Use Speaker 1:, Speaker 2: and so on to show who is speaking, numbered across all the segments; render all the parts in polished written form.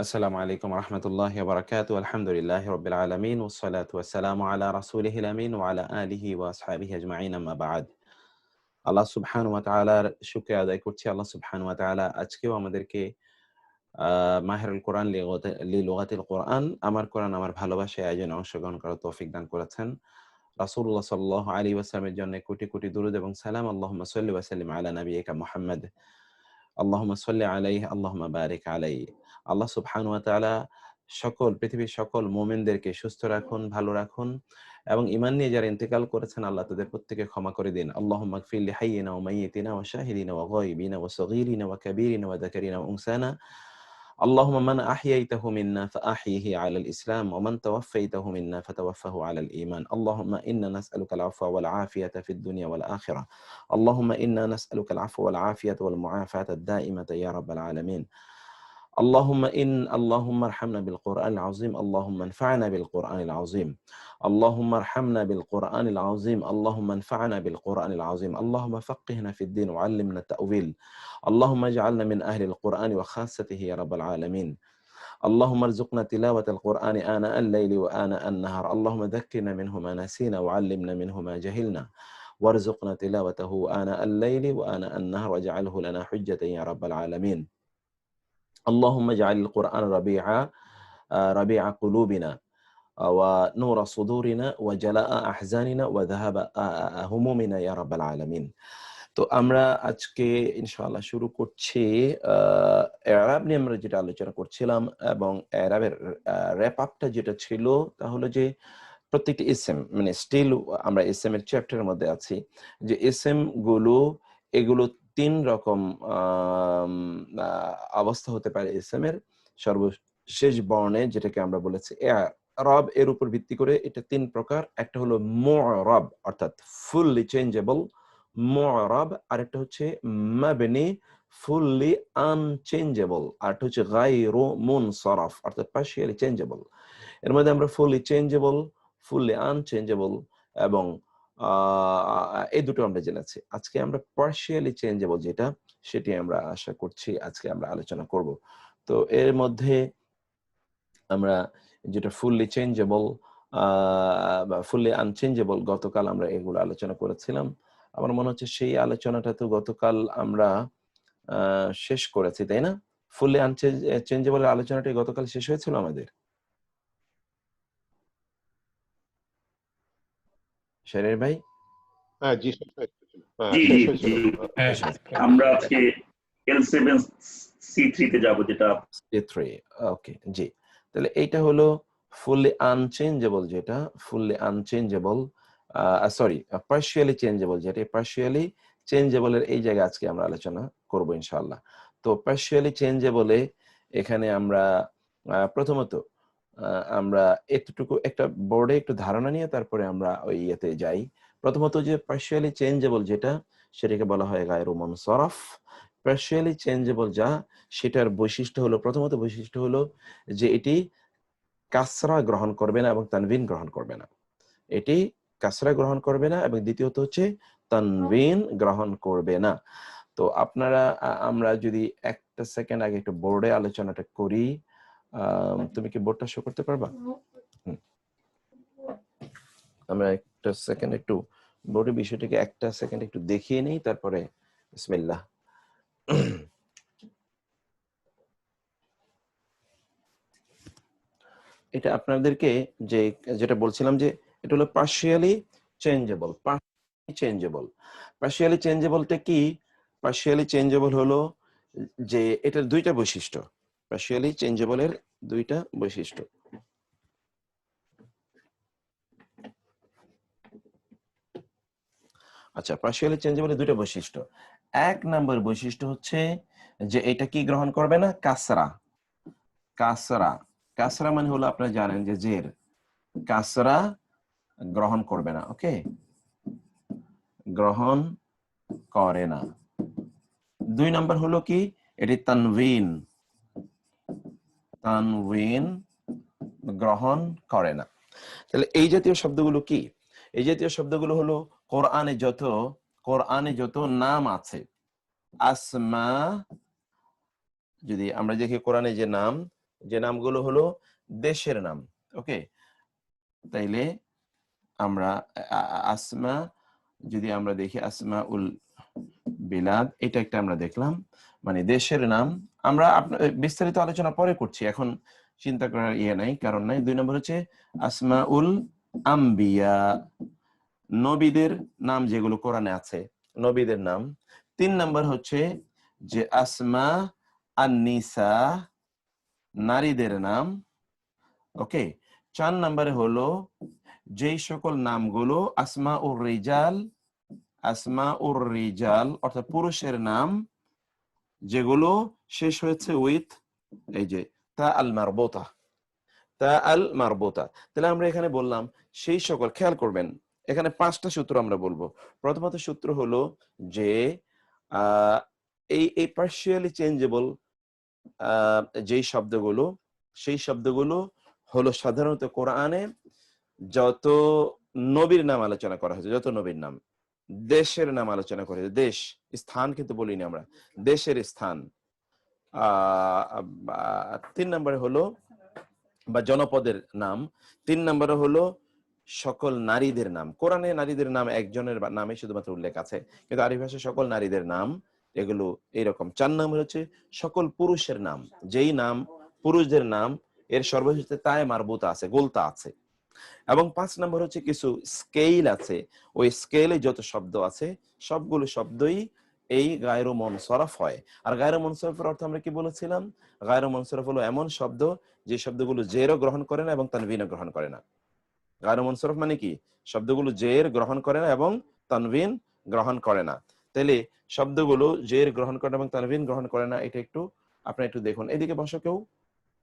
Speaker 1: السلام عليكم ورحمة الله وبركاته. الحمد لله رب العالمين والصلاة والسلام على رسوله الأمين وعلى آله وأصحابه أجمعين أما بعد. আল্লাহ সুবহানাহু ওয়া তাআলার শুকরিয়া আদায় করছি। আল্লাহ সুবহানাহু ওয়া তাআলা আজকেও আমাদেরকে মাহিরুল কোরআন লিলুগাতিল কোরআন আমার কোরআন আমার ভালোবাসা আয়োজনে অংশগ্রহণ করার তৌফিক দান করেছেন। রাসূলুল্লাহ সাল্লাল্লাহু আলাইহি ওয়াসাল্লামের জন্য কোটি কোটি দুরূদ এবং সালাম। আল্লাহুম্মা সাল্লি ওয়া সাল্লিম আলা নাবিয়িকা মুহাম্মদ। আল্লাহুম্মা সাল্লি আলাইহি আল্লাহুম্মা বারিক আলাইহি। আল্লাহ সুবহানাহু ওয়া তাআলা পৃথিবীর সকল মুমিনদেরকে সুস্থ রাখুন, ভালো রাখুন এবং ঈমান নিয়ে যারা ইন্তেকাল করেছেন আল্লাহ তাদের প্রত্যেককে ক্ষমা করে দিন। আল্লাহুম্মা গফির লিহাইয়িনা ওয়া মাইয়িতিনা ওয়া শাহিদিনা ওয়া গায়িবিনা ওয়া সগীরিনা ওয়া কাবীরিনা ওয়া যাকারিনা ওয়া উনসানা। اللهم من أحييته منا فأحيه على الإسلام ومن توفيته منا فتوفه على الإيمان. اللهم إنا نسألك العفو والعافية في الدنيا والآخرة. اللهم إنا نسألك العفو والعافية والمعافاة الدائمة يا رب العالمين. اللهم ارحمنا بالقرآن العظيم. اللهم انفعنا بالقرآن العظيم. اللهم ارحمنا بالقرآن العظيم. اللهم انفعنا بالقرآن العظيم. اللهم فقهنا في الدين وعلمنا التأويل. اللهم اجعلنا من أهل القرآن وخاصته يا رب العالمين. اللهم ارزقنا تلاوة القرآن آناء الليل وآناء النهار. اللهم ذكرنا منه ما نسينا وعلمنا منه ما جهلنا وارزقنا تلاوته آناء الليل وآناء النهار واجعله لنا حجة يا رب العالمين. اللهم اجعل القرآن ربيع قلوبنا ونور صدورنا وجلاء أحزاننا وذهاب همومنا يا رب العالمين. তো আমরা আজকে ইনশাআল্লাহ শুরু করছি এরাব নিয়ে আমরা যেটা আলোচনা করছিলাম এবং এরাবের র‍্যাপ আপটা যেটা ছিল তা হলো যে প্রত্যেকটি ইসম মানে স্টিল আমরা ইসম এর চ্যাপ্টারের মধ্যে আছি যে ইসম গুলো এগুলো তিন রকম অবস্থা হতে পারে ইসমের সর্বশেষ বর্ণে যেটাকে আমরা বলেছি রব এর উপর ভিত্তি করে এটা তিন প্রকার একটা হলো মু'রাব অর্থাৎ ফুললি চেঞ্জেবল মু'রাব আরেকটা হচ্ছে মাবনি ফুললি আনচেঞ্জেবল আরেকটা হচ্ছে গায়রু মুনসারাফ অর্থাৎ পার্শিয়ালি চেঞ্জেবল এর মধ্যে আমরা ফুললি চেঞ্জেবল ফুললি আনচেঞ্জেবল এবং এই দুটো আমরা জেনেছি আজকে আমরা পার্শিয়ালি চেঞ্জেবল যেটা সেটি আমরা আশা করছি আজকে আমরা আলোচনা করব তো এর মধ্যে আমরা যেটা ফুললি চেঞ্জেবল বা ফুললি আনচেঞ্জেবল গতকাল আমরা এগুলো আলোচনা করেছিলাম আমার মনে হচ্ছে সেই আলোচনাটা তো গতকাল আমরা শেষ করেছি তাই না ফুললি আনচেঞ্জেবল আলোচনাটি গতকাল শেষ হয়েছিল আমাদের শেরের ভাই
Speaker 2: হ্যাঁ জি
Speaker 3: আমরা আজকে L7C3 তে যাব যেটা
Speaker 1: C3 ওকে জি তাহলে এইটা হলো ফুললি আনচেঞ্জেবল যেটা fully unchangeable sorry partially changeable যেটা পার্শিয়ালি চেঞ্জেবলের এই জায়গায় আজকে আমরা আলোচনা করব ইনশাআল্লাহ তো পার্শিয়ালি চেঞ্জেবলে এখানে আমরা প্রথমত আমরা এতটুকু একটা বোর্ডে একটু ধারণা নিয়ে তারপরে আমরা ওই ইয়েতে যাই প্রথমত যে পার্শিয়ালি চেঞ্জেবল যেটা সেটাকে বলা হয় গায়রু মুনসারাফ পার্শিয়ালি চেঞ্জেবল যা সেটার বৈশিষ্ট্য হলো প্রথমত বৈশিষ্ট্য হলো যে এটি কাসরা গ্রহণ করবে না এবং তানবিন গ্রহণ করবে না এটি কাসরা গ্রহণ করবে না এবং দ্বিতীয়ত হচ্ছে তানবিন গ্রহণ করবে না তো আপনারা আমরা যদি একটা সেকেন্ড আগে একটু বোর্ডে আলোচনাটা করি তুমি কি বোর্ডটা শো করতে পারবা আমরা একটা সেকেন্ড একটু বোর্ডের বিষয়টাকে একটা সেকেন্ড একটু দেখিয়ে নেই তারপরে বিসমিল্লাহ এটা আপনাদেরকে যেটা বলছিলাম যে এটা হলো পার্শিয়ালি চেঞ্জেবল পার্শিয়ালি চেঞ্জেবলটা কি পার্শিয়ালি চেঞ্জেবল হলো যে এটার দুইটা বৈশিষ্ট্য পার্শিয়ালি চেঞ্জেবলের দুইটা বৈশিষ্ট্য আচ্ছা পার্শিয়ালি চেঞ্জেবলের দুইটা বৈশিষ্ট্য এক নম্বর বৈশিষ্ট্য হচ্ছে যে এটা কি গ্রহণ করবে না কাসরা মানে হলো আপনারা জানেন যে জের কাসরা গ্রহণ করবে না ওকে গ্রহণ করে না দুই নম্বর হলো কি এটি তানবিন গ্রহণ করে না তাহলে এই জাতীয় শব্দগুলো কি এই জাতীয় শব্দগুলো হলো কোরআনে যত নাম আছে আসমা যদি আমরা দেখি কোরআনে যে নাম
Speaker 2: যে নামগুলো হলো দেশের নাম। ওকে, তাইলে আমরা আসমা, যদি আমরা দেখি আসমা উল বিলাদ, এটা একটা আমরা দেখলাম, মানে দেশের নাম। আমরা বিস্তারিত আলোচনা পরে করছি, এখন চিন্তা করার নাই, কারণ নাই। 2 নম্বর হচ্ছে আসমা উল আম্বিয়া, নবীদের নাম যেগুলো কোরআনে আছে, নবীদের নাম। 3 নম্বর হচ্ছে যে আসমা আন-নিসা, নারীদের নাম। ওকে, 4 নম্বরে হলো যেই সকল নামগুলো আসমা উর রিজাল, আসমা উর রিজাল অর্থাৎ পুরুষের নাম, যেগুলো শেষ হয়েছে উইথ এই যে তা আল মারবুতা, তা আল মারবুতা। তাহলে আমরা এখানে বললাম সেই সকল, খেয়াল করবেন এখানে 5টা সূত্র আমরা বলবো। প্রথমত সূত্র হলো যে এই পার্শিয়ালি চেঞ্জেবল যেই শব্দগুলো, সেই শব্দগুলো হলো সাধারণত কোরআনে যত নবীর নাম আলোচনা করা হয়েছে, যত নবীর নাম, দেশের নাম আলোচনা করা হয়েছে, দেশ স্থান কিন্তু বলিনি আমরা, দেশের স্থান। 3 নম্বরে হলো বা জনপদের নাম। 3 নম্বরে হলো সকল নারীদের নাম। কোরআনে নারীদের নাম একজনের নামে শুধুমাত্র উল্লেখ আছে, কিন্তু আরবি ভাষায় সকল নারীদের নাম এগুলো এইরকম। 4 নম্বর হচ্ছে সকল পুরুষের নাম, যেই নাম পুরুষদের নাম এর সর্বশেষে তায়ে মারবুতা আছে, গোলতা আছে। এবং 5 নম্বর হচ্ছে কিছু স্কেল আছে, ওই স্কেলে যত শব্দ আছে সবগুলো শব্দই এই গায়রু মুনসারফ হয়। আর গায়রু মুনসারফের অর্থ আমরা কি বলেছিলাম? গায়রু মুনসারফ হলো এমন শব্দ যে শব্দগুলো জেরও গ্রহণ করে না এবং তানবিনও গ্রহণ করে না। গায়রু মুনসারফ মানে কি? শব্দগুলো জের গ্রহণ করে না এবং তানবিন গ্রহণ করে না। তাহলে শব্দগুলো জের গ্রহণ করে না এবং তানবিন গ্রহণ করে না, এটা একটু আপনি একটু দেখুন। এদিকে বসো কেউ।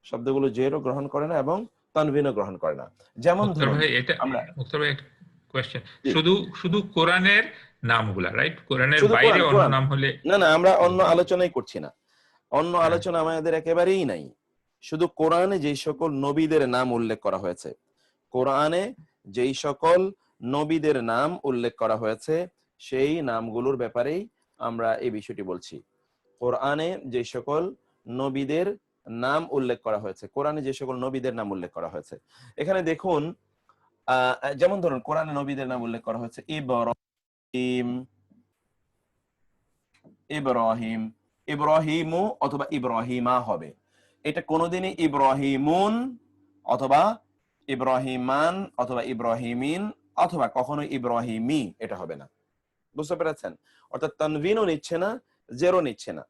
Speaker 2: শব্দগুলো জেরও গ্রহণ করে না এবং তানবিনও গ্রহণ করে না। যেমন
Speaker 4: মুক্তার
Speaker 2: ধরুন
Speaker 4: ভাই, এটা
Speaker 2: আমরা
Speaker 4: মুক্তার ভাই একটা কোয়েশ্চেন, শুধু শুধু কোরআনের নামগুলা, রাইট? কোরআনের
Speaker 2: শুধু
Speaker 4: বাইরে
Speaker 2: কোরআন
Speaker 4: অন্য
Speaker 2: কোরআন
Speaker 4: নাম হলে
Speaker 2: না না, আমরা অন্য আলোচনাই করছি না, অন্য
Speaker 4: হ্যাঁ।
Speaker 2: আলোচনা আমাদের একেবারেই নাই। শুধু কোরআনে যেই সকল নবীদের নাম উল্লেখ করা হয়েছে, কোরআনে যেই সকল নবীদের নাম উল্লেখ করা হয়েছে সেই নামগুলোর ব্যাপারেই আমরা এই বিষয়টি বলছি। কোরআনে যে সকল নবীদের নাম উল্লেখ করা হয়েছে, কোরআনে যে সকল নবীদের নাম উল্লেখ করা হয়েছে, এখানে দেখুন যেমন ধরুন কোরআনে নবীদের নাম উল্লেখ করা হয়েছে ইব্রাহিম, ইব্রাহিম, ইব্রাহিমু অথবা ইব্রাহিমা হবে। এটা কোনোদিনই ইব্রাহিমুন অথবা ইব্রাহিমান অথবা ইব্রাহিমিন অথবা কখনো ইব্রাহিমি এটা হবে না। বুঝতে পেরেছেন? অর্থাৎ তানভিনও নিচ্ছে না, জেরো নিচ্ছে না।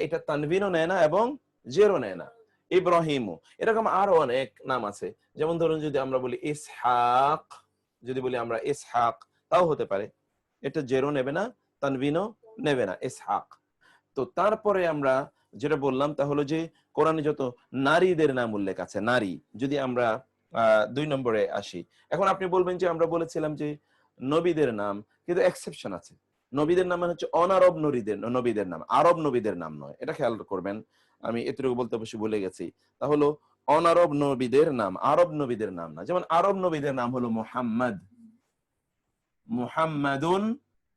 Speaker 2: এটা তানভিনও নেয় না এবং জেরো নেয় না। ইব্রাহিমু, এরকম আরো অনেক নাম আছে। যেমন ধরুন যদি আমরা বলি ইসহাক, যদি বলি আমরা ইসহাক, তাও হতে পারে, এটা জেরো নেবে না, তানভিনও নেবে না, ইসহাক। তো তারপরে আমরা যেটা বললাম তা হলো যে কোরআনে যত নারীদের নাম উল্লেখ আছে, নারী, যদি আমরা 2 নম্বরে আসি। এখন আপনি বলবেন যে আমরা বলেছিলাম যে নবীদের নাম, কিন্তু এক্সেপশন আছে। নবীদের নাম মানে হচ্ছে অনারব নবীদের নাম, আরব নবীদের নাম নয়, এটা খেয়াল করবেন। আমি এতটুকু বলতে অবশ্যই ভুলে গেছি। তাহলে অনারব নবীদের নাম, আরব নবীদের নাম না। যেমন আরব নবীদের নাম হলো মুহাম্মদ, মুহাম্মাদুন,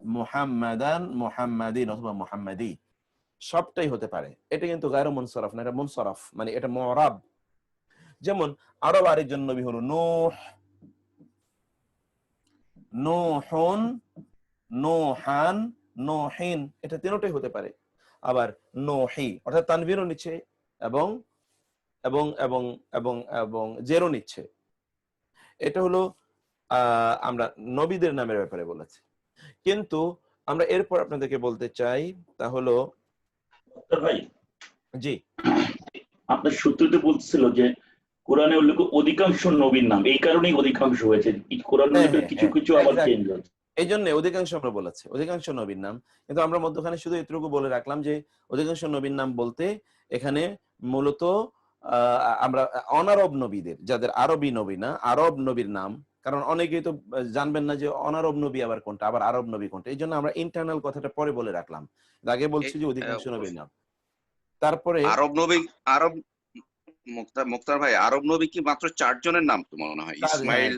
Speaker 2: মুহাম্মাদান, মুহাম্মাদিন অথবা মুহাম্মাদি, সবটাই হতে পারে। এটা কিন্তু গায়রু মুনসারফ না, এটা মুনসারফ, মানে এটা মুরাব। যেমন আরব আরেকজন নবী হলো নূহ, নূহুন, নূহান, নূহিন, এটা তিনটাই হতে পারে। আবার নূহি অর্থাৎ তানভীরও নিচ্ছে এবং এবং এবং এবং এবং জেরও নিচ্ছে। এটা হলো আমরা নবীদের নামের ব্যাপারে বলেছি। কিন্তু আমরা এরপর আপনাদেরকে বলতে চাই তা হলো,
Speaker 3: ভাই
Speaker 2: জি
Speaker 3: আপনার সূত্রতে বলছিল যে কোরআনে উল্লেখ অধিকাংশ নবীর নাম, এই কারণেই অধিকাংশ হয়েছে। কোরআন উল্লেখের কিছু কিছু আবার চেঞ্জ হচ্ছে,
Speaker 2: এই জন্য অধিকাংশ আমরা বলেছি, অধিকাংশ নবীর নাম। কিন্তু আমরা মধ্যখানে শুধু এটুকু বলে রাখলাম যে অধিকাংশ নবীর নাম বলতে এখানে মূলত আমরা অনারব নবীদের, যাদের আরবি নবী না, আরব নবীর নাম, কারণ অনেকেই তো জানবেন না যে অনারব নবী আবার কোনটা, আবার আরব নবী কোনটা। এই জন্য আমরা ইন্টারনাল কথাটা পরে বলে রাখলাম, আগে বলছি যে অধিকাংশ নবীর নাম। তারপরে
Speaker 5: আরব নবী, আরব মুক্তার ভাই, আরব নবী কি মাত্র 4 জনের নাম তো মনে হয়? ইসমাইল,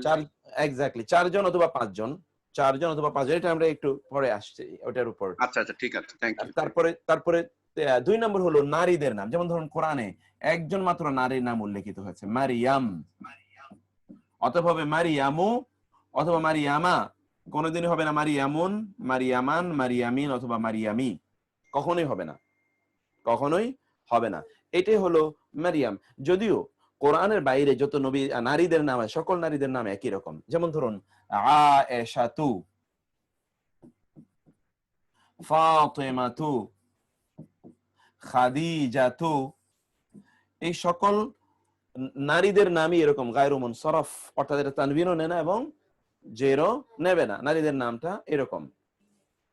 Speaker 2: এক্স্যাক্টলি 4 জন অথবা 5 জন, 4 জন অথবা 5 জন, এটা আমরা একটু পরে আসছি ওটার উপর।
Speaker 5: আচ্ছা আচ্ছা, ঠিক আছে, থ্যাংক ইউ।
Speaker 2: তারপরে 2 নম্বর হলো নারীদের নাম, যেমন ধরুন কোরআনে একজন মাত্র নারীর নাম উল্লেখিত হয়েছে, মারিয়াম, অথবা হবে মারিয়ামু অথবা মারিয়ামা। কোনোদিনই হবে না মারিয়ামুন, মারিয়ামান, মারিয়ামিন অথবা মারিয়ামি, কখনোই হবে না, কখনোই হবে না। এটাই হলো মারিয়াম। যদিও কোরআনের বাইরে যত নবী নারীদের নাম আছে সকল নারীদের নাম একই রকম, যেমন ধরুন আয়েশাতু, ফাতিমাতু, খাদিজাতু, এই সকল নারীদের নামই এরকম গায়রু মুনসারফ, অর্থাৎ এটা তানবিনও নেয় না এবং জেরও নেবে না, নারীদের নামটা এরকম।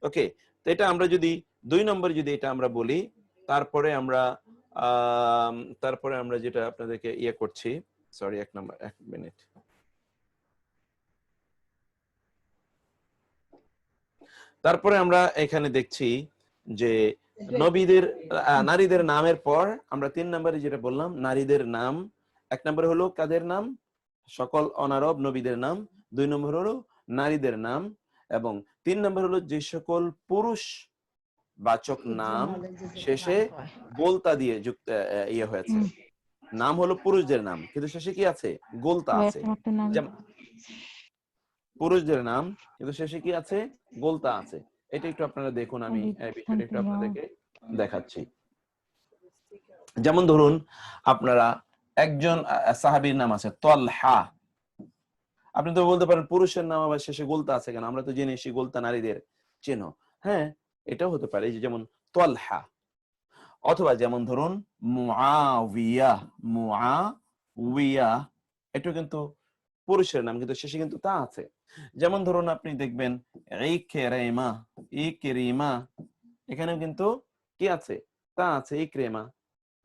Speaker 2: ওকে, তো এটা আমরা যদি 2 নম্বর যদি এটা আমরা বলি, তারপরে আমরা যেটা আপনাদেরকে ইয়ে করছি, সরি 1 নম্বর, 1 মিনিট। তারপরে আমরা এখানে দেখছি যে নবীদের নারীদের নামের পর আমরা 3 নম্বরে যেটা বললাম নারীদের নাম, 1 নম্বরে হলো কাদের নাম, সকল অনারব নবীদের নাম, 2 নম্বর হলো নারীদের নাম, এবং 3 নম্বর হলো যে সকল পুরুষ বাচক নাম শেষে গোলতা দিয়ে যুক্ত ইয়ে হয়েছে, নাম হলো পুরুষদের নাম কিন্তু শেষে কি আছে, গোলতা আছে। যেমন পুরুষদের নাম কিন্তু শেষে কি আছে, গোলতা আছে। এটা একটু আপনারা দেখুন, আমি এই বিষয়টা একটু আপনাদেরকে দেখাচ্ছি। যেমন ধরুন আপনারা একজন সাহাবীর নাম আছে তলহা, আপনি তো বলতে পারেন পুরুষের নাম আবার শেষে গোলতা আছে কেন, আমরা তো জেনে এসেছি গোলতা নারীদের চেনো। হ্যাঁ, এটাও হতে পারে, যেমন তলহা। অথবা যেমন ধরুন মুআবিয়া, মুআবিয়া, এটা কিন্তু পুরুষের নাম কিন্তু শেষে কিন্তু তা আছে। যেমন ধরুন আপনি দেখবেন ইকরিমা, ইকরিমা, এখানেও কিন্তু কি আছে, তা আছে, ইকরিমা।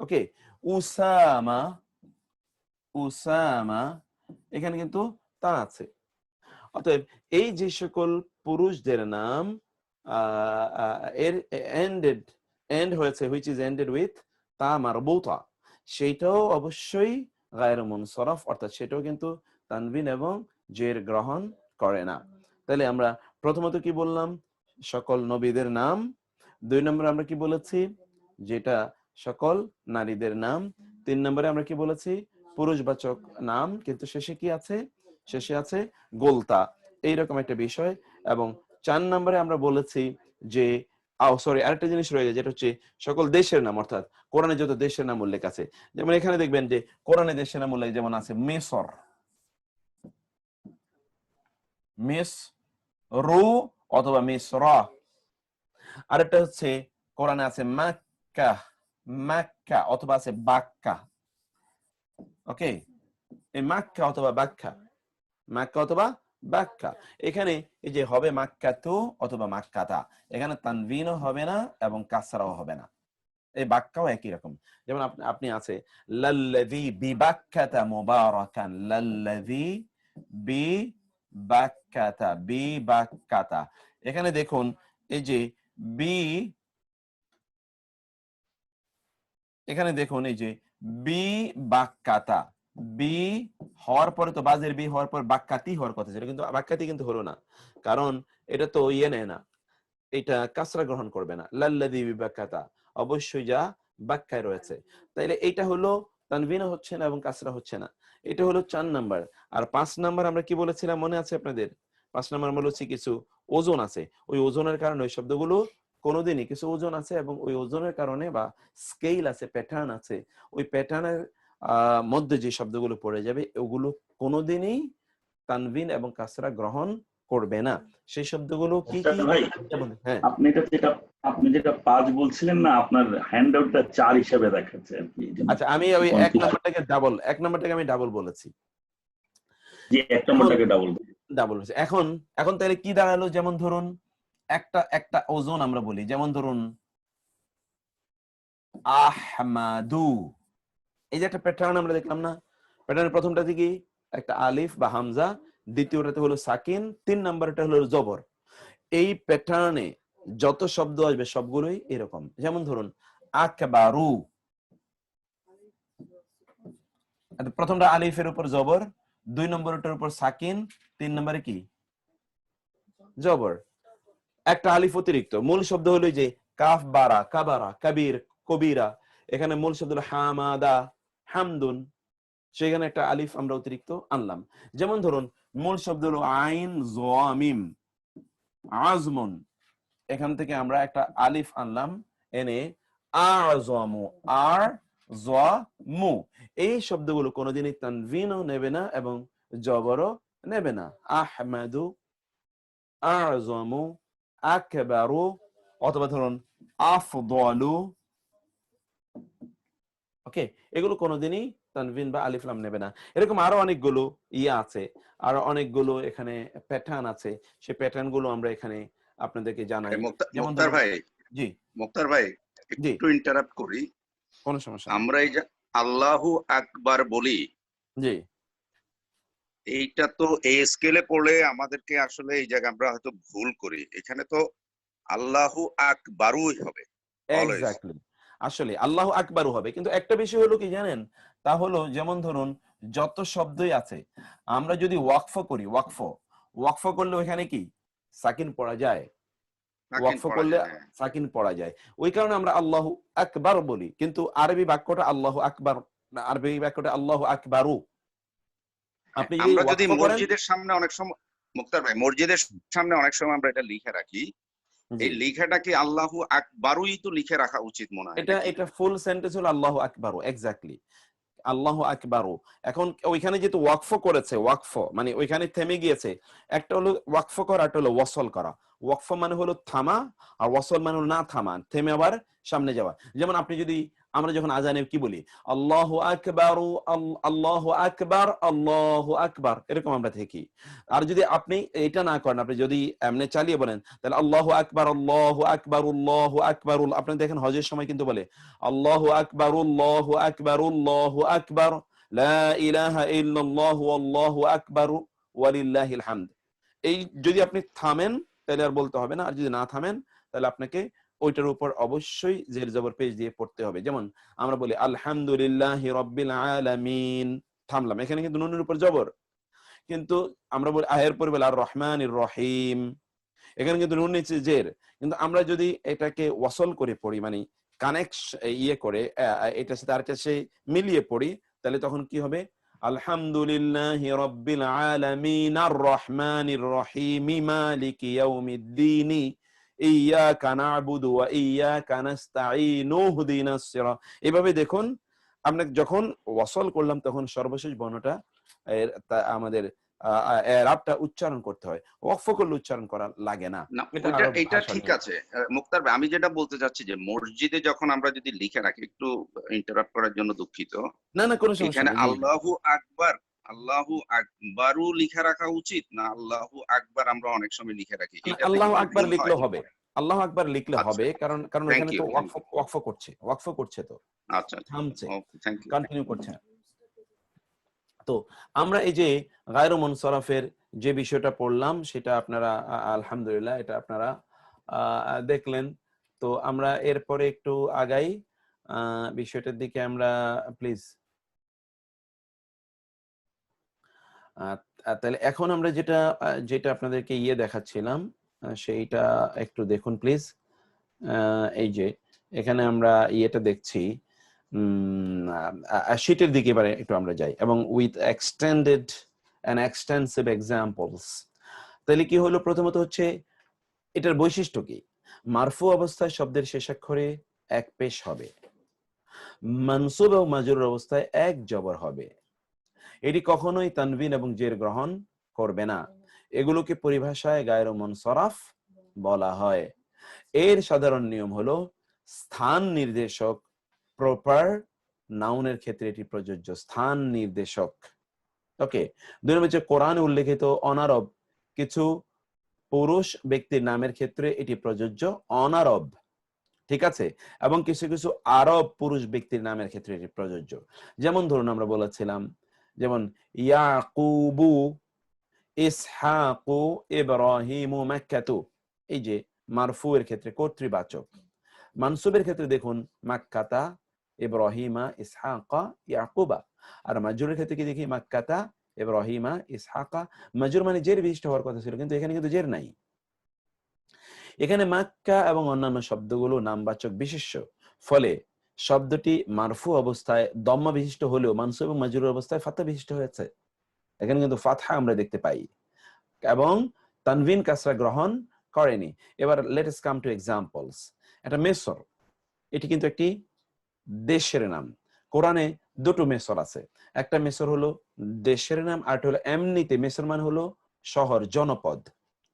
Speaker 2: ওকে, উসামা, উসামা, এখানে কিন্তু তা আছে। অতএব এই যে সকল পুরুষদের নাম এর এন্ড হয়েছে which is ended with তা মারবুতা, সেটাও অবশ্যই গায়রু মুনসারফ, অর্থাৎ সেটাও কিন্তু তানবিন এবং জের গ্রহণ করে না। তাহলে আমরা প্রথমত কি বললাম, সকল নবীদের নাম। 2 নম্বরে আমরা কি বলেছি, যেটা সকল নারীদের নাম। 3 নম্বরে আমরা কি বলেছি, পুরুষবাচক নাম কিন্তু শেষে কি আছে, শেষে আছে গোলতা, এইরকম একটা বিষয়। এবং 4 নম্বরে আমরা বলেছি যে আরেকটা জিনিস রয়ে যায়, যেটা হচ্ছে সকল দেশের নাম, অর্থাৎ কোরআনে যত দেশের নাম উল্লেখ আছে, যেমন এখানে দেখবেন যে কোরআনে দেশের নাম উল্লেখ যেমন আছে মিসর, মিসরু অথবা মিসরা। আরেকটা হচ্ছে কোরআনে আছে মাক্কা, মাক্কা অথবা আছে বাক্কা। ওকে, এই মাক্কা অথবা বাক্কা, মাক্কা অথবা বাক্কা, এখানে এই যে হবে মাক্কাতু অথবা মাক্কাতা, এখানে তানবিনও হবে না এবং কাসরাও হবে না, এই বাক্যাও একই রকম। যেমন আপনি আছে লাল্লাযী বিবাক্কাতা মুবারাকান, লাল্লাযী বিবাক্কাতা, বিবাক্কাতা, এখানে দেখুন এই যে এখানে দেখুন এই যে বিবাক্কাতা, বি হওয়ার পরে তো বাজের বি হওয়ার পর বাক্কাতি হওয়ার কথা ছিল, কিন্তু বাক্কাতি কিন্তু হলো না, কারণ এটা তো ইয়ে নেয় না, এটা কাসরা গ্রহণ করবে না। লাল্লাযী বিবাক্কাতা অবশ্যই যা বাক্যায় রয়েছে, তাইলে এটা হলো তানবিনও হচ্ছে না এবং কাসরা হচ্ছে না। এটা হলো 4 নাম্বার। আর 5 নাম্বার আমরা কি বলেছিলাম মনে আছে আপনাদের? 5 নাম্বার আমরা বলেছি কিছু ওজন আছে, ওই ওজনের কারণে ওই শব্দগুলো কোনোদিনই কিছু ওজন আছে এবং ওই ওজনের কারণে বা স্কেল আছে, প্যাটার্ন আছে, ওই প্যাটার্নের মধ্যে যে শব্দগুলো পড়ে যাবে ওগুলো কোনোদিনই তানবিন এবং কাসরা গ্রহণ করবে না। সেই শব্দগুলো কি কি? হ্যাঁ,
Speaker 3: আপনি যেটা 5 বলছিলেন না, আপনার হ্যান্ডআউটটা 4 হিসেবে দেখাচ্ছে।
Speaker 2: আচ্ছা, আমি ওই 1 নাম্বারটাকে আমি ডাবল বলেছি।
Speaker 3: জি, 1 নাম্বারটাকে ডাবল
Speaker 2: বলেছি। এখন তাহলে কি দাঁড়ালো? যেমন ধরুন একটা ওজন আমরা বলি, যেমন ধরুন আহমাদু, এই যে একটা প্যাটার্ন আমরা দেখলাম না, প্যাটার্নের প্রথমটাতে কি একটা আলিফ বা হামজা, দ্বিতীয়টাতে হলো সাকিন, 3 নাম্বারটা হলো জবর। এই প্যাটার্নে যত শব্দ আসবে সবগুলোই এরকম। যেমন ধরুন আকবারু, প্রথমটা আলিফের উপর জবর, 2 নম্বরটার উপর সাকিন, 3 নম্বরে কি জবর, একটা আলিফ অতিরিক্ত। মূল শব্দ হলো যে
Speaker 1: কাফ বারা কাবারা কাবীর কবিরা, এখানে মূল শব্দ হলো হামাদা হামদুন, সেখানে একটা আলিফ আমরা অতিরিক্ত আনলাম। যেমন ধরুন মূল শব্দ হলো আইন জামিম আজমুন, এখান থেকে আমরা একটা আলিফ আনলাম এনে আযমু আর জামু, এই শব্দগুলো কোনোদিনই তানভিনও নেবে না এবং জবরও নেবে না। আহমাদু আযমু আকবারু, অথবা ধরুন আফদালু, ওকে, এগুলো কোনোদিনই তানভিন বা আলিফ লাম নেবে না। এরকম আরো অনেকগুলো আছে, আরো অনেকগুলো এখানে প্যাটার্ন আছে, সেই প্যাটার্ন গুলো আমরা এখানে আপনাদেরকে জানাই। যেমন
Speaker 5: মুক্তার ভাই,
Speaker 1: জি
Speaker 5: মুক্তার ভাই
Speaker 1: জি
Speaker 5: একটু ইন্টারাপ্ট করি।
Speaker 1: কোনো সমস্যা নেই।
Speaker 5: আমরা এই যে আল্লাহু আকবার বলি,
Speaker 1: জি
Speaker 5: এইটা তো এই স্কেলে পড়লে আমাদেরকে আসলে এই জায়গায় আমরা হয়তো ভুল করি। এখানে তো আল্লাহু আকবারুই হবে অলওয়েজ।
Speaker 1: এক্স্যাক্টলি, আসলে আল্লাহু আকবারও হবে, কিন্তু একটা বিষয় হলো কি জানেন, তা হলো যেমন ধরুন যত শব্দই আছে আমরা যদি ওয়াকফ করি, ওয়াকফ করলে ওখানে কি সাকিন পড়া যায়, ওয়াকফ করলে সাকিন পড়া যায়, ওই কারণে আমরা আল্লাহু আকবার বলি। কিন্তু আরবি বাক্যটা আল্লাহু আকবার, আরবি বাক্যটা আল্লাহু আকবারু। আপনি যদি
Speaker 5: আমরা যদি
Speaker 1: ওয়াকফ করেন,
Speaker 5: মসজিদের সামনে অনেক সময়, মুক্তার ভাই মসজিদের সামনে অনেক সময় আমরা এটা লিখে রাখি, এই লেখাটা কি আল্লাহু আকবারুই তো লিখে রাখা উচিত মনে হয়?
Speaker 1: এটা ফুল সেন্টেন্স হলো আল্লাহু আকবারু, এক্স্যাক্টলি আল্লাহু আকবারু। এখন ওইখানে যেহেতু ওয়াকফ করেছে, ওয়াকফ মানে ওইখানে থেমে গিয়েছে, একটা হলো ওয়াকফ করা, একটা হলো ওয়াসল করা। ওয়াকফ মানে হলো থামা, আর ওয়াসল মানে হলো না থামা, থেমে আবার সামনে যাওয়া। যেমন আপনি যদি, আমরা যখন আজানে কি বলি আল্লাহু আকবারু, আল্লাহু আকবার, আল্লাহু আকবার, এরকম আমরা দেখি। আর যদি আপনি এটা না করেন, আপনি যদি এমনি চালিয়ে বলেন, তাহলে আল্লাহু আকবার, আল্লাহু আকবার, আল্লাহু আকবার। আপনি দেখেন হজের সময় কিন্তু বলে আল্লাহু আকবার, আল্লাহু আকবার, আল্লাহু আকবার, লা ইলাহা ইল্লাল্লাহু আল্লাহু আকবার ওয়ালিল্লাহিল হামদ। এই যদি আপনি থামেন তাহলে আর বলতে হবে না, আর যদি না থামেন তাহলে আপনাকে ওইটার উপর অবশ্যই জের জবর পেশ দিয়ে পড়তে হবে। যেমন আমরা বলি আলহামদুলিল্লাহি রাব্বিল আলামিন, থামলাম, এখানে কিন্তু নুনের উপর জবর, কিন্তু আমরা বলি আয়ের পরে বলি আর রহমানির রহিম, এখানে কিন্তু নুন নিচে জের। কিন্তু আমরা যদি এটাকে ওয়াসল করে পড়ি, মানে কানেক্ট করে এটার সাথে আরেকটা সে মিলিয়ে পড়ি, তাহলে তখন কি হবে আলহামদুলিল্লাহি রাব্বিল আলামিন আর রহমানির রহিম মালিকি ইয়াউমিদ্দিন ইয়াকা না'বুদু ওয়া ইয়াকা নাস্তাঈন ইহদিনাস সিরাত। এভাবে দেখুন, আমরা যখন ওয়াসল করলাম তখন সর্বশেষ বর্ণটা আমাদের রাবটা উচ্চারণ করতে হয়, ওয়াকফ করলে উচ্চারণ করা লাগে না।
Speaker 5: এটা ঠিক আছে মুক্তার ভাই, আমি যেটা বলতে চাচ্ছি যে মসজিদে যখন আমরা যদি লিখে রাখি, একটু ইন্টারাপ্ট করার জন্য দুঃখিত,
Speaker 1: না না কোনো সমস্যা
Speaker 5: এখানে
Speaker 1: নেই,
Speaker 5: আল্লাহু আকবার, আল্লাহু আকবারু লিখে রাখা উচিত না আল্লাহু আকবার আমরা অনেক সময় লিখে রাখি?
Speaker 1: আল্লাহু আকবার লিখলেও হবে, আল্লাহু আকবার লিখলে হবে, কারণ এখানে তো ওয়াকফ করছে তো,
Speaker 5: আচ্ছা
Speaker 1: থামছে,
Speaker 5: থ্যাংক ইউ,
Speaker 1: কন্টিনিউ করছে। তো আমরা এই যে গায়রু মুনসারাফের যে বিষয়টা পড়লাম সেটা আপনারা আলহামদুলিল্লাহ এটা আপনারা দেখলেন। তো আমরা এরপরে একটু আগাই বিষয়টার দিকে, আমরা প্লিজ। তাহলে এখন আমরা যেটা আপনাদেরকে দেখাচ্ছিলাম সেইটা একটু দেখুন প্লিজ। এই যে এখানে আমরা দেখছি, শীটের দিকে এবারে একটু আমরা যাই, এবং with extended and extensive examples. তাহলে কি হলো, প্রথমত হচ্ছে এটার বৈশিষ্ট্য কি, মারফু অবস্থায় শব্দের শেষাক্ষরে এক পেশ হবে, মানসুব ও মাজরুর অবস্থায় এক জবর হবে, এটি কখনোই তানবিন এবং জের গ্রহণ করবে না। এগুলোকে পরিভাষায় গায়রু মুনসারাফ বলা হয়। এর সাধারণ নিয়ম হলো স্থান নির্দেশক, প্রপার নাউনের ক্ষেত্রে এটি প্রযোজ্য, স্থান নির্দেশক। ওকে, 2 নম্বর হচ্ছে কোরআনে উল্লেখিত অনারব কিছু পুরুষ ব্যক্তির নামের ক্ষেত্রে এটি প্রযোজ্য, অনারব, ঠিক আছে, এবং কিছু কিছু আরব পুরুষ ব্যক্তির নামের ক্ষেত্রে এটি প্রযোজ্য। যেমন ধরুন আমরা বলেছিলাম, যেমন ইয়াকুবু, ইসহাকু, ইব্রাহিমু, মাক্কাতু, এই যে মারফু এর ক্ষেত্রে কর্তৃবাচক। মানসুবের ক্ষেত্রে দেখুন মাক্কাতা, ইব্রাহিমা, ইসহাকা, ইয়াকুবা। আর মাজরুরের ক্ষেত্রে কি দেখি মাক্কাতা, ইব্রাহিমা, ইসহাকা। মাজরুর মানে জের বিশিষ্ট হওয়ার কথা ছিল, কিন্তু এখানে কিন্তু জের নাই। এখানে মাক্কা এবং অন্যান্য শব্দগুলো নামবাচক বিশেষ্য, ফলে শব্দটি মারফু অবস্থায় দম্মা বিশিষ্ট হলেও মানসুব এবং মাজরুর অবস্থায় ফাতহা বিশিষ্ট হয়েছে। এখানে কিন্তু ফাতহা আমরা দেখতে পাই এবং তানভিন কাসরা গ্রহণ করেনি। এবার let us come to examples. এটা মিসর, এটি কিন্তু একটি দেশের নাম। কোরআনে দুটো মিসর আছে, একটা মিসর হলো দেশের নাম, আর হলো এমনিতে মিসর মানে হলো শহর, জনপদ।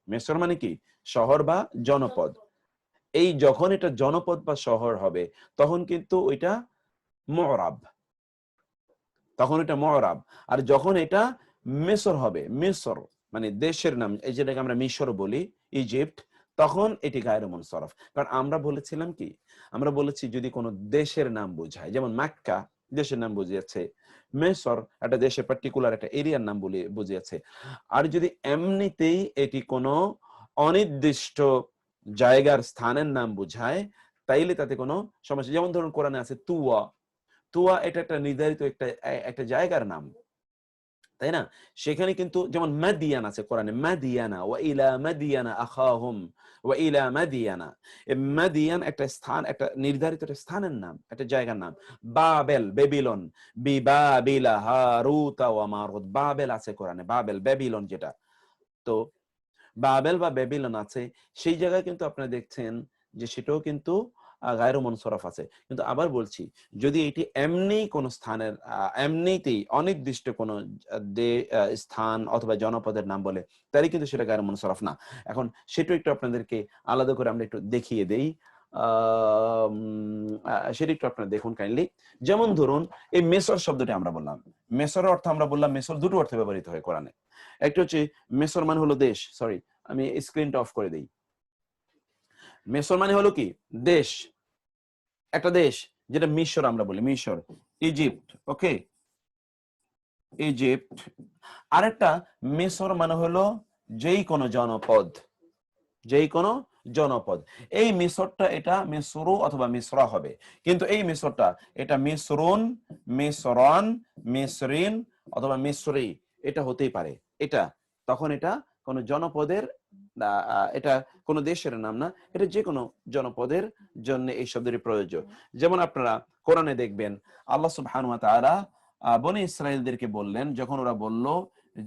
Speaker 1: মিসর মানে কি? শহর বা জনপদ। এই যখন এটা জনপদ বা শহর হবে তখন কিন্তু ওইটা মুরাব, তখন এটা মুরাব। আর যখন এটা মিসর হবে, মিসর মানে দেশের নাম, এই যেটাকে আমরা মিশর বলি, ইজিপ্ট, তখন এটি গায়রে মুনসারফ। কারণ আমরা বলেছিলাম কি, আমরা বলেছি যদি কোনো দেশের নাম বোঝায়, যেমন মক্কা দেশের নাম বুঝিয়েছে, মিসর একটা দেশের পার্টিকুলার একটা এরিয়ার নাম বলে বুঝিয়েছে। আর যদি এমনিতেই এটি কোনো অনির্দিষ্ট জায়গার স্থানের নাম বোঝায় তাইলে তাতে কোনো সমস্যা। যেমন ধরুন কোরআনে আছে তুয়া, তুয়া এটা একটা নির্ধারিত একটা জায়গার নাম, তাই না? সেখানে কিন্তু যেমন মাদিয়ান আছে কোরআনে, মাদিয়ানা ওয়া ইলা মাদিয়ানা আখাহুম ওয়া ইলা মাদিয়ানা। এই মাদিয়ান একটা স্থান, একটা নির্ধারিত একটা স্থানের নাম, একটা জায়গার নাম। বাবেল, বেবিলন, বিবাবিলা হারুতা ওয়া মারুত, বাবেল আছে কোরআনে, বাবেল বেবিলন যেটা। তো বাবেল বা বেবিলন আছে, সেই জায়গায় কিন্তু আপনারা দেখছেন যে সেটাও কিন্তু গায়রু মুনসারফ আছে। কিন্তু আবার বলছি, যদি এটি এমনি কোন স্থানের এমনিতেই অনির্দিষ্ট কোন স্থান অথবা জনপদের নাম বলে, তাহলে কিন্তু সেটা গায়রু মুনসারফ না। এখন সেটা একটু আপনাদেরকে আলাদা করে আমরা একটু দেখিয়ে দেই, সেটা একটু আপনারা দেখুন কাইন্ডলি। যেমন ধরুন এই মেসর শব্দটি আমরা বললাম, মেসর অর্থ আমরা বললাম, মেসর দুটো অর্থে ব্যবহৃত হয় কোরআনে। একটা হচ্ছে মেসর মানে হলো দেশ, সরি আমি স্ক্রিনটা অফ করে দেই। মেসর মানে হলো কি? দেশ, একটা দেশ, যেটা মিশর আমরা বলি, মিশর, ইজিপ্ট, ওকে, ইজিপ্ট। আরেকটা মিশর মানে হলো যেই কোনো জনপদ, যেই কোনো জনপদ। এই মিশরটা এটা মিসরু অথবা মিসরা হবে, কিন্তু এই মিশরটা এটা মিসরুন, মিসরান, মিসরিন অথবা মিসরি এটা হতেই পারে। এটা তখন এটা কোন জনপদের, এটা কোন দেশের নাম না, এটা যে কোনো জনপদের জন্য এই শব্দটি প্রযোজ্য। যেমন আপনারা কোরআনে দেখবেন আল্লাহ সুবহানাহু ওয়া তাআলা বনি ইসরাইলদেরকে বললেন, যখন ওরা বলল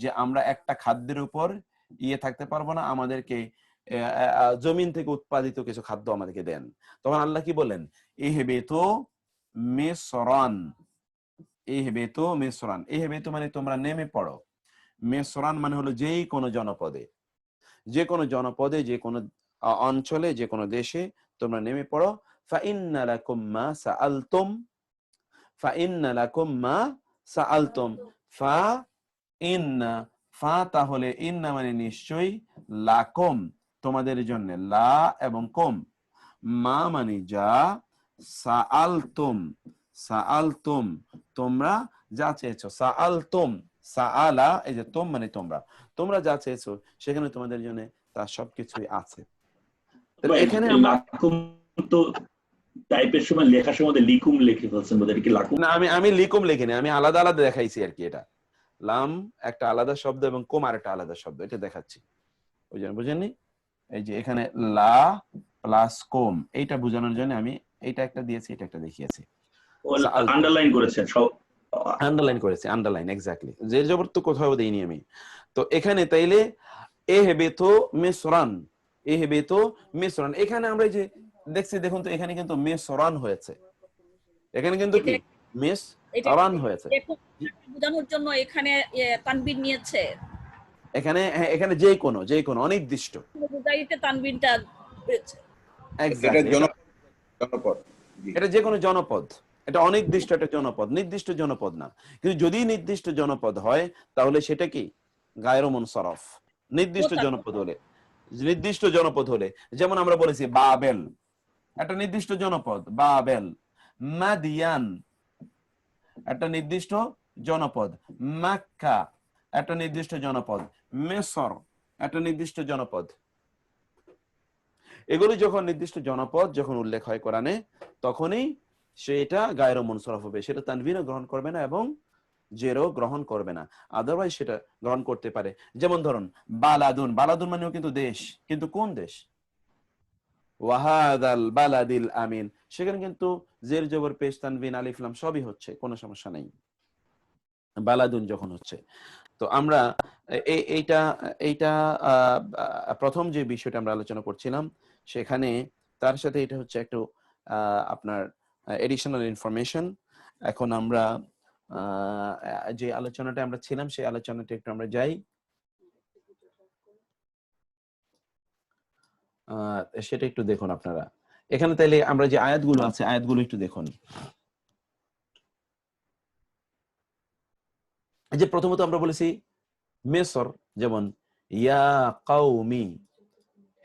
Speaker 1: যে আমরা একটা খাদ্যের উপর থাকতে পারবো না, আমাদেরকে জমিন থেকে উৎপাদিত কিছু খাদ্য আমাদেরকে দেন, তখন আল্লাহ কি বলেন? ইহবিতু মিসরান, ইহবিতু মিসরান। ইহবিতু মানে তোমরা নেমে পড়ো, মিসরান মানে হলো যেই কোনো জনপদে, যে কোনো জনপদে, যে কোনো অঞ্চলে, যে কোনো দেশে তোমরা নেমে পড়ো। ফাইন্না লাকুম মা সাআলতুম, ফাইন্না লাকুম মা সাআলতুম, ফা ইন্না, ফা তাহলে ইন্না মানে নিশ্চয়ই, লাকুম তোমাদের জন্য, লা এবং কুম, মা মানে যা, সাআলতুম, সাআলতুম তোমরা যা চেয়েছো, সাআলতুম, সাআলা এই যে তুম মানে তোমরা, তোমরা যা চেয়েছো সেখানে তোমাদের জন্য তার সবকিছুই আছে। এখানে
Speaker 3: তো টাইপের সময় লেখার সময় লিকুম লিখে ফেলছেন বোধহয়, কি লাকুম?
Speaker 1: না, আমি লিকুম লিখিনি, আমি আলাদা আলাদা দেখাইছি আর কি। এটা লাম একটা আলাদা শব্দ এবং কুম আর একটা আলাদা শব্দ, এটা দেখাচ্ছি, বুঝেননি? এই যে এখানে লা প্লাস কুম, এইটা বোঝানোর জন্য আমি এইটা একটা দিয়েছি, এটা একটা দেখিয়েছি।
Speaker 3: আন্ডারলাইন করেছেন সব,
Speaker 1: আন্ডারলাইন করেছি, আন্ডারলাইন এক্স্যাক্টলি, জের জবর তো কোথাও দেইনি আমি। তো এখানে তাইলে ইহবিতু মিসরান, ইহবিতু মিসরান, এখানে আমরা যে দেখছি, দেখুন তো এখানে কিন্তু মিসরান হয়েছে, এখানে কিন্তু কি মিসরান হয়েছে,
Speaker 6: বোঝানোর জন্য এখানে তানবিন নিয়েছে।
Speaker 1: এখানে এখানে যে কোনো অনির্দিষ্ট
Speaker 6: মুজাহিদে তানবিনটা হয়েছে,
Speaker 1: এক্স্যাক্টলি জনপদ, এটা যে কোনো জনপদ, এটা অনির্দিষ্ট একটা জনপদ, নির্দিষ্ট জনপদ না। কিন্তু যদি নির্দিষ্ট জনপদ হয় তাহলে সেটা কি গায়রু মুনসারফ। নির্দিষ্ট জনপদ হলে, নির্দিষ্ট জনপদ হলে, যেমন আমরা বলেছি বাবেল একটা নির্দিষ্ট জনপদ, বাবেল, মাদিয়ান একটা নির্দিষ্ট জনপদ, মক্কা একটা নির্দিষ্ট জনপদ, মিসর একটা নির্দিষ্ট জনপদ। এগুলি যখন নির্দিষ্ট জনপদ যখন উল্লেখ হয় কোরআনে, তখনই সেটা গায়রু মুনসারফ হবে, সেটা তানবিনও গ্রহণ করবে না এবং জেরও গ্রহণ করবে না, আদারওয়াইজ সেটা গ্রহণ করতে পারে। যেমন ধরুন বালাদুন, বালাদুন মানেও কিন্তু দেশ, কিন্তু কোন দেশ? ওয়াহাদাল বালাদিল আমিন, সেখানে কিন্তু জের জবর পেশ তানবিন আলিফ লাম সবই হচ্ছে, কোনো সমস্যা নেই বালাদুন যখন হচ্ছে। তো আমরা এইটা এইটা প্রথম যে বিষয়টা আমরা আলোচনা করছিলাম সেখানে তার সাথে এটা হচ্ছে একটু আপনার এডিশনাল ইনফরমেশন। এখন আমরা যে আলোচনাটা আমরা ছিলাম সেই আলোচনাটা একটু আমরা যাই। সেটা একটু দেখুন আপনারা এখানে, তাইলে আমরা যে আয়াতগুলো আছে আয়াতগুলো একটু দেখুন। এই যে প্রথমত আমরা বলেছি মিসর, যেমন ইয়া কওমি,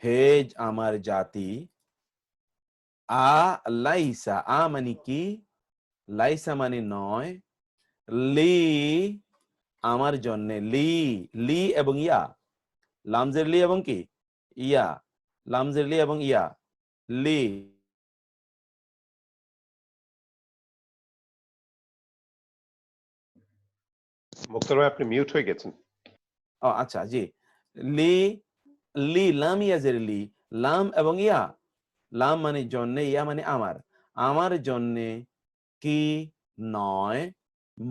Speaker 1: হে আমার জাতি, আ লাইসা, আ মানে কি, লাইসা মানে নয়, লি আমার জন্য, লি লি এবং ইয়া, লামজের লি এবং কি ইয়া, লামজের লি এবং ইয়া, লি
Speaker 7: মুক্তার ভাই আপনি মিউট হয়ে গেছেন।
Speaker 1: ও আচ্ছা, জি, লি লি লাম ইয়াজের লি, লাম এবং ইয়া, লাম মানে জন্য, ইয়া মানে আমার, আমার জন্য কি নয়,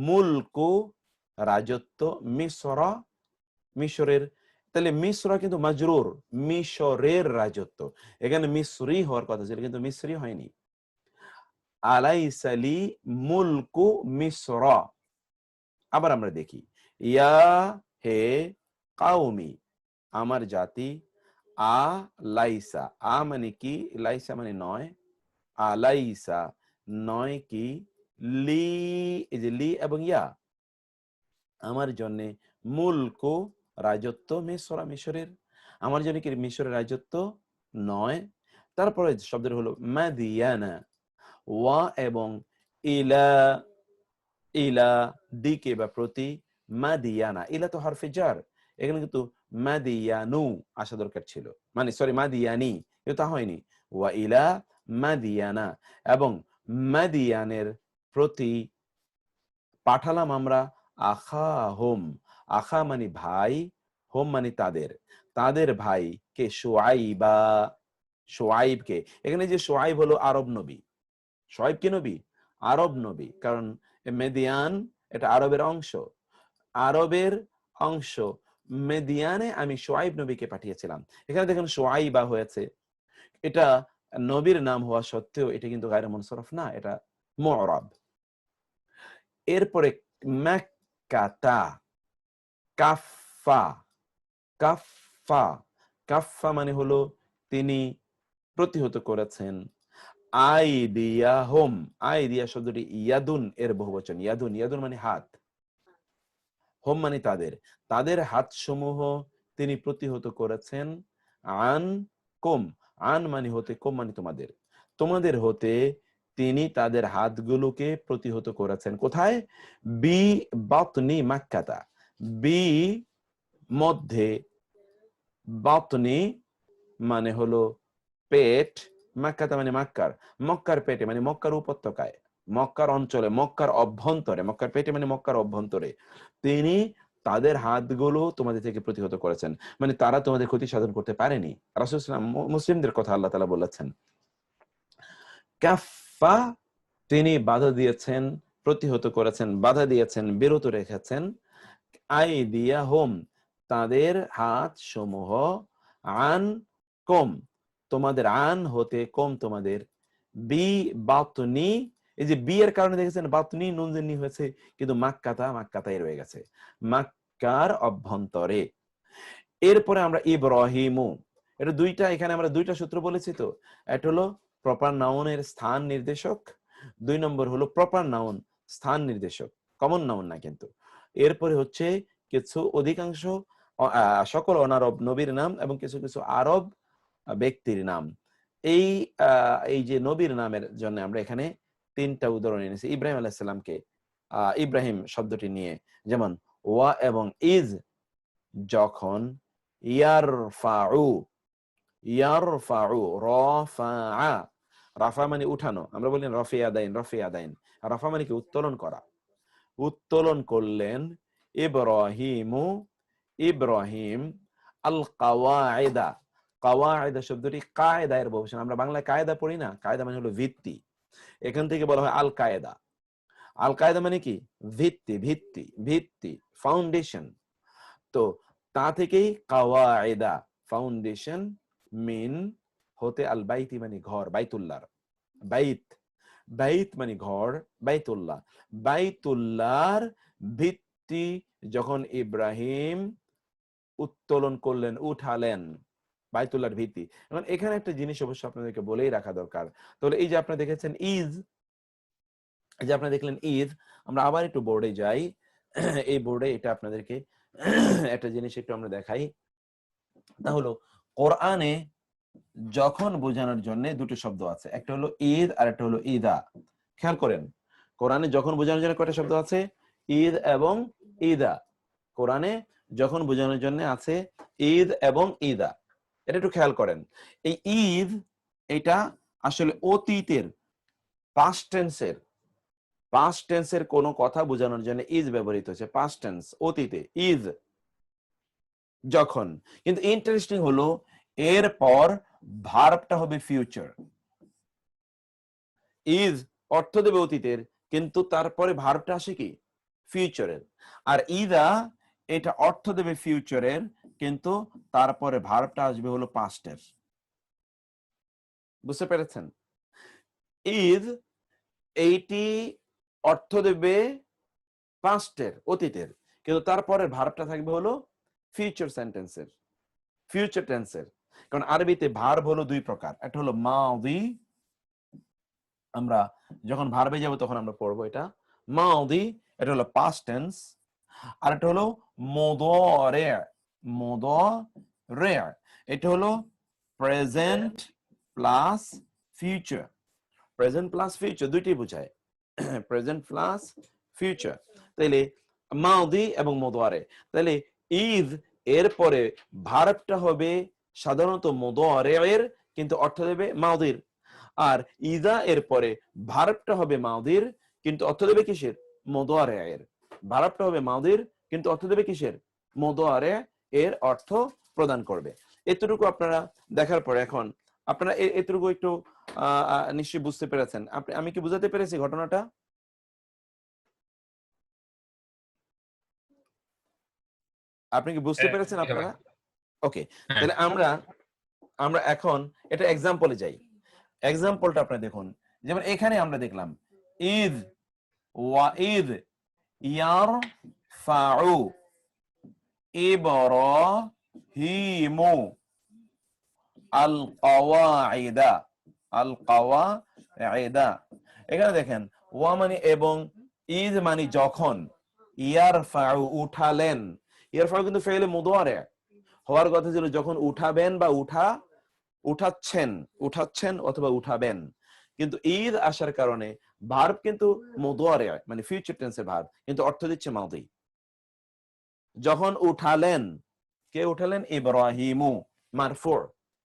Speaker 1: মুলকু রাজত্ব, মিসর মিশরের, তাহলে মিসর কিন্তু মাজরুর, মিশরের রাজত্ব, এখানে মিসরি হওয়ার কথা ছিল কিন্তু মিসরি হয়নি। আলাইসা লি মুলকু মিসর। আবার আমরা দেখি ইয়া হে কাউমি, আমার জাতি, আ লাইসা, আ মানে কি, লাইসা মানে নয়, আলাইসা নয় কি, লি এই যে লি এবং ইয়া আমার জন্য, মুলকু রাজত্ব, মিসরা মিশরের, আমার জন্য কি মিশরের রাজত্ব নয়। তারপরে শব্দের হলো মাদিয়ানা, ওয়া এবং ইলা, ইলা দিকে বা প্রতি, মাদিয়ানা, ইলা তো হরফে জার, এখানে কিন্তু মাদিয়ানু আসা দরকার ছিল, মানে সরি মাদিয়ানি, কিন্তু তা হয়নি, ওয়া ইলা মাদিয়ানা, এবং মাদিয়ানের প্রতি পাঠালাম আমরা আখা হোম, আখা মানে ভাই, হোম মানে তাদের, তাদের ভাই কে শুআইবা, শুআইবকে, এখানে যে শুআইব হলো আরব নবী, শুআইব কি নবী, আরব নবী, কারণ মেদিয়ান এটা আরবের অংশ, আরবের অংশ মেদিয়ানে আমি শুআইব নবীকে পাঠিয়েছিলাম। এখানে দেখেন শুআইবা হয়েছে, এটা নবীর নাম হওয়া সত্ত্বেও এটা কিন্তু গায়রে মুনসারফ না, এটা মু'রাব। এরপরে মাক্কাতা, কাফফা, কাফফা, কাফফা মানে হলো তিনি প্রতিহত করেছেন, আইদিয়াহুম, আইদিয়া শব্দটি ইয়াদুন এর বহুবচন, ইয়াদুন, ইয়াদুন মানে হাত, হোম মানে তাদের, তাদের হাত সমূহ তিনি প্রতিহত করেছেন, আন কুম, আন মানে হতে, কুম মানে তোমাদের, তোমাদের হতে তিনি তাদের হাতগুলোকে প্রতিহত করেছেন, কোথায়, বি বাতনি মাক্কাতা, বি মধ্যে, বাতনি মানে হলো পেট, মাক্কাতা মানে মক্কার, মক্কার পেটে মানে মক্কার উপত্যকায়, মক্কার অঞ্চলে, মক্কার অভ্যন্তরে, মক্কার পেটে মানে মক্কার অভ্যন্তরে তিনি তাদের হাতগুলো তোমাদের থেকে প্রতিহত করেছেন, মানে তারা তোমাদের ক্ষতি সাধন করতে পারেনি। রাসূল সাল্লাল্লাহু আলাইহি ওয়াসাল্লাম মুসলিমদের কথা আল্লাহ তাআলা বলেছেন, কাফফা তিনি বাধা দিয়েছেন, প্রতিহত করেছেন, বাধা দিয়েছেন, বিরত রেখেছেন, আইদিয়াহুম তাদের হাত সমূহ, আন কম তোমাদের, আন হতে, কম তোমাদের, বি বাতনি, এই যে বি এর কারণে দেখেছেন বাতনি নুন জেনি হয়েছে, কিন্তু মাক্কাতা মাক্কাতাই রয়ে গেছে, মাক্কার অভ্যন্তরে। এরপরে আমরা ইব্রাহিমু, এটা দুইটা, এখানে আমরা দুইটা সূত্র বলেছি তো, একটা হলো প্রপার নাউনের স্থান নির্দেশক, 2 নম্বর হলো প্রপার নাউন স্থান নির্দেশক, কমন নাউন না কিন্তু। এরপরে হচ্ছে কিছু অধিকাংশ সকল অনারব নবীর নাম এবং কিছু কিছু আরব ব্যক্তির নাম। এই যে নবীর নামের জন্য আমরা এখানে 3টা উদাহরণ এনেছি ইব্রাহিম আলাইহিস সালামকে, ইব্রাহিম শব্দটি নিয়ে, যেমন ওয়া এবং ইজ যখন, ইয়ারফাউ, ইয়ারফাউ রাফা, রাফা মানে উঠানো, আমরা বলি রফিয়াদাইন, রফিয়াদাইন, রাফা মানে কি উত্তোলন করা, উত্তোলন করলেন, ইব্রাহিমু ইব্রাহিম, আল কাওয়াইদা কাওয়াইদা শব্দটি কায়দা এর বহুবচন। আমরা বাংলায় কায়দা পড়ি না, কায়দা মানে হলো ভিত্তি, এখান থেকে বলা হয় আল কায়দা। আল কায়দা মানে কি? ভিত্তি, ভিত্তি, ভিত্তি, ফাউন্ডেশন। তো তা থেকেই কাওয়াইদা, ফাউন্ডেশন, মিন হতে আল বাইতি মানে ঘর, বাইতুল্লাহ, বাইত, বাইত মানে ঘর, বাইতুল্লাহ, বাইতুল্লাহর ভিত্তি যখন ইব্রাহিম উত্তোলন করলেন, উঠালেন, বাইতুল্লাহর ভিত্তি। এখন এখানে একটা জিনিস অবশ্য আপনাদেরকে বলেই রাখা দরকার। তাহলে এই যে আপনারা দেখেছেন ঈদ, এই যে আপনারা দেখলেন ঈদ, আমরা আবার একটু বোর্ডে যাই, এই বোর্ডে এটা আপনাদেরকে একটা জিনিস একটু আমরা দেখাই। তা হলো কোরআনে যখন বোঝানোর জন্য দুটো শব্দ আছে, একটা হলো ঈদ আর একটা হলো ঈদা। খেয়াল করেন, কোরআনে যখন বোঝানোর জন্য কয়টা শব্দ আছে? ঈদ এবং ঈদা। কোরআনে যখন বোঝানোর জন্য আছে ঈদ এবং ঈদা, এটা একটু খেয়াল করেন। এই ঈদ এটা আসলে অতীতের, পাস্ট টেন্সের, পাস্ট টেন্সের কোন কথা বোঝানোর জন্য ঈদ ব্যবহৃত হচ্ছে, পাস্ট টেন্স, অতীতে ঈদ যখন। কিন্তু ইন্টারেস্টিং হলো এরপর ভার্বটা হবে ফিউচার। ঈদ অর্থ দেবে অতীতের, কিন্তু তারপরে ভার্বটা আসে কি? ফিউচারের। আর ঈদা এটা অর্থ দেবে ফিউচারের, কিন্তু তারপরে ভার্বটা আসবে হলো পাস্টের। বুঝতে পেরেছেন? ঈদ এইটি অর্থ দেবে পাস্টের, অতীতের, কিন্তু তারপরে ভার্বটা থাকবে হলো ফিউচার সেন্টেন্সের, ফিউচার টেন্সের। কারণ আরবিতে ভার্ব হলো দুই প্রকার, একটা হলো মাদি, আমরা যখন ভার্বে যাব তখন আমরা পড়বো এটা, মাদি এটা হলো পাস্ট টেন্স, আর এটা হলো মুদারি, মুদারি এটা হলো present plus future, present plus future দুইটি বোঝায়, প্রেজেন্ট প্লাস ফিউচার। তাইলে মাদি এবং মুদারি, তাইলে ঈদ এর পরে ভার্বটা হবে সাধারণত মুদারি এর, কিন্তু অর্থ দেবে মাদির। আর ইদা এর পরে ভার্বটা হবে মাদির, কিন্তু অর্থ দেবে কিসের? মুদারি এর। ভার্বটা হবে মাদির, কিন্তু অর্থ দেবে কিসের? মুদারি এর অর্থ প্রদান করবে। এতটুকু আপনারা দেখার পরে এখন আপনারা এতটুকু একটু নিশ্চয়ই বুঝতে পেরেছেন। আমি কি বুঝাতে পেরেছি ঘটনাটা? আপনি কি বুঝতে পেরেছেন আপনারা? ওকে, তাহলে আমরা এখন এটা এক্সাম্পলে যাই। এক্সাম্পলটা আপনারা দেখুন, যেমন এখানে আমরা দেখলাম ঈদ ওয়া ঈদ ইয়ারফাউ ইব্রাহিমু আল কাওয়াইদা, আল কাওয়াইদা। এখানে দেখেন ওয়া মানে এবং, ঈদ মানে যখন, ইয়ারফাউ উঠালেন, ইয়ারফাউ কিন্তু ফেলে মুদারি হওয়ার কথা ছিল যখন উঠাবেন বা উঠাচ্ছেন, উঠাচ্ছেন অথবা উঠাবেন, কিন্তু ঈদ আসার কারণে ভার্ব কিন্তু মুদারি মানে ফিউচার টেন্সের ভার্ব, কিন্তু অর্থ দিচ্ছে মাদি। যখন উঠালেন, কে উঠালেন? ইব্রাহিমু, মারফু,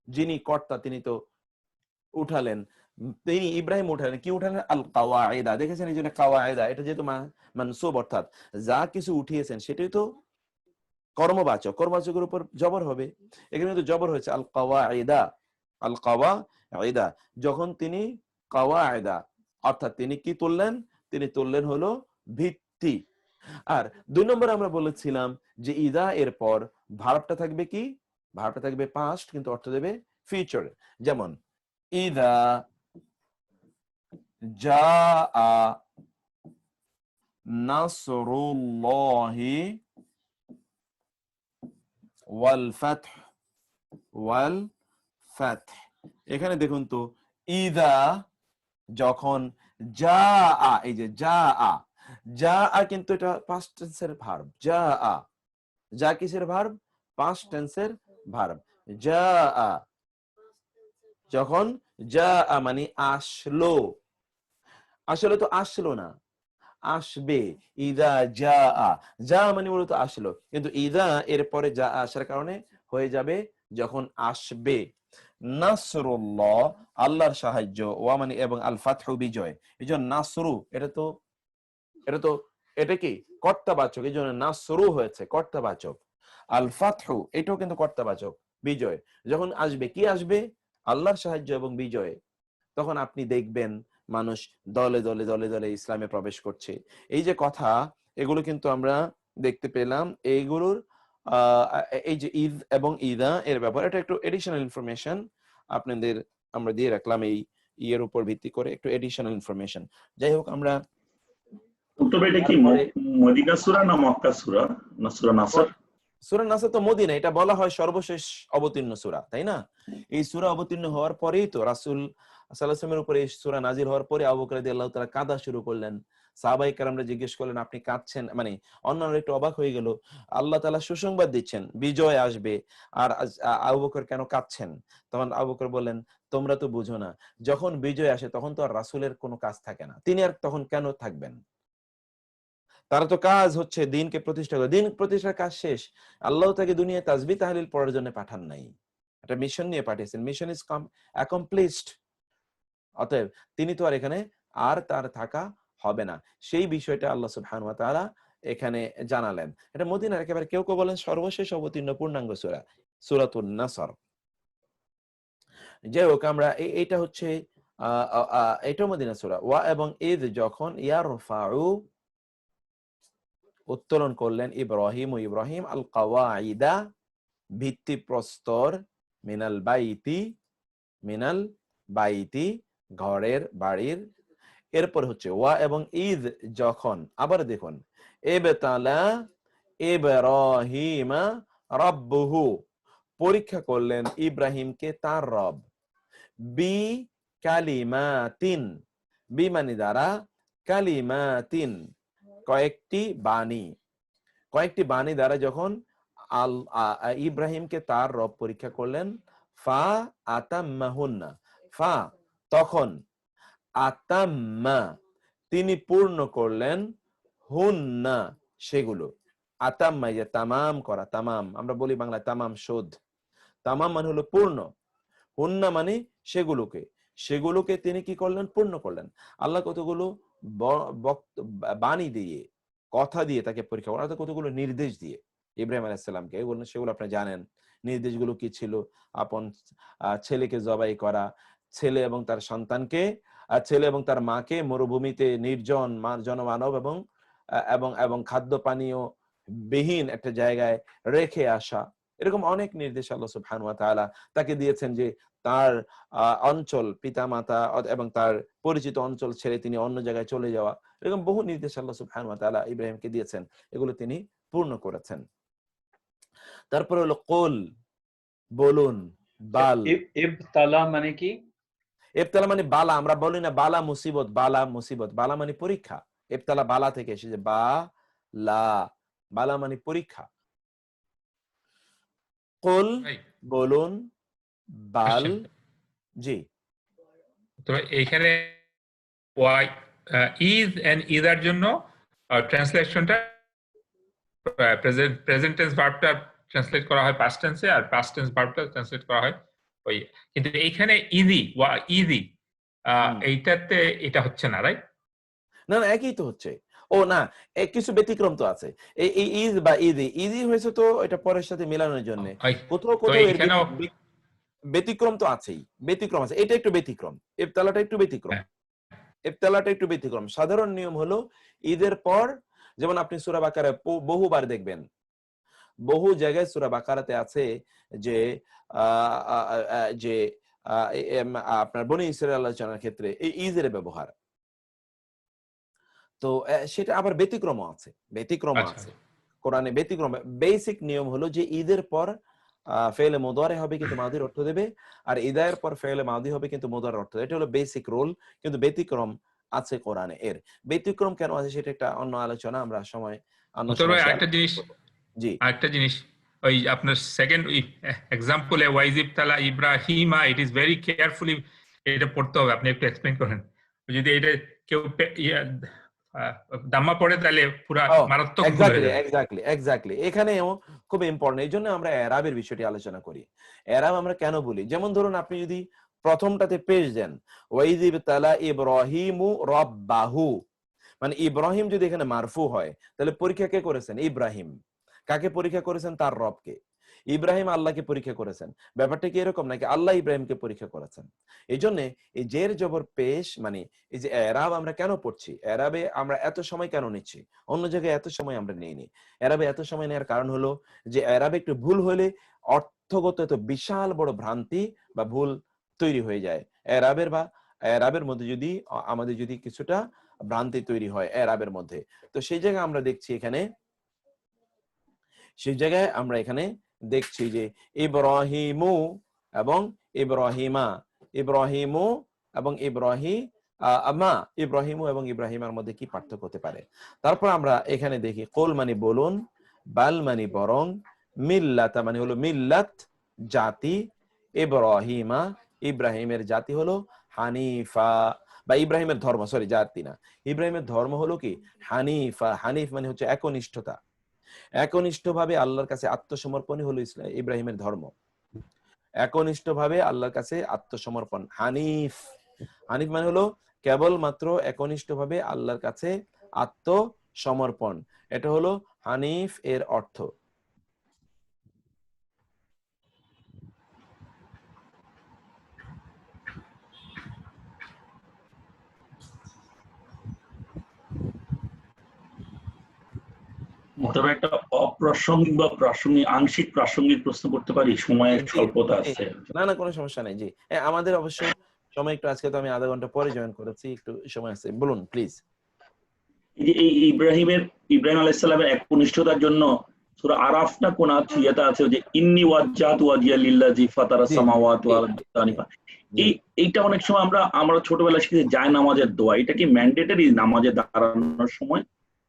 Speaker 1: যিনি কর্তা তিনি তো উঠালেন, তিনি ইব্রাহিম উঠালেন, কি উঠালেন? আল কাওয়াইদা। দেখেছেন এই জন্য কাওয়াইদা, এটা যেহেতু মানসুব অর্থাৎ যা কিছু উঠিয়েছেন সেটাই তো কর্মবাচক, কর্মবাচকের উপর জবর হবে, এখানে কিন্তু জবর হয়েছে আল কাওয়াইদা, আল কাওয়াইদা। যখন তিনি কাওয়াইদা অর্থাৎ তিনি কি তুললেন? তিনি তুললেন হলো ভিত্তি। আর 2 নম্বরে আমরা বলেছিলাম যে ইদা এর পর ভার্বটা থাকবে কি? ভার্বটা থাকবে পাস্ট, কিন্তু অর্থ দেবে ফিউচার। যেমন ইদা জাআ নাসরুল্লাহি ওয়াল ফাতহ। এখানে দেখুন তো ইদা যখন জাআ, এই যে জাআ কিন্তু এটা পাস্ট টেন্সের ভার্ব, যা কিসের ভার্ব? পাস্ট টেন্সের ভার্ব। জাআ যখন জাআ মানে আসলো, আসলে তো আসলো না, আসবে। ইদা যা মানে মূলত আসলো, কিন্তু ইদা এর পরে যা আসার কারণে হয়ে যাবে যখন আসবে। নাসরুল্লাহ আল্লাহর সাহায্য, ওয়া মানে এবং, আল ফাতহু বিজয়। এই জন্য নাসরু এটা কি কর্তাবাচক, এই জন্য নাসরু হয়েছে কর্তাবাচক। আল ফাতহু এটাও কিন্তু কর্তাবাচক, বিজয় যখন আসবে, কি আসবে? আল্লাহর সাহায্য এবং বিজয়। তখন আপনি দেখবেন মানুষ দলে দলে দলে দলে ইসলামে প্রবেশ করছে। এই যে কথা, এগুলো কিন্তু আমরা দেখতে পেলাম। এইগুলোর এই যে ঈদ এবং ঈদা এর ব্যাপারে এটা একটু এডিশনাল ইনফরমেশন আপনাদের আমরা দিয়ে রাখলাম এই ইয়ের উপর ভিত্তি করে, একটু এডিশনাল ইনফরমেশন। যাই হোক, আমরা
Speaker 3: তবে এটা কি মদিনা সূরা না মক্কা সূরা না সূরা নাসর?
Speaker 1: সূরা নাসর তো মদিনা, এটা বলা হয় সর্বশেষ অবতীর্ণ সূরা, তাই না? এই সূরা অবতীর্ণ হওয়ার পরেই তো রাসূল সাল্লাল্লাহু আলাইহি ওয়াসাল্লামের উপরে এই সূরা নাজিল হওয়ার পরে আবু বকর রাদিয়াল্লাহু তাআলা কাঁদা শুরু করলেন। সাহাবায়ে কেরামরা জিজ্ঞেস করলেন, আপনি কাঁদছেন? মানে অন্যরা একটু অবাক হয়ে গেল। আল্লাহ তাআলা সুসংবাদ দিচ্ছেন, বিজয় আসবে, আর আবু বকর কেন কাঁদছেন? তখন আবু বকর বললেন, তোমরা তো বুঝো না, যখন বিজয় আসে তখন তো আর রাসূলের কোনো কাজ থাকে না, তিনি আর তখন কেন থাকবেন? তারা তো কাজ হচ্ছে দিনকে প্রতিষ্ঠা করে, দিন প্রতিষ্ঠার কাজ শেষ। আল্লাহ তাকে দুনিয়ায় তাসবিহ তাহলিল পড়ার জন্য পাঠান নাই, একটা মিশন নিয়ে পাঠিয়েছেন, মিশন ইজ অ্যাকমপ্লিশড। অতএব তিনি তো আর এখানে আর তার থাকা হবে না, সেই বিষয়টা আল্লাহ সুবহানাহু ওয়া তাআলা এখানে জানালেন। এটা মদিনার একেবারে কেউ কেউ বলেন সর্বশেষ অবতীর্ণ পূর্ণাঙ্গ সূরা, সূরাতুন নাসর। যাই হোক, আমরা এইটা হচ্ছে এটা মদিনা সূরা। ওয়া এবং ঈদ যখন ইয়ারফাউ উত্তোলন করলেন ইব্রাহিম ও ইব্রাহিম আল কাওয়াইদা ভিত্তি প্রস্তর মিনাল বাইতি ঘরের বাড়ির। এরপর হচ্ছে ওয়া এবং ঈদ যখন, আবার দেখুন, ইবতালা ইব্রাহিমা রাব্বুহু পরীক্ষা করলেন ইব্রাহিমকে তার রব, বি কালিমাতিন, বি মানে দ্বারা, কালিমাতিন কয়েকটি বাণী দ্বারা যখন ইব্রাহিমকে তার রব পরীক্ষা করলেন, ফা আতাম্মাহুন্না, ফা তখন, আতাম্মা তিনি পূর্ণ করলেন, হুন্না সেগুলো। আতাম্মা যে তামাম করা, তামাম আমরা বলি বাংলায় তামাম শোধ, তামাম মানে হলো পূর্ণ, হুন্না মানে সেগুলোকে তিনি কি করলেন? পূর্ণ করলেন। আল্লাহ কতগুলো বাণী দিয়ে, কথা দিয়ে তাকে পরীক্ষা করেন, কতগুলো নির্দেশ দিয়ে ইব্রাহিম আলাইহিস সালামকে, সেগুলো আপনি জানেন। নির্দেশগুলো কি ছিল? আপন ছেলেকে জবাই করা, ছেলে এবং তার সন্তানকে, ছেলে এবং তার মাকে মরুভূমিতে নির্জন জনমানব এবং খাদ্য পানীয় বিহীন একটা জায়গায় রেখে আসা। এরকম অনেক নির্দেশ আল্লাহ সুবহানাহু ওয়া তাআলা তাকে দিয়েছেন, যে তার অঞ্চল, পিতামাতা এবং তার পরিচিত অঞ্চল ছেড়ে তিনি অন্য জায়গায় চলে যাওয়া। এরকম বহু নির্দেশ আল্লাহ সুবহানাহু ওয়া তাআলা ইব্রাহিমকে দিয়েছেন, এগুলো তিনি পূর্ণ করেছেন। তারপরে হলো কুল, বলুন, বাল।
Speaker 8: ইবতালা মানে কি?
Speaker 1: ইবতালা মানে বালা, আমরা বলি না বালা মুসিবত, বালা মানে পরীক্ষা। ইবতালা বালা থেকে এসেছে, বালা মানে পরীক্ষা। কুল বলুন, বাল। জি,
Speaker 4: তবে এইখানে ইজ এন্ড ইদার জন্য ট্রান্সলেশনটা প্রেজেন্ট টেন্স ভার্বটা ট্রান্সলেট করা হয় পাস্ট টেন্সে, আর পাস্ট টেন্স ভার্বটা ট্রান্সলেট করা হয় ওই। কিন্তু এইখানে ইজি এইটাতে এটা হচ্ছে না, রাইট?
Speaker 1: না একই তো হচ্ছে। ও না, কিছু ব্যতিক্রম তো আছে। এই ইজ বা ইজি হয়েছে তো এটা পরের সাথে মেলানোর জন্য। কোথাও ব্যতিক্রম তো আছেই, ব্যতিক্রম আছে। এটা একটু ব্যতিক্রম, ইবতালাটা একটু ব্যতিক্রম। সাধারণ নিয়ম হলো ঈদের পর, যেমন আপনি সূরা বাকারায় বহুবার দেখবেন, বহু জায়গায় সূরা বাকারাতে আছে যে আপনার বনী ইসরাঈল আলোচনার ক্ষেত্রে এই ঈদের ব্যবহার। তো সেটা আবার ব্যতিক্রম আছে কোরআনে। ব্যতিক্রম, বেসিক নিয়ম হলো যে ঈদের পর ফেলে মুদারি হবে কিন্তু মাদির অর্থ দেবে, আর ইদায়ের পর ফেলে মাদি হবে কিন্তু মুদার অর্থ দেবে। এটা হলো বেসিক রুল, কিন্তু ব্যতিক্রম আছে কোরআনে। এর ব্যতিক্রম কেন আছে সেটা একটা অন্য আলোচনা, আমরা সময়
Speaker 4: আরেকটা জিনিস ওই আপনার সেকেন্ড এক্সাম্পলে ওয়াইজিবতালা ইব্রাহিমা, ইট ইজ ভেরি কেয়ারফুলি এটা পড়তে হবে। আপনি একটু এক্সপ্লেইন করেন। যদি এটা কেউ দাম্মা পড়ে তাহলে পুরো মারাত্মক ভুল হয়ে যাবে।
Speaker 1: এক্স্যাক্টলি এখানেও খুব ইম্পর্টেন্ট। এই জন্য আমরা এরাবের বিষয়টি আলোচনা করি। এরাব আমরা কেন বলি? যেমন ধরুন, আপনি যদি প্রথমটাতে পেশ দেন ওয়াইজিবতালা ইব্রাহিমু রাব্বাহু, মানে ইব্রাহিম যদি এখানে মারফু হয়, তাহলে পরীক্ষা কে করেছেন? ইব্রাহিম। কাকে পরীক্ষা করেছেন? তার রবকে। ইব্রাহিম আল্লাহকে পরীক্ষা করেছেন। ব্যাপারটা কি এরকম নাকি আল্লাহ ইব্রাহিমকে পরীক্ষা করেছেন? এই জন্য এই জের জবর পেশ মানে এই যে এরাব আমরা কেন পড়ছি, এরাবে আমরা এত সময় কেন নিচ্ছি, অন্য জায়গায় এত সময় আমরা নেইনি। এরাবে এত সময় নেওয়ার কারণ হলো যে এরাবে একটু ভুল হলে অর্থগত এত বিশাল বড় ভ্রান্তি বা ভুল তৈরি হয়ে যায়। এরাবের মধ্যে যদি আমাদের যদি কিছুটা ভ্রান্তি তৈরি হয় এরাবের মধ্যে, তো সেই জায়গায় আমরা দেখছি এখানে, সেই জায়গায় আমরা এখানে দেখছি যে ইব্রাহিমু এবং ইব্রাহিমা, ইব্রাহিমু এবং ইব্রাহিমু এবং ইব্রাহিমার মধ্যে কি পার্থক্য হতে পারে। তারপর আমরা এখানে দেখি কুল মানে বলুন, বাল মানে বরং, মিল্লাত মানে হলো মিল্লাত জাতি, ইব্রাহিমা ইব্রাহিমের জাতি হলো হানিফা বা ইব্রাহিমের ধর্ম, সরি জাতি না, ইব্রাহিমের ধর্ম হলো কি হানিফা। হানিফ মানে হচ্ছে একনিষ্ঠতা, একনিষ্ঠভাবে আল্লাহর কাছে আত্মসমর্পণই হলো ইব্রাহিমের ধর্ম। একনিষ্ঠভাবে আল্লাহর কাছে আত্মসমর্পণ হানিফ। হানিফ মানে হলো কেবলমাত্র একনিষ্ঠভাবে আল্লাহর কাছে আত্মসমর্পণ, এটা হলো হানিফ এর অর্থ।
Speaker 3: মোটামুটি একটা অপ্রাসঙ্গিক বা প্রাসঙ্গিক, আংশিক প্রাসঙ্গিক প্রশ্ন করতে পারি, সময়ের স্বল্পতা আছে।
Speaker 1: না না, কোনো সমস্যা নেই। জি, আমাদের অবশ্য সময় একটু, আজকে তো আমি আধা ঘন্টা পরে জয়েন করেছি, একটু সময় আছে, বলুন প্লিজ।
Speaker 3: এই ইব্রাহিম আলাইহিস সালামের একনিষ্ঠতার জন্য সূরা আরাফ না কোন ইয়েতে আছে যে ইন্নী ওয়াজ্জাহতু ওয়াজহিয়া লিল্লাযী ফাতারাস সামাওয়াতি ওয়াল আরদি। এইটা অনেক সময় আমরা ছোটবেলায় শিখেছি যায় নামাজের দোয়া, এটা কি ম্যান্ডেটরি নামাজে দাঁড়ানোর সময়?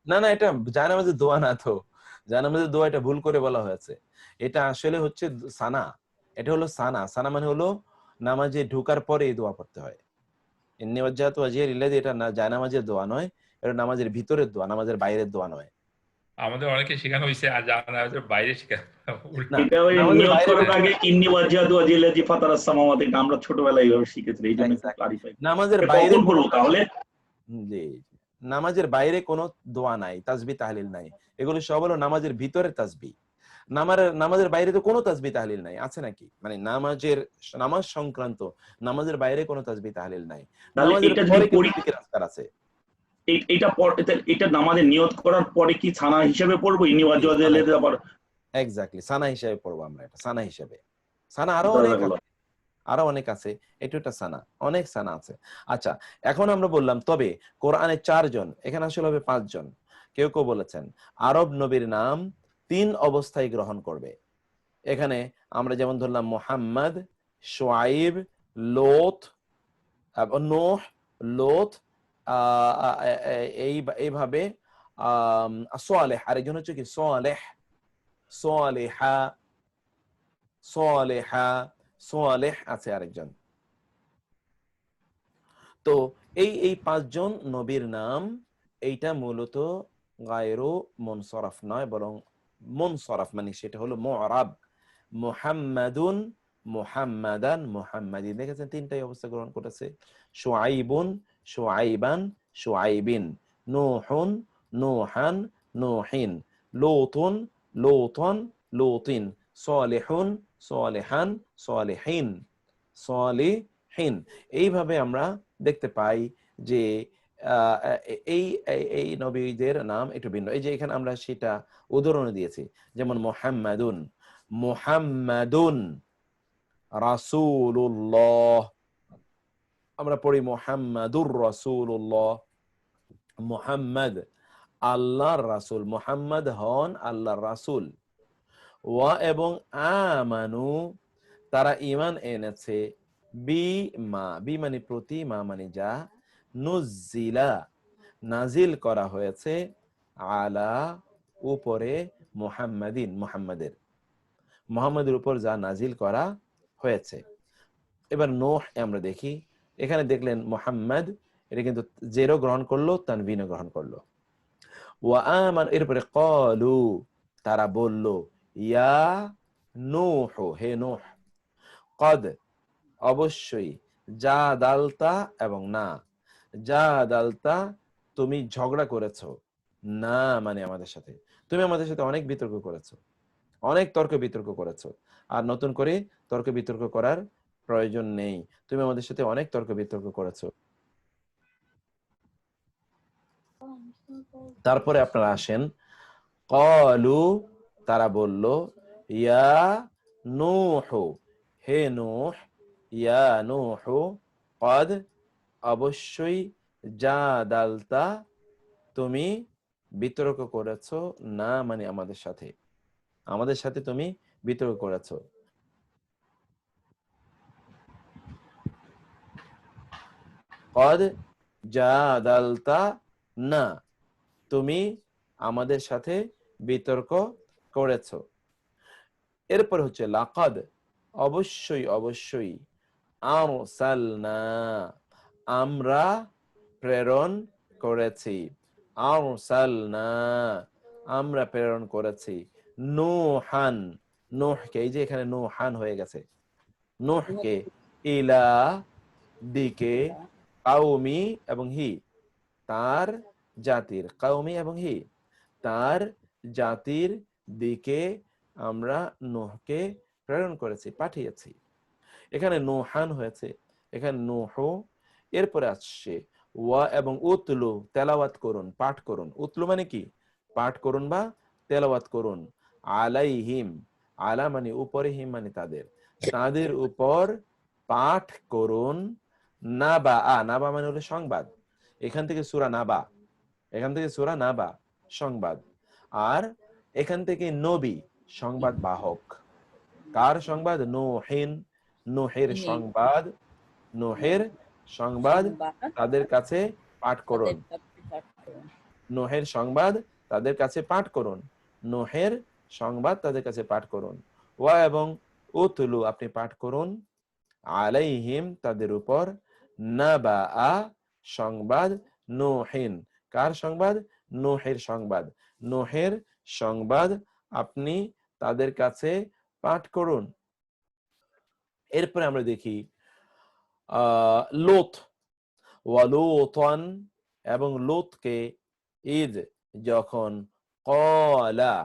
Speaker 1: না না, এটা জায়নামাজের দোয়া না তো, জায়নামাজের দোয়া এটা ভুল করে বলা হয়েছে। এটা আসলে হচ্ছে সানা, এটা হলো সানা। সানা মানে হলো নামাজে ঢোকার পরে এই দোয়া পড়তে হয়। ইন্নী ওয়াজ্জাহতু ওয়াজহিয়া লিল্লাযী, এটা না জায়নামাজের দোয়া নয়, এটা নামাজের ভিতরের দোয়া, নামাজের বাইরের দোয়া নয়।
Speaker 4: আমাদের অনেকে শেখানো হয়েছে আর জানার বাইরে শেখানো।
Speaker 3: এটা ওই নিয়ত করার আগে ইন্নী ওয়াজ্জাহতু ওয়াজহিয়া লিল্লাযী ফাতারাস সামাওয়াতি, এটা আমরা ছোটবেলায় এইভাবে শিখেছি, এই জন্য একটু ক্লারিফাই।
Speaker 1: নামাজের বাইরে
Speaker 3: পড়বো তাহলে?
Speaker 1: জি, নামাজের বাইরে কোনো দোয়া নাই, তাসবিহ তাহলিল নাই, এগুলো সব হলো নামাজের ভিতরে তাসবিহ। নামাজের বাইরে তো কোনো তাসবিহ তাহলিল নাই, আছে নাকি? মানে নামাজ সংক্রান্ত নামাজের বাইরে কোনো তাসবিহ তাহলিল নাই। নামাজের পরে কি আজকার আছে?
Speaker 3: এটা নামাজে নিয়ত করার পরে কি সানা হিসেবে পড়বো? ইন্নী ওয়াজ্জাহতু ওয়াজহিয়া লিল্লাযী আবার
Speaker 1: এক্স্যাক্টলি সানা হিসেবে পড়বো আমরা, এটা সানা হিসেবে। সানা আরো অনেক আছে, এটা একটা সানা, অনেক সানা আছে। আচ্ছা, এখন আমরা বললাম তবে কোরআনে 4 জন, এখানে আসলে হবে 5 জন। কেউ কেউ বলেছেন আরব নবীর নাম 3 অবস্থায় গ্রহণ করবে। এখানে আমরা যেমন ধরলাম মুহাম্মদ, শুআইব, লোত, নূহ, লোত, এইভাবে সালেহ, আরেকজন হচ্ছে কি সালেহ, সালেহা, সালেহা, সালেহ আছে আরেকজন। তো এই 5 জন নবীর নাম, এইটা মূলত গায়রু মুনসরাফ নয়, বরং মুনসরাফ মানে সেটা হলো মুআরাব। মুহাম্মাদুন, মুহাম্মাদান, মুহাম্মাদিন, দেখেছেন 3টাই অবস্থা গ্রহণ করেছে। শুআইবুন, শুআইবান, শুআইবিন, নূহুন, নূহান, নূহিন, লূতুন, লূতন, লূতিন, সালিহুন, সালিহান, সালিহিন, সালিহিন। এইভাবে আমরা দেখতে পাই যে এই নবীদের নাম একটু ভিন্ন। এই যে এখানে আমরা সেটা উদাহরণ দিয়েছি, যেমন মুহাম্মাদুন, মুহাম্মাদুন রাসূলুল্লাহ, আমরা পড়ি মুহাম্মাদুর রাসূলুল্লাহ। মুহাম্মদ আল্লাহর রাসূল, মুহাম্মদ হন আল্লাহর রাসূল। ওয়া এবং আমানু তারা ঈমান এনেছে, বিমা, বি মানে প্রতি, মা মানে যা, নুজিলা নাজিল করা হয়েছে, আলা উপরে, মুহাম্মাদিন মুহাম্মাদের উপর যা নাজিল করা হয়েছে। এবার নূহ আমরা দেখি, এখানে দেখলেন মুহাম্মদ, এটা কিন্তু জেরো গ্রহণ করলো, তানবিনও গ্রহণ করলো। ওয়া আমান, এরপরে ক্বালু তারা বলল, ইয়া নূহ, হে নূহ, কদ অবশ্যই, জাদালতা এবং না, জাদালতা তুমি ঝগড়া করেছো, না মানে আমাদের সাথে, তুমি আমাদের সাথে অনেক বিতর্ক করেছো। অনেক তর্ক বিতর্ক করেছো, আর নতুন করে তর্ক বিতর্ক করার প্রয়োজন নেই। তুমি আমাদের সাথে অনেক তর্ক বিতর্ক করেছো। তারপরে আপনারা আসেন, ক্বালু, তারা বলল, ইয়া নূহ, হে নূহ, ইয়া নূহ, ক্বাদ, অবশ্যই, জাদালতা, তুমি বিতর্ক করেছো, না মানে আমাদের সাথে তুমি বিতর্ক করেছো। ক্বাদ জাদালতা না, তুমি আমাদের সাথে বিতর্ক করেছো। এরপর হচ্ছে লাকাদ, অবশ্যই অবশ্যই, আরসালনা, আমরা প্রেরণ করেছি, আরসালনা, আমরা প্রেরণ করেছি, নূহান, নূহকে, এই যে এখানে নূহান হয়ে গেছে, নূহকে, ইলা, দিকে, কাউমি এবং হি, তার জাতির, কাউমি এবং হি, তার জাতির দিকে আমরা নূহকে প্রেরণ করেছি, পাঠিয়েছি। এখানে নূহান হয়েছে, এখানে নূহ। এরপরে আসছে ওয়া এবং উতলু, তেলাওয়াত করুন, পাঠ করুন। উতলু মানে কি? পাঠ করুন বা তেলাওয়াত করুন। আলাইহিম, আলা মানে উপরে, হিম মানে তাদের, তাদের উপর পাঠ করুন। নাবা, নাবা মানে হলো সংবাদ, এখান থেকে সূরা নাবা, এখান থেকে সূরা নাবা, সংবাদ। আর এখান থেকে নবী, সংবাদ বাহক। কার সংবাদ? নূহিন, নূহের সংবাদ, নূহের সংবাদ তাদের কাছে পাঠ করুন, নূহের সংবাদ তাদের কাছে পাঠ করুন, নূহের সংবাদ তাদের কাছে পাঠ করুন। ওয়া এবং উতলু, আপনি পাঠ করুন, আলাইহিম, তাদের উপর, নাবা, সংবাদ, নূহিন, কার সংবাদ? নূহের সংবাদ, নূহের সংবাদ আপনি তাদের কাছে পাঠ করুন। এরপরে আমরা দেখি লূত, ওয়ালুতান, এবং লূতকে, ঈদ, যখন, ক্বালা,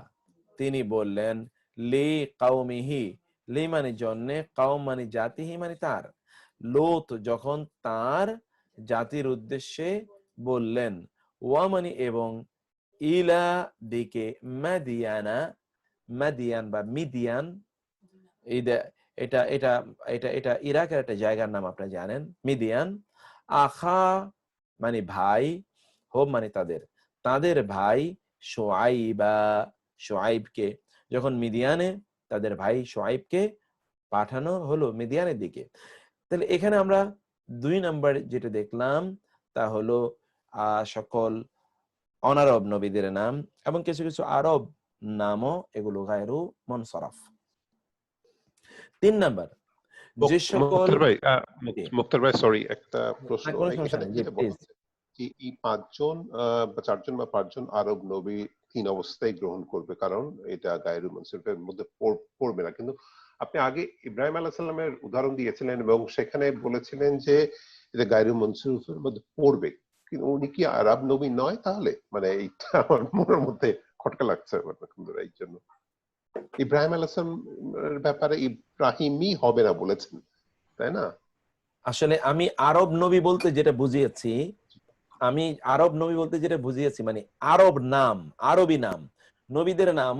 Speaker 1: তিনি বললেন, লি কাউমিহি, লি মানে জন্যে, কাউম মানে জাতিহি মানে তার, লূত যখন তার জাতির উদ্দেশ্যে বললেন, ওয়া মানে এবং, ইলা দিকে, মাদিয়ানা, মাদিয়ান বা মিদিয়ান, এটা এটা এটা এটা ইরাকের একটা জায়গার নাম, আপনারা জানেন, মিদিয়ান। আখা মানে ভাই, হোম মানে তাদের, তাদের ভাই, শুআইবা, শুআইবকে, যখন মিদিয়ানে তাদের ভাই শুআইবকে পাঠানো হলো মিদিয়ানের দিকে। তাহলে এখানে আমরা 2 নাম্বার যেটা দেখলাম তা হলো সকল অনারব নবীদের নাম এবং কিছু কিছু আরব নামও, এগুলো গায়রু মুনসারাফ। 3 নাম্বার, যে সকল,
Speaker 7: মুক্তার ভাই সরি, একটা প্রশ্ন।
Speaker 1: কোনো সমস্যা
Speaker 7: এখানে
Speaker 1: নেই,
Speaker 7: যেটা বলা হচ্ছে যে এই 5জন বা 4জন বা 5জন আরব নবী 3 অবস্থায় গ্রহণ করবে, কারণ এটা গায়রু মুনসারিফের মধ্যে পড়বে না। কিন্তু আপনি আগে ইব্রাহিম আলাইহিস সালামের উদাহরণ দিয়েছিলেন এবং সেখানে বলেছিলেন যে এটা গায়রু মুনসারিফের মধ্যে পড়বে, কিন্তু উনি কি আরব নবী নয় তাহলে? মানে এইটা আমার মনের মধ্যে খটকা লাগছে এই জন্য। ইব্রাহিম আলাইহিস সালামের ব্যাপারে ইব্রাহিমই হবে না বলেছেন, তাই না?
Speaker 1: আসলে আমি আরব নবী বলতে যেটা বুঝিয়েছি, আমি আরব নবী বলতে যেটা বুঝিয়েছি মানে আরব নাম, আরবি নাম, নবীদের নাম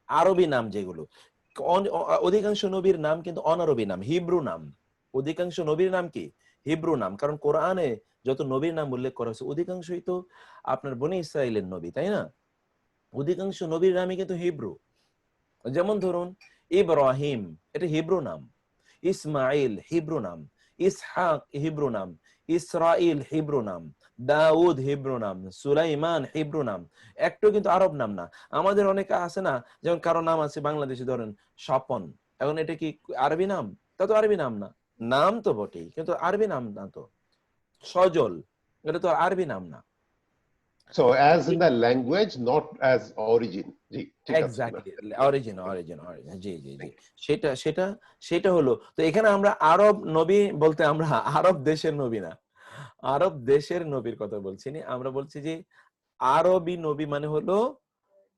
Speaker 1: আরবি নাম, যেগুলো অধিকাংশ নবীর নাম কিন্তু অনারবি নাম, হিব্রু নাম। অধিকাংশ নবীর নাম কি? হিব্রু নাম। কারণ কোরআনে যত নবীর নাম উল্লেখ করা হয়েছে অধিকাংশই তো আপনার বনি ইসরাইলের নবী, তাই না? অধিকাংশ নবীর নামই কিন্তু হিব্রু। যেমন ধরুন ইব্রাহিম, এটা হিব্রু নাম, ইসমাইল হিব্রু নাম, ইসহাক হিব্রু নাম, ইসরাইল হিব্রু নাম, দাউদ হিব্রু নাম, সুলাইমান হিব্রু নাম, একটু কিন্তু আরব নাম না। আমাদের অনেকে আছে না, যেমন কারো নাম আছে বাংলাদেশে ধরেন স্বপন, এখন এটা কি আরবি নাম? তা তো আরবি নাম না, নাম তো বটেই কিন্তু আরবি নাম না তো। সজল, এটা তো আরবি নাম না।
Speaker 7: So as in the language, not as origin. জি, ঠিক আছে।
Speaker 1: এক্স্যাক্টলি, অরিজিন, জি জি জি, সেটা সেটা সেটা হলো। তো এখানে আমরা আরব নবী বলতে আমরা আরব দেশের নবী না, আরব দেশের নবীর কথা বলছি না, আমরা বলছি যে আরবি নবী মানে হলো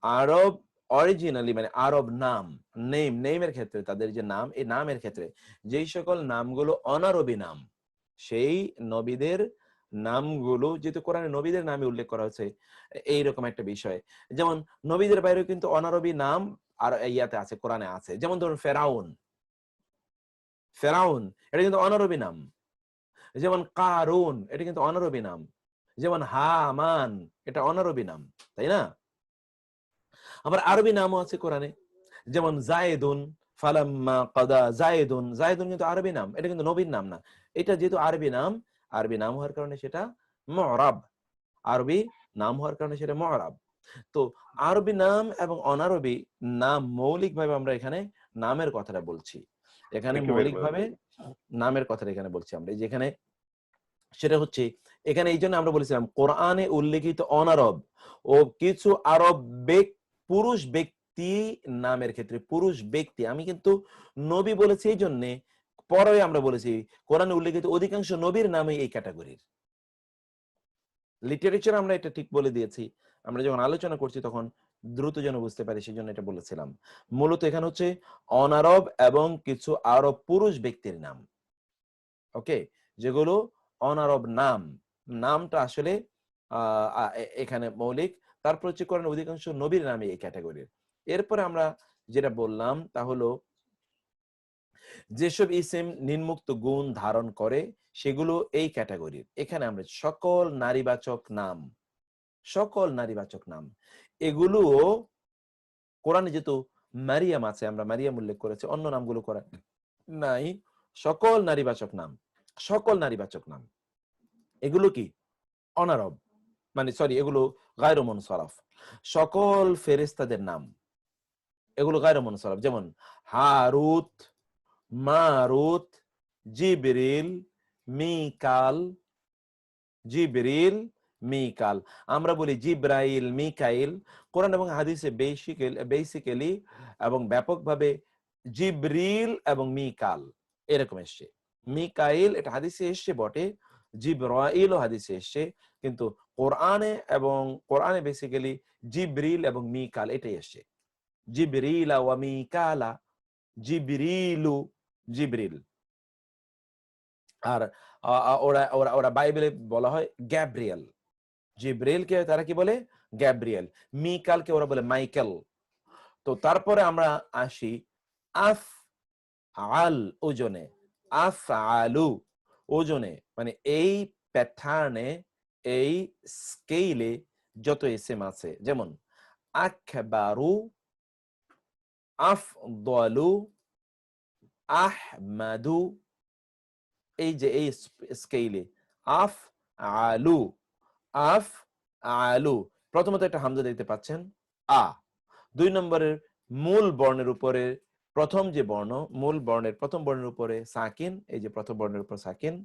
Speaker 1: আরব অরিজিনালি মানে আরব নাম, নেমের ক্ষেত্রে, তাদের যে নাম, এই নামের ক্ষেত্রে যেই সকল নামগুলো অনারবি নাম, সেই নবীদের নামগুলো, যেহেতু কোরআনে নবীদের নামে উল্লেখ করা হচ্ছে, এইরকম একটা বিষয়। যেমন নবীদের বাইরেও কিন্তু অনারবি নাম আর ইয়াতে আছে, কোরআনে আছে। যেমন ধরুন ফেরাউন, ফেরাউন এটা কিন্তু অনারবি নাম। যেমন কারুন এটা কিন্তু অনারবি নাম। যেমন হামান এটা অনারবি নাম, তাই না? আবার আরবি নামও আছে কোরআনে, যেমন জায়েদুন, ফালাম্মা কাদা জায়েদুন, জায়েদুন কিন্তু আরবি নাম, এটা কিন্তু নবীর নাম না। এটা যেহেতু আরবি নাম, আরবি নাম হওয়ার কারণে সেটা মুরাব, আরবি নাম হওয়ার কারণে সেটা মুরাব। তো আরবি নাম এবং অনারবি নাম মৌলিকভাবে আমরা এখানে নামের কথাটা বলছি, এখানে মৌলিকভাবে নামের কথাটা এখানে বলছি আমরা। যেখানে সেটা হচ্ছে এখানে এই জন্য আমরা বলেছিলাম কোরআনে উল্লেখিত অনারব ও কিছু আরব পুরুষ ব্যক্তি নামের ক্ষেত্রে, পুরুষ ব্যক্তি, আমি কিন্তু নবী বলেছি এই জন্যে, পরে আমরা বলেছি কোরআনে উল্লেখিত অধিকাংশ নবীর নামই এই ক্যাটাগরির। লিটারেচার আমরা এটা ঠিক বলে দিয়েছি, আমরা যখন আলোচনা করছি তখন দ্রুত যেন বুঝতে পারি, সেই জন্য এটা বলেছিলাম। মূলত এখানে হচ্ছে অনারব এবং কিছু আরব পুরুষ ব্যক্তির নাম, ওকে, যেগুলো অনারব নাম, নামটা আসলে এখানে মৌলিক। তারপর হচ্ছে কোরআনের অধিকাংশ নবীর নামে এই ক্যাটাগরির। এরপরে আমরা যেটা বললাম তা হলো যেসব ইসিম নিম্মুক্ত গুণ ধারণ করে সেগুলো এই ক্যাটাগরির। এখানে আমরা সকল নারীবাচক নাম, সকল নারীবাচক নাম, এগুলো কোরআনে যেহেতু মারিয়াম আছে, আমরা মারিয়াম উল্লেখ করেছি, অন্য নামগুলো কোরআন নাই। সকল নারীবাচক নাম, সকল নারীবাচক নাম এগুলো কি অনারব, মানে সরি, এগুলো গায়রু মুনসারাফ। সকল ফেরেশতাদের নাম এগুলো গায়রু মুনসারাফ, যেমন হারুত, মারুত, জিবরিল, মিকাল, জিবরিল, মিকাল। আমরা বলি জিব্রাইল, মিকাইল। কোরআন এবং হাদিসে বেসিক্যালি এবং ব্যাপকভাবে জিবরিল এবং মিকাল এরকম এসছে। মিকাইল এটা হাদিসে এসছে বটে, জিব্রাইলও হাদিসে এসছে, কিন্তু কোরআনে বেসিক্যালি জিবরিল এবং মিকাল এটাই এসছে। জিবরিলা ওয়া মিকালা, জিবরিলু, জিবরিল। আর ওরা ওরা ওরা বাইবেলে বলা হয় গ্যাব্রিয়েল। জিব্রিলকে তারা কি বলে? গ্যাব্রিয়েল। মিকালকে ওরা বলে মাইকেল। তো তারপরে আমরা আসি আফ আল ওজনে, আফ আলু ওজনে, মানে এই প্যাটার্নে, এই স্কেলে যত ইসিম আছে, যেমন আকবারু, আফদলু, আহমাদু, এই যে এই স্কেলে আফ আলু, আফ আলু, প্রথমত একটা হামজা দেখতে পাচ্ছেন আ। 2 নম্বরের মূল বর্ণের উপরে প্রথম যে বর্ণ, মূল বর্ণের প্রথম বর্ণের উপরে সাকিন, এই যে প্রথম বর্ণের উপর সাকিন,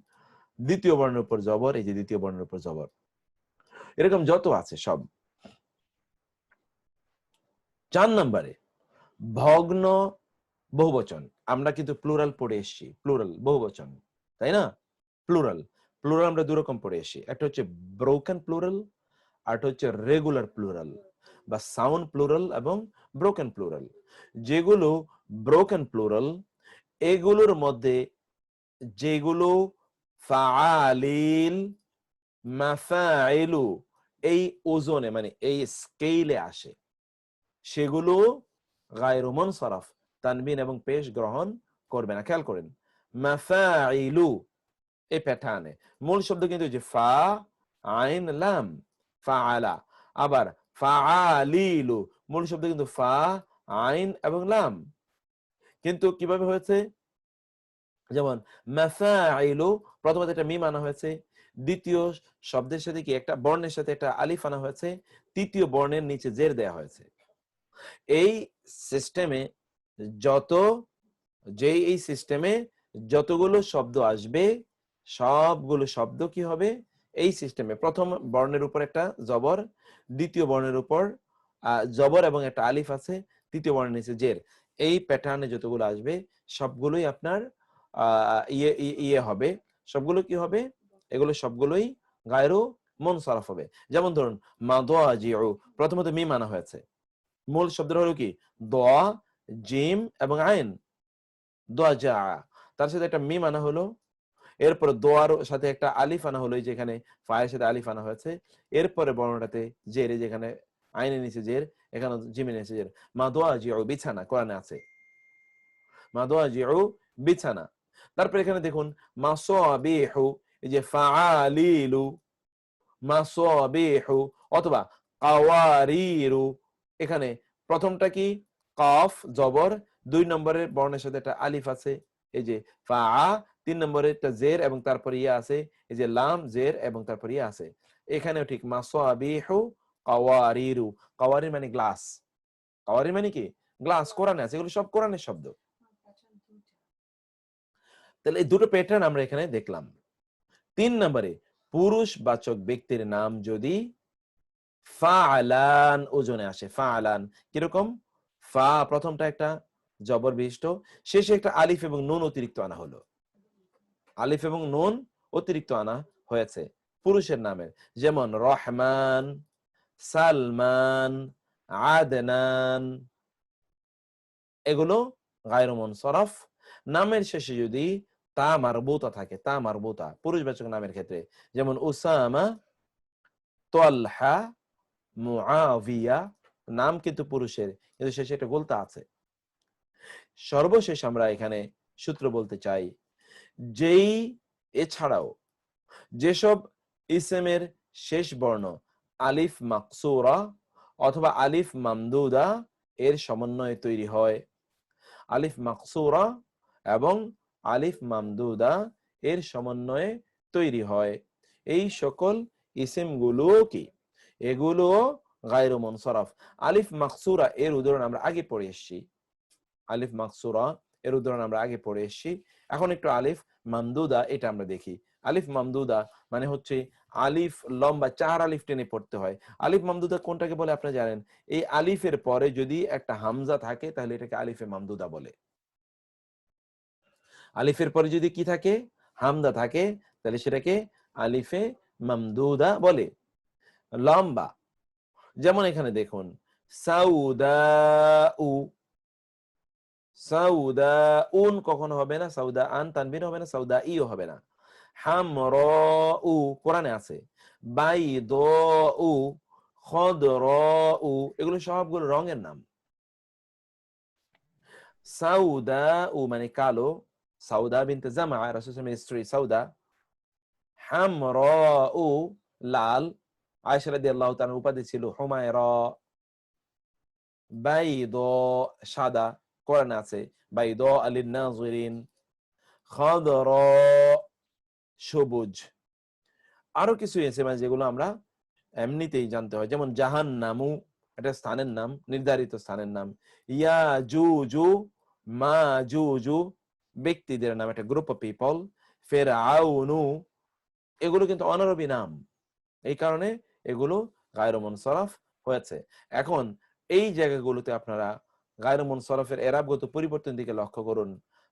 Speaker 1: দ্বিতীয় বর্ণের উপর জবর, এই যে দ্বিতীয় বর্ণের উপর জবর, এরকম যত আছে সব। 4 নম্বরে ভগ্ন বহুবচন, আমরা কিন্তু প্লুরাল পড়ে এসেছি, প্লুরাল বহুবচন, তাই না? প্লুরাল প্লুরাল আমরা 2 রকম পড়ে এসেছি, একটা হচ্ছে ব্রোকেন প্লুরাল, আর একটা হচ্ছে রেগুলার প্লুরাল বা সাউন্ড প্লুরাল এবং ব্রোকেন প্লুরাল। যেগুলো ব্রোকেন প্লুরাল, এগুলোর মধ্যে যেগুলো ফাআলিল, মাফাইলু এই ওজনে মানে এই স্কেলে আসে, সেগুলো গায়রু মুনসারাফ, তানবিন এবং পেশ গ্রহণ করবে না। খেয়াল করেন, মাফাইলু এই প্যাটার্নে মূল শব্দ কিন্তু যে ফা আইন লাম, ফাআলা। আবার ফাআলিলু মূল শব্দ কিন্তু ফা আইন এবং লাম, কিন্তু কিভাবে হয়েছে? যেমন মাফাইলু প্রথমত একটা মিম আনা হয়েছে, দ্বিতীয় শব্দের সাথে কি একটা বর্ণের সাথে একটা আলিফ আনা হয়েছে, তৃতীয় বর্ণের নিচে জের দেয়া হয়েছে। এই সিস্টেমে এই সিস্টেমে যতগুলো শব্দ আসবে সবগুলো শব্দ কি হবে? এই সিস্টেমে প্রথম বর্ণের উপর একটা জবর, দ্বিতীয় বর্ণের উপর জবর এবং একটা আলিফ আছে, তৃতীয় বর্ণের নিচে জের। এই প্যাটার্নে যতগুলো আসবে সবগুলোই আপনার ইয়ে হবে, সবগুলো কি হবে? এগুলো সবগুলোই গায়রু মুনসারাফ হবে। যেমন ধরুন মাদাজিউ, প্রথমত মিম আনা হয়েছে, মূল শব্দটা হলো কি দোয়া, জিম এবং আইন। দোয়াজা, তার সাথে একটা মিম আনা হলো, এরপরে দোয়ার সাথে একটা আলিফ আনা হলো, যেখানে ফায়ের সাথে আলিফ আনা হয়েছে, এরপরে বর্ণটাতে জের, যেখানে আইনের নিচে জের, এখানে জিমের নিচে জের। মা দোয়া জিউ, বিছানা, কোরআনে আছে মা দোয়া জিউ, বিছানা। তারপরে এখানে দেখুন মাসাবিহু, এই যে ফাআলিলু, মাসাবিহু অথবা কাওয়ারিরু, এখানে প্রথমটা কি কফ জবর, 2 নম্বরের বর্ণের সাথে একটা আলিফ আছে, এই যে ফা, 3 নম্বরে একটা জের এবং তারপরে ইয়া আছে, এই যে লাম জের এবং তারপরে ইয়া আছে। এখানেও ঠিক মাসাবিহু কাওয়ারিরু, কাওয়ারির মানে গ্লাস, কাওয়ারির মানে কি গ্লাস, কোরআনে আছে, এগুলো সব কোরআনের শব্দ। তাহলে এই দুটো প্যাটার্ন আমরা এখানে দেখলাম। 3 নম্বরে পুরুষ বাচক ব্যক্তির নাম যদি ফাআলান ওজনে আসে, ফাআলান কিরকম, ফা প্রথমটা একটা জবর বিশিষ্ট, শেষে একটা আলিফ এবং নুন অতিরিক্ত আনা হলো, আলিফ এবং নুন অতিরিক্ত আনা হয়েছে পুরুষের নামের, যেমন রহমান, সালমান, আদনান, এগুলো গায়রু মুনসারফ। নামের শেষে যদি তা মারবুতা থাকে, তা মারবুতা পুরুষবাচক নামের ক্ষেত্রে, যেমন উসামা, তালহা, মুআবিয়া, নাম কিন্তু পুরুষের কিন্তু শেষে একটা গোলতা আছে। সর্বশেষ আমরা এখানে সূত্র বলতে চাই, যেই এছাড়াও যেসব ইসমের শেষ বর্ণ আলিফ মাকসুরা অথবা আলিফ মামদুদা এর সমন্বয়ে তৈরি হয়, আলিফ মাকসুরা এবং আলিফ মামদুদা এর সমন্বয়ে তৈরি হয়, এই সকল ইসিমগুলো কি, এগুলো গায়রু মুনসারফ। আলিফ মাকসুরা এর উদাহরণ আমরা আগে পড়ে এসেছি, আলিফ মাকসুরা এর উদাহরণ আমরা আগে পড়ে এসেছি। এখন একটু আলিফ মামদুদা এটা আমরা দেখি। আলিফ মামদুদা মানে হচ্ছে আলিফ লম্বা 4 আলিফ টেনে পড়তে হয়। আলিফ মামদুদা কোনটাকে বলে আপনারা জানেন? এই আলিফের পরে যদি একটা হামজা থাকে তাহলে এটাকে আলিফে মামদুদা বলে। আলিফের পরে যদি কি থাকে, হামজা থাকে, তাহলে সেটাকে আলিফে মামদুদা বলে, লম্বা। যেমন এখানে দেখুন সাউদাউ, সাউদাউন কখনো হবে না, সাউদা আন তানবিন হবে না, সাউদা ইও হবে না। হামরাউ কোরআনে আছে, বাইদাউ, খাদরাউ, এগুলো সবগুলো রঙের নাম। সাউদাউ মানে কালো, সাউদা বিনতে জামা রাসূল সাল্লাল্লাহু আলাইহি ওয়াসাল্লামের স্ত্রী সাউদা। হামরাউ লাল, আয়েশা রাদিয়াল্লাহু তাআলার উপাধি ছিল হুমায়রা। বাইদা সাদা, কোরআনে আছে বাইদা লিন নাযিরিন। খাদরা সবুজ। আরো কিছু আছে মানে যেগুলো আমরা এমনিতেই জানতে হয়, যেমন জাহান্নামু এটা স্থানের নাম, নির্ধারিত স্থানের নাম। ইয়াজুজু মাজুজু ব্যক্তিদের নাম, একটা গ্রুপ অফ পিপল। ফিরআউনু এগুলো কিন্তু অনারবি নাম, এই কারণে এগুলো গায়রু মুনসারফ হয়েছে। এখন এই জায়গাগুলোতে আপনারা গায়রু মুনসারফের এরাবগত পরিবর্তন দিকে লক্ষ্য করুন।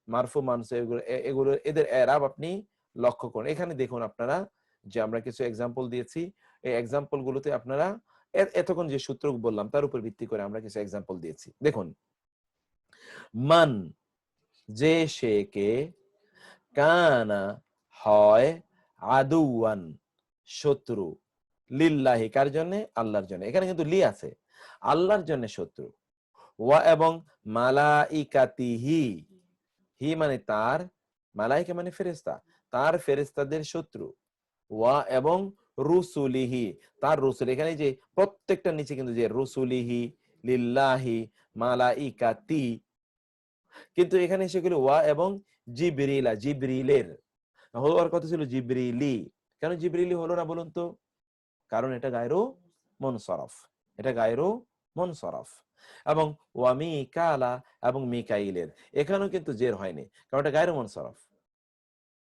Speaker 1: মারফু মানসুব এগুলো এদের এরাব আপনি লক্ষ্য করুন। এখানে দেখুন আপনারা যে আমরা কিছু এক্সাম্পল দিয়েছি, এই এক্সাম্পল গুলোতে আপনারা এতক্ষণ যে সূত্র বললাম তার উপর ভিত্তি করে আমরা কিছু এক্সাম্পল দিয়েছি। দেখুন মান যে সে কে, কানা হয়, আদুয়ান শত্রু, লিল্লাহি কার জন্য, আল্লাহর জন্য। এখানে কিন্তু লি আছে, আল্লাহর জন্য শত্রু। ওয়া এবং মালাইকাতিহি, হি মানে তার, মালাইকা মানে ফেরেশতা, তার ফেরেশতাদের শত্রু। ওয়া এবং রুসুলিহি তার রসুল, এখানে যে প্রত্যেকটা নিচে কিন্তু যে রসুলিহি, লিল্লাহি, মালাইকাতি, কিন্তু এখানে সেগুলো ওয়া এবং জিবরিলা, জিবরিলের হওয়ার কথা ছিল জিবরিলি। কেন জিবরিলি হলো না বলুন তো? কারণ এটা গায়রু মুনসারফ, এটা গায়রু মুনসারফ। এবং ওয়া মিকালা এবং মিকাইলের এখানেও কিন্তু জের হয়নি, কারণ এটা গায়রু মুনসারফ।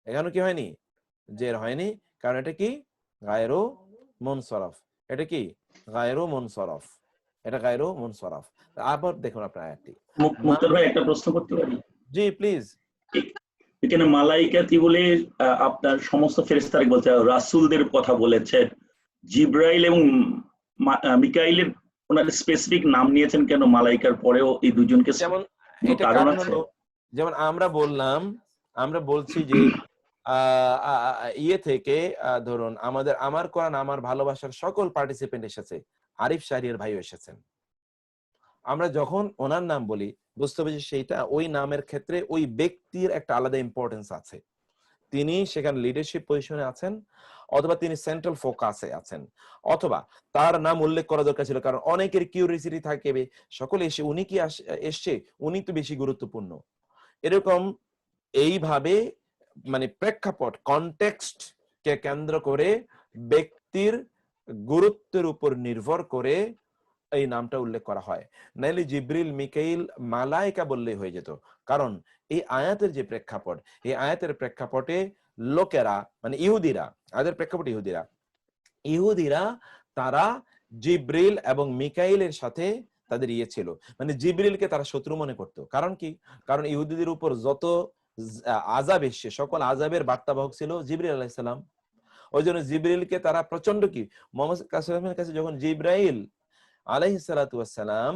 Speaker 1: এখানেও কি হয়নি? জের হয়নি, কারণ এটা কি গায়রু মুনসারফ। এটা কি গায়রু মুনসারফ, এটা গায়রু মুনসারফ। আবার দেখুন আপনার আয়াতটি।
Speaker 3: মুক্তার ভাই একটা প্রশ্ন করতে পারি?
Speaker 1: জি প্লিজ।
Speaker 3: এখানে মালাইকাতি বলে আপনার সমস্ত ফেরেশতাকে বলছে, রাসূলদের কথা বলেছেন, জিব্রাইল এবং মিকাইলের ওনার স্পেসিফিক নাম নিয়েছেন কেন মালাইকার পরেও এই দুজনকে?
Speaker 1: যেমন
Speaker 3: কোনো
Speaker 1: এটা
Speaker 3: কারণ
Speaker 1: কারণ
Speaker 3: আছে?
Speaker 1: হলো, যেমন আমরা বলছি যে ইয়ে থেকে ধরুন আমার কোরআন আমার ভালোবাসার সকল পার্টিসিপেন্ট এসেছে, আরিফ শাহরিয়ার ভাইও এসেছেন। আমরা যখন ওনার নাম বলি বুঝতে হবে যে সেইটা ওই নামের ক্ষেত্রে ওই ব্যক্তির একটা আলাদা ইম্পর্টেন্স আছে, তিনি সেখানে লিডারশিপ পজিশনে আছেন, অথবা তিনি সেন্ট্রাল ফোকাসে আছেন, অথবা তার নাম উল্লেখ করা দরকার ছিল, কারণ অনেকের কিউরিয়াসিটি থাকে সকলে এসে উনি কি এসছে, উনি তো বেশি গুরুত্বপূর্ণ। এরকম এইভাবে মানে প্রেক্ষাপট কনটেক্সট কে কেন্দ্র করে ব্যক্তির গুরুত্বের উপর নির্ভর করে এই নামটা উল্লেখ করা হয়। নাইলে জিব্রিল, মিকাইল, মালাইকা বললেই হয়ে যেত। কারণ এই আয়াতের যে প্রেক্ষাপট, এই আয়াতের প্রেক্ষাপটে লোকেরা মানে ইহুদিরা, আয়াতের প্রেক্ষাপটে ইহুদিরা তারা জিব্রিল এবং মিকাইলের সাথে তাদের ইয়ে ছিল, মানে জিব্রিলকে তারা শত্রু মনে করত। কারণ কি? কারণ ইহুদিদের উপর যত আযাব এসছে সকল আযাবের বার্তাবাহক ছিল জিব্রিল আলাইহিস সালাম। ওই জন্য জিব্রিলকে তারা প্রচন্ড কি মুহাম্মদ সাল্লাল্লাহু কাছে যখন জিব্রাইল আলাইহিস সালাতু ওয়াস সালাম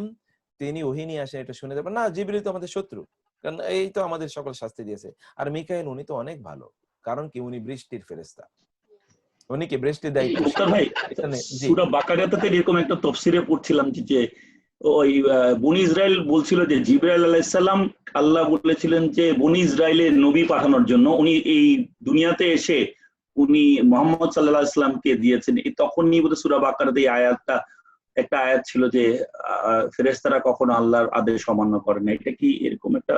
Speaker 1: তিনি ওহী নিয়ে আসেন, এটা শুনে যাবেন না জিব্রিল তো আমাদের শত্রু, কারণ এই তো আমাদের সকল শাস্তি দিয়েছে। আর মিকাইল উনি তো অনেক ভালো, কারণ কি উনি বৃষ্টির ফেরেশতা, উনি কি বৃষ্টির দায়িত্ব।
Speaker 3: মুক্তার ভাই, সূরা বাকারাতে এরকম একটা তাফসীরে পড়ছিলাম যে ওই বনি ইসরাইল বলছিল যে জিবরাইল আলাইহিস সালাম আল্লাহ বলেছিলেন যে বনি ইসরাইলের নবী পাঠানোর জন্য, উনি এই দুনিয়াতে এসে উনি মুহাম্মদ সাল্লাল্লাহু আলাইহি ওয়াসাল্লামকে দিয়েছেন। তখনই বোধহয় সূরা বাকারাতে এই আয়াতটা একটা আয়াত ছিল যে ফেরেশতারা কখনো আল্লাহর আদেশ অমান্য করে না। এটা কি এরকম একটা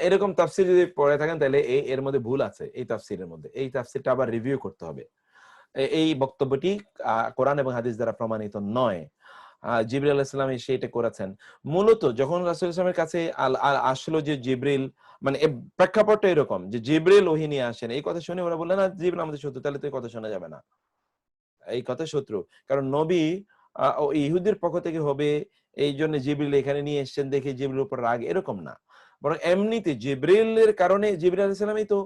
Speaker 1: এরকম তাফসীর যদি পড়ে থাকেন তাহলে এর মধ্যে ভুল আছে। এই তাফসীরের মধ্যে এই তাফসীরটা আবার রিভিউ করতে হবে। এই বক্তব্যটি কোরআন এবং হাদিস দ্বারা প্রমাণিত নয়। জিবরিল আলাইহিস সালাম এসে এটা করেছেন মূলত যখন রাসূল সাল্লাল্লাহু আলাইহি ওয়াসাল্লামের কাছে আসলো যে জিবরিল, মানে প্রেক্ষাপটটা এরকম যে জিবরিল ওহী নিয়ে আসেন, এই কথা শুনে ওরা বললেন না জিবরিল আমাদের শত্রু, তাহলে তো এই কথা শোনা যাবে না, এই কথা শত্রু। কারণ নবী ইহুদির পক্ষ থেকে হবে, এই জন্য জিবরিল এখানে নিয়ে এসেছেন দেখে জিবরিলের উপর রাগ, এরকম না। বরং এমনিতে জিবরিলের কারণে জিবরিল আলাইহিস সালামই তো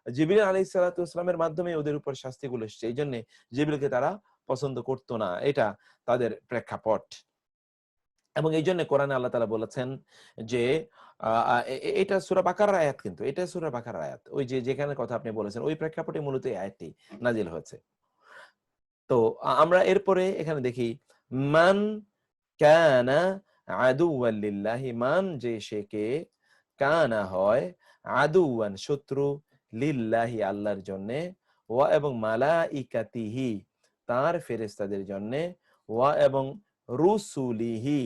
Speaker 1: জিবরিল আলাইহিস সালাতু ওয়াসসালামের মাধ্যমে ওদের উপর শাস্তিগুলো এসেছে, এই জন্য জিবরিলকে তারা পছন্দ করতো না, এটা তাদের প্রেক্ষাপট। এবং এই জন্য কোরআনে আল্লাহ তাআলা বলেছেন যে এটা সূরা বাকারার আয়াত, কিন্তু এটা সূরা বাকারার আয়াত, ওই যে যেখানে কথা আপনি বলেছেন ওই প্রেক্ষাপটে মূলত এই আয়াতটি নাজিল হয়েছে। তো আমরা এরপরে এখানে দেখি মান কানা আদুওয়ান লিল্লাহি, মান যে সে কে, কানা হয় আদুওয়ান শত্রু, লিল্লাহি আল্লাহর জন্য, ওয়া এবং মালাইকাতিহি তার ফেরেশতাদের জন্য, ওয়া এবং রুসুলিহি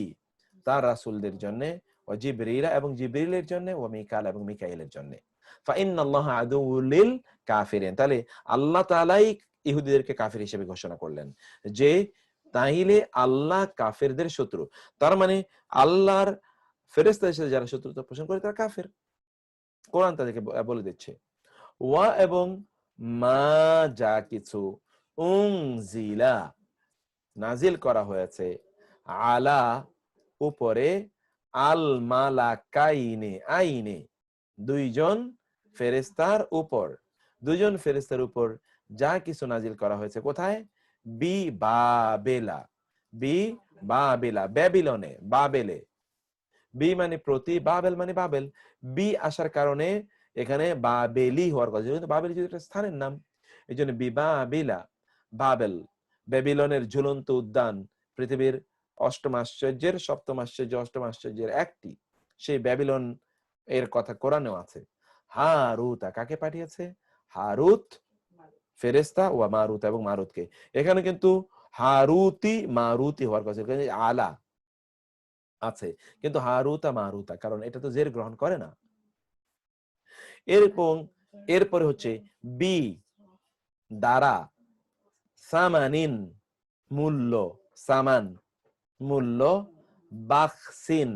Speaker 1: তার রাসূলদের জন্য, ওয়া জিবরিল এবং জিবরিলের জন্য, ওয়া মিকাল এবং মিকাইলের জন্য। ফা ইন্নাল্লাহা আদুউল লিল কাফিরিন, তাহলে আল্লাহ তাআলাই ইহুদিদেরকে কাফির হিসেবে ঘোষণা করলেন যে তাইলে আল্লাহ কাফেরদের শত্রু, তার মানে আল্লাহর ফেরেশতাদের সাথে যারা শত্রুতা পোষণ করে তারা কাফের, কোরআন তাদেরকে বলে দিচ্ছে। ওয়া এবং মা যা কিছু উনজিলা নাজিল করা হয়েছে, আলা উপরে, আল মালাকাইনে আইনে দুইজন ফেরেশতার উপর, দুইজন ফেরেশতার উপর যা কিছু নাজিল করা হয়েছে, কোথায়? বি বাবেলা, বি বাবেলা ব্যাবিলনে, বাবেলে, বি মানে প্রতি, বাবেল মানে বাবেল, বি আসার কারণে এখানে বাবেলি হওয়ার কথা, কিন্তু বাবেলি যদি একটা স্থানের নাম, এই জন্য বি বাবেলা, বাবেল ব্যাবিলনের ঝুলন্ত উদ্যান, পৃথিবীর অষ্টম আশ্চর্যের, সপ্তম আশ্চর্য, অষ্টম আশ্চর্যের একটি, সেই ব্যাবিলন এর কথা কোরআনেও আছে। হারুতা কাকে পাঠিয়েছে? হারুত ফেরেশতা, ওয়া মারুত এবং মারুতকে। এখানে কিন্তু হারুতি মারুতি হওয়ার কথা, আলা আছে, কিন্তু হারুতা মারুতা, কারণ এটা তো জের গ্রহণ করে না। এরপরে হচ্ছে বি দ্বারা, সামানিন মূল্য, সামান মূল্য, বাকসিন,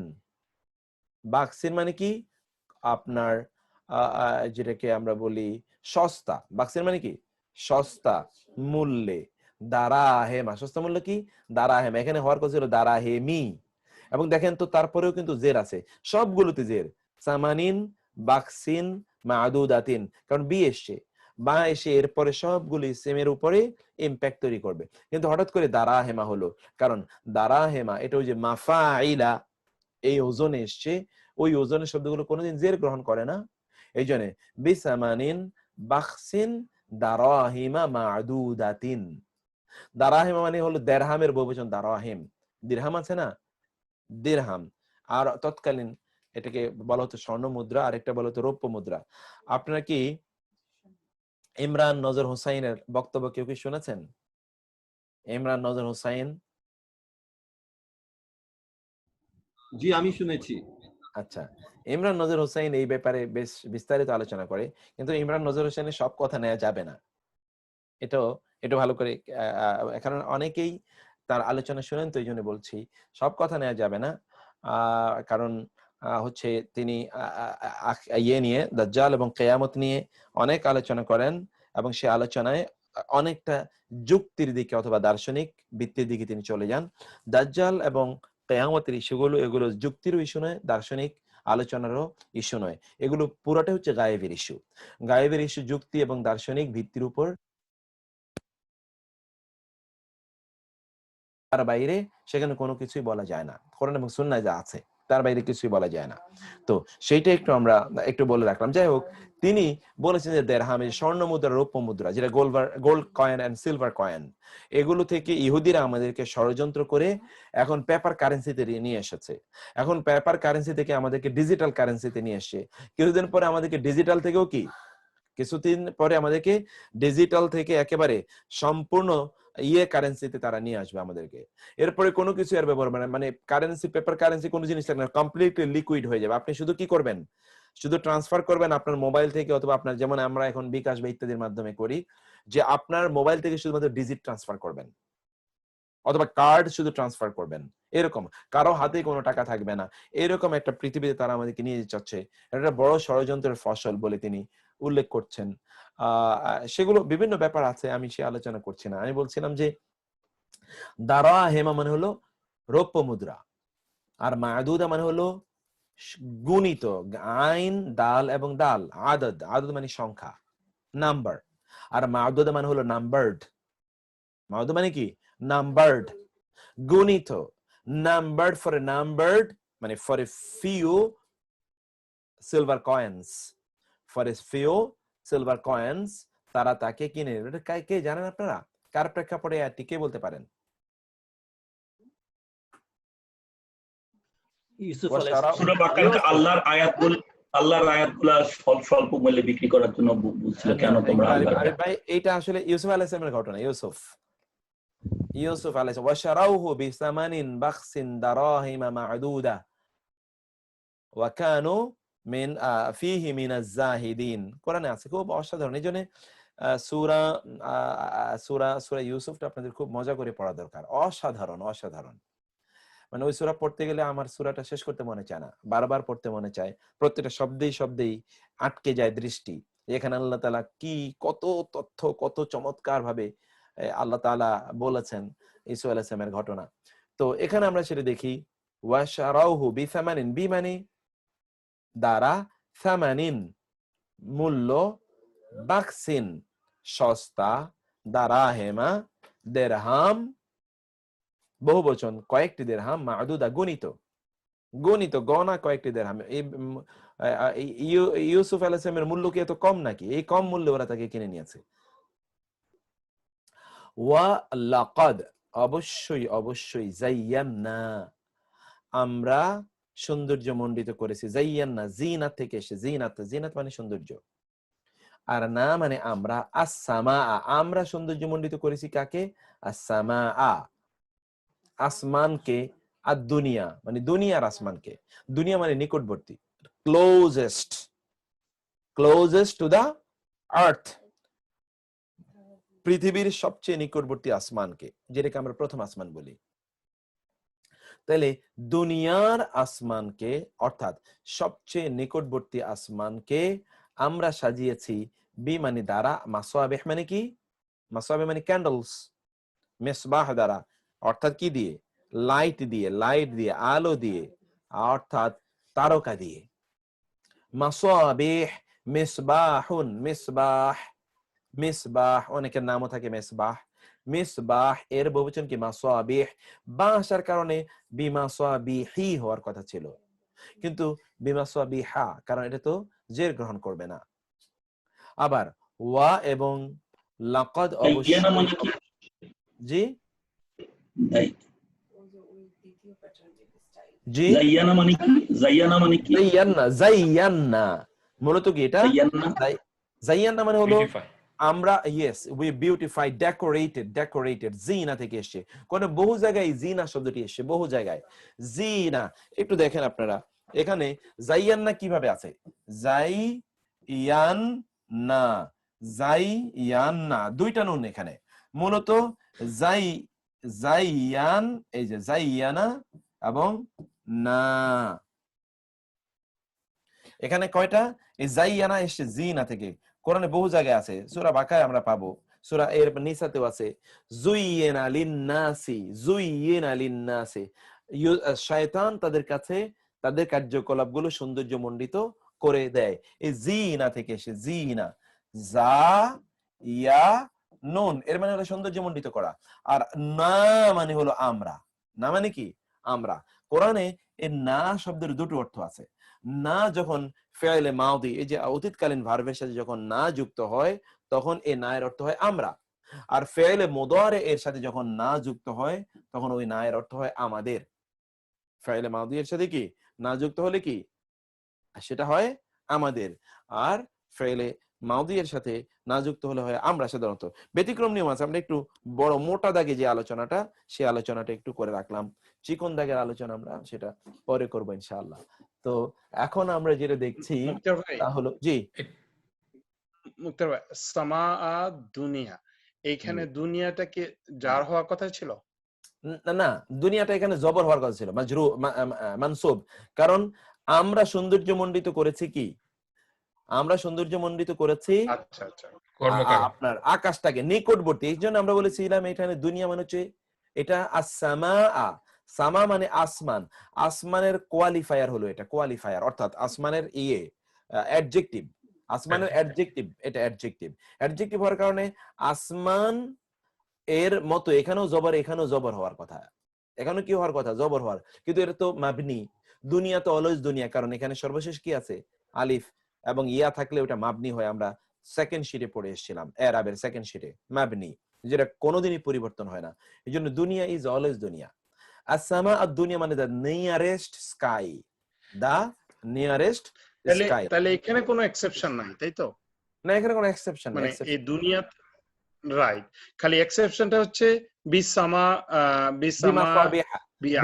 Speaker 1: বাকসিন মানে কি আপনার যেটাকে আমরা বলি সস্তা, বাকসিন মানে কি সস্তা মূল্যে, দারাহেমা, সস্তা মূল্য কি দারাহেমা, এখানে হওয়ার কথা ছিল দারাহেমি, এবং দেখেন তো তারপরেও কিন্তু জের আছে, সবগুলোতে জের, সামানিন, বাকসিন, মাদুদাতিন, কারণ বি এসছে, বা এসে এরপরে সবগুলো ইসমের উপরে ইম্প্যাক্ট তৈরি করবে। কিন্তু হঠাৎ করে দারাহেমা হলো, কারণ দারাহেমা এটা ওই যে মাফাইলা এই ওজনে এসছে, ওই ওজনের শব্দগুলো কোনোদিন জের গ্রহণ করে না। এই জন্য বিসামানিন বাখসিন দারাহিমা মাদুদাতিন। দারাহিমা মানে হলো দেরহামের বহুবচন দারাহিম। দিরহাম আছে না, দিরহাম। আর তৎকালীন এটাকে বলা হতো স্বর্ণ মুদ্রা, আর একটা বলা হতো রৌপ্য মুদ্রা। আপনারা কি ইমরান নজর হুসাইনের বক্তব্য কেউ কি শুনেছেন? ইমরান নজর হুসাইন?
Speaker 9: জি, আমি শুনেছি।
Speaker 1: আচ্ছা, ইমরান নজর হুসাইন এই ব্যাপারে বেশ বিস্তারিত আলোচনা করে, কিন্তু ইমরান নজর হুসাইনের সব কথা নেওয়া যাবে না। এটাও একটু ভালো করে, কারণ অনেকেই তার আলোচনা শুনেন, তো এই জন্য বলছি সব কথা নেওয়া যাবে না। কারণ হচ্ছে তিনি ইয়ে নিয়ে, দাজ্জাল এবং কিয়ামত নিয়ে অনেক আলোচনা করেন, এবং সে আলোচনায় অনেকটা যুক্তির দিকে অথবা দার্শনিক ভিত্তির দিকে তিনি চলে যান। দাজ্জাল এবং কিয়ামতের ইস্যুগুলো, এগুলো যুক্তিরও ইস্যু নয়, দার্শনিক আলোচনারও ইস্যু নয়, এগুলো পুরোটাই হচ্ছে গায়েবের ইস্যু। গায়েবের ইস্যু যুক্তি এবং দার্শনিক ভিত্তির উপর, তার বাইরে সেখানে কোনো কিছুই বলা যায় না। কোরআন এবং সুন্নায় যা আছে তার বাইরে কিছুই বলা যায় না। তো সেইটা একটু আমরা একটু বলে রাখলাম। যাই হোক, তিনি বলেছেন যে দেরহাম, স্বর্ণ মুদ্রা, রৌপ্য মুদ্রা, যেটা gold coin and silver coin, এগুলো থেকে ইহুদিরা আমাদেরকে ষড়যন্ত্র করে এখন পেপার কারেন্সিতে নিয়ে এসেছে। এখন পেপার কারেন্সি থেকে আমাদেরকে ডিজিটাল কারেন্সিতে নিয়ে এসছে। কিছুদিন পরে আমাদেরকে ডিজিটাল থেকেও কিছুদিন পরে আমাদেরকে ডিজিটাল থেকে একেবারে সম্পূর্ণ কারেন্সিতে তারা নিয়ে আসবে আমাদেরকে। এরপরে কোনো কিছু আর ব্যবহার মানে কারেন্সি, পেপার কারেন্সি কোনো জিনিস থাকে না, কমপ্লিটলি লিকুইড হয়ে যাবে। আপনি শুধু কি করবেন, শুধু ট্রান্সফার করবেন আপনার মোবাইল থেকে, অথবা আপনার, যেমন আমরা এখন বিকাশ বা ইত্যাদির মাধ্যমে করি, যে আপনার মোবাইল থেকে শুধুমাত্র ডিজিট ট্রান্সফার করবেন, অথবা কার্ড শুধু ট্রান্সফার করবেন, এরকম কারো হাতে কোনো টাকা থাকবে না। এরকম একটা পৃথিবীতে তারা আমাদেরকে নিয়ে যাচ্ছে। এটা বড় ষড়যন্ত্রের ফসল বলে তিনি উল্লেখ করছেন। সেগুলো বিভিন্ন ব্যাপার আছে, আমি সে আলোচনা করছি না। আমি বলছিলাম যে দারাহেমা মানে হলো রৌপ্য মুদ্রা, আর মাদুদা মানে হলো গুণিত, আইন দাল এবং দাল, আদদ, আদদ মানে সংখ্যা, নাম্বার। আর মাদুদা মানে হলো নাম্বারড। মাদুদ মানে কি? নাম্বারড, গুণিত, নাম্বারড, ফর এ নাম্বারড মানে for a few silver coins, for a few silver coins, তারা তাকে কিনে। এটা কে জানেন আপনারা? কার প্রেক্ষাপটে আয়াতটি কে বলতে পারেন?
Speaker 8: ইউসুফ
Speaker 3: সূরা বাকারাতে আল্লাহর আয়াতগুলো স্বল্প মূল্যে বিক্রি করার জন্য বলছিল, কেন তোমরা
Speaker 1: ভাই, এটা আসলে ইউসুফ আলাইহিস সালামের ঘটনা। ইউসুফ আলাইহিস সালাম ওয়াশারাউহু বিসামানিন বাখসিন দারাহিমা মা'দুদা ওয়া কানু মিন ফিহি মিনাজ জাহিদিন। কোরআনে আছে, খুব অসাধারণ। এইজন্য সূরা ইউসুফটা আপনাদের খুব মজা করে পড়া দরকার। অসাধারণ, অসাধারণ। মানে ওই সূরা পড়তে গেলে আমার সূরাটা শেষ করতে মনে চায় না, বারবার পড়তে মনে চায়। প্রত্যেকটা শব্দেই আটকে যায় দৃষ্টি। এখানে আল্লাহ তাআলা কি কত তথ্য, কত চমৎকার ভাবে আল্লাহ তাআলা বলেছেন ঈসা আলাইহিস সালামের ঘটনা। তো এখানে আমরা সেটা দেখি, ওয়াশারাউহু বিসামানিন, বি মানে দ্বারা, সামানিন মূল্য, বাকসিন সস্তা, দারাহেমা দিরহাম বহুবচন, কয়েকটি দিরহাম, মা'দুদা গণিত গণা কয়েকটি দিরহাম। ইউসুফ আলাইহিস সালামের মূল্য কি এত কম নাকি? এই কম মূল্যে ওরা তাকে কিনে নিয়েছে। ওয়া লাকাদ, অবশ্যই যায়্যানা, আমরা সৌন্দর্য মণ্ডিত করেছি। যায়্যানা জিনাত থেকে এসে, জিনাত মানে সৌন্দর্য, আর না মানে আমরা। আস-সামা, আমরা সৌন্দর্য মণ্ডিত করেছি কাকে? আস-সামা, আসমানকে। আর দুনিয়া মানে দুনিয়ার আসমানকে। দুনিয়া মানে নিকটবর্তী, ক্লোজেস্ট টু দা আর্থ, পৃথিবীর সবচেয়ে নিকটবর্তী আসমানকে, যেটাকে আমরা প্রথম আসমান বলি। তাহলে দুনিয়ার আসমানকে, অর্থাৎ সবচেয়ে নিকটবর্তী আসমানকে আমরা সাজিয়েছি বি মানে দ্বারা, মাসওয়াবিহ মানে কি? মাসওয়াবিহ মানে ক্যান্ডেলস, মিসবাহ দ্বারা, অর্থাৎ কি দিয়ে? লাইট দিয়ে, আলো দিয়ে, অর্থাৎ তারকা দিয়ে। মাসওয়াবিহ, মিসবাহুন, মিসবাহ মিসবাহ, অনেকের নামও থাকে মিসবাহ। মিসবাহ এর বহুবচন কি মাসাবিহ, বা আসার কারণে বিমাসাবিহি হওয়ার কথা ছিল, কিন্তু বিমাসাবিহা, কারণ এটা তো জের গ্রহণ করবে না। আবার ওয়া এবং লাকাদ
Speaker 3: জাইয়ানা মানে কি?
Speaker 1: জি জি
Speaker 3: জাইয়ানা মানে কি? জাইয়ানা মানে কি?
Speaker 1: জাইয়ান্না মূলত কি এটা?
Speaker 3: জাইয়ান্না
Speaker 1: জাইয়ান্না মানে হলো
Speaker 4: Beautify.
Speaker 1: আমরা, ইয়েস, উই বিউটিফাই, ডেকোরেটেড, জিনা থেকে এসেছে। কোন বহু জায়গায় জিনা শব্দটি এসেছে, বহু জায়গায় জিনা। একটু দেখেন আপনারা এখানে জাইয়ান্না কিভাবে আছে, জাইয়ান্না, জাইয়ান্না, দুইটা নুন এখানে, মূলত জাইয়ান, এই যে জাইয়ানা এবং না, এখানে কয়টা? এই জাইয়ানা এসছে জিনা থেকে, কোরআনে বহু জায়গায় আছে, সূরা বাকারায় আমরা পাবো, সূরা এর নিসাতেও আছে, যুইয়িনা লিন-নাসি, যুইয়িনা লিন-নাসি, শয়তান তাদের কাছে তাদের কার্যকলাপগুলো সৌন্দর্যমণ্ডিত করে দেয়। এই জিনা থেকে এসে জিনা, জা ইয়া নুন, এর মানে হলো সৌন্দর্যমণ্ডিত করা, আর না মানে হলো আমরা। না মানে কি? আমরা। কোরআনে এই না শব্দের দুটো অর্থ আছে। না যখন ফেলে মাউদি, এই যে অতীতকালীন ভার্বের সাথে যখন না যুক্ত হয় তখন এই না এর অর্থ হয় আমরা, আর ফেলে মুদারে এর সাথে যখন না যুক্ত হয় তখন ওই না এর অর্থ হয় আমাদের। ফেলে মাউদি এর সাথে কি না যুক্ত হলে কি সেটা হয় আমাদের, আর ফেলে মাউদি এর সাথে না যুক্ত হলে হয় আমরা। সাধারণত ব্যতিক্রম নিয়ম আছে, আমরা একটু বড় মোটা দাগে যে আলোচনাটা, সেই আলোচনাটা একটু করে রাখলাম, চিকন দাগের আলোচনা আমরা সেটা পরে করবো ইনশাআল্লাহ। তো এখন আমরা যেটা দেখছি
Speaker 10: মুক্তার ভাই,
Speaker 1: তা হলো, জি
Speaker 10: মুক্তার ভাই, সামা দুনিয়া, এইখানে দুনিয়াটাকে জার হওয়ার কথা ছিল?
Speaker 1: না না, দুনিয়াটা এখানে জবর হওয়ার কথা ছিল, মানসুব, কারণ আমরা সৌন্দর্যমণ্ডিত করেছি কি, আমরা সৌন্দর্যমণ্ডিত করেছি
Speaker 10: আচ্ছা আচ্ছা,
Speaker 1: আপনার আকাশটাকে, নিকটবর্তী, এই জন্য আমরা বলেছিলাম এখানে দুনিয়া মানে হচ্ছে এটা আসসামা, সামা মানে আসমান, আসমানের কোয়ালিফায়ার হলো এটা, কোয়ালিফায়ার অর্থাৎ আসমানের অ্যাডজেক্টিভ, আসমানের অ্যাডজেক্টিভ, এটা অ্যাডজেক্টিভ। অ্যাডজেক্টিভ হওয়ার কারণে আসমান এর মতো এখানেও জবর, এখানেও জবর হওয়ার কথা, এখানেও কি হওয়ার কথা? জবর হওয়ার, কিন্তু এটা তো মাবনি। দুনিয়া তো অলওয়েজ দুনিয়া, কারণ এখানে সর্বশেষ কি আছে? আলিফ, এবং ইয়া থাকলে ওটা মাবনি হয়। আমরা সেকেন্ড শিটে পড়ে এসেছিলাম, এরাবের সেকেন্ড শিটে, মাবনি, যেটা কোনোদিনই পরিবর্তন হয় না। এই জন্য দুনিয়া ইজ অলওয়েজ দুনিয়া। আসসামা আর দুনিয়া মানে the nearest sky, the nearest sky.
Speaker 10: তাহলে এখানে কোনো এক্সেপশন নাই, তাই তো?
Speaker 1: না, এখানে কোনো এক্সেপশন
Speaker 10: মানে
Speaker 1: নাই।
Speaker 10: এই দুনিয়া, রাইট, খালি এক্সেপশনটা হচ্ছে বিসামা, বিসামা বিয়া,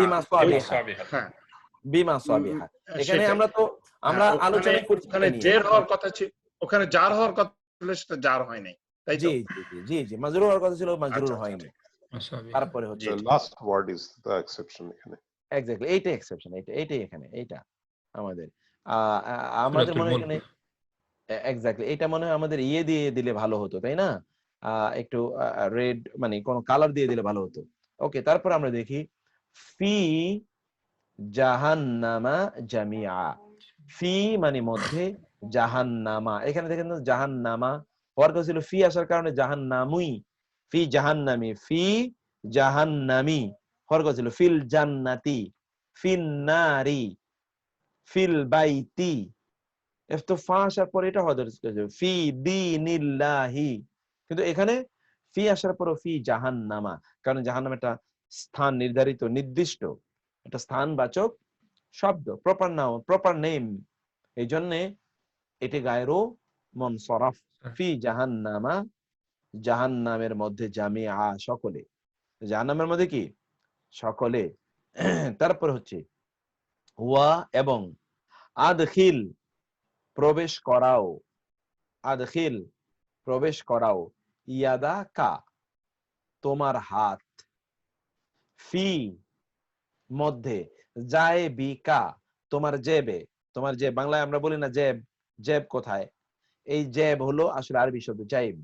Speaker 10: হ্যাঁ
Speaker 1: বিমা সাবিহা। এখানে আমরা তো আমরা আলোচনা করছি,
Speaker 10: ওখানে জের হওয়ার কথা ছিল, ওখানে জার হওয়ার কথা ছিল, সেটা জার হয় নাই, তাই তো?
Speaker 1: জি জি জি জি জি, মাজরুর হওয়ার কথা ছিল, মাজরুর হয়নি। তারপরে হচ্ছে
Speaker 7: last word is the exception এখানে।
Speaker 1: এক্স্যাক্টলি, এইটা এক্সেপশন, এইটাই এখানে, এইটা আমাদের আমাদের মনে হয় এখানে এক্স্যাক্টলি এটা মনে হয় আমাদের দিয়ে দিলে ভালো হতো, তাই না? একটু রেড মানে কোন কালার দিয়ে দিলে ভালো হতো। ওকে, তারপর আমরা দেখি ফি জাহান্নামা জামিআ, ফি মানে মধ্যে, জাহান্নামা, এখানে দেখেন জাহান্নামা হওয়ার কথা ছিল, ফি আসার কারণে জাহান্নামুই, ফি জাহান্নামি, ফি জাহান্নামি হওয়ার কথা ছিল, ফিল জান্নাতি, ফিন নারি, ফিল বাইতি, তো ফা আসার পরে এটা হওয়া দরকার ফি দীনিল্লাহি, কিন্তু এখানে ফি আসার পর ফি জাহান্নামা, কারণ জাহান্নাম একটা স্থান নির্ধারিত, নির্দিষ্ট একটা স্থানবাচক শব্দ, প্রপার নাউন, প্রপার নেম, এই জন্য এটি গায়রু মুনসারাফ। ফি জাহান্নামা, জাহান্নামের মধ্যে জামিআ, সকলে, জাহান্নামের মধ্যে কি সকলে। তারপর হচ্ছে ওয়া এবং আদখিল, প্রবেশ করাও, আদখিল প্রবেশ করাও, ইয়াদা কা তোমার হাত, ফি মধ্যে, জায়বিকা তোমার জেবে, তোমার জেব, বাংলায় আমরা বলি না জেব, জেব কোথায়? এই জেব হলো আসলে আরবি শব্দ জাইব,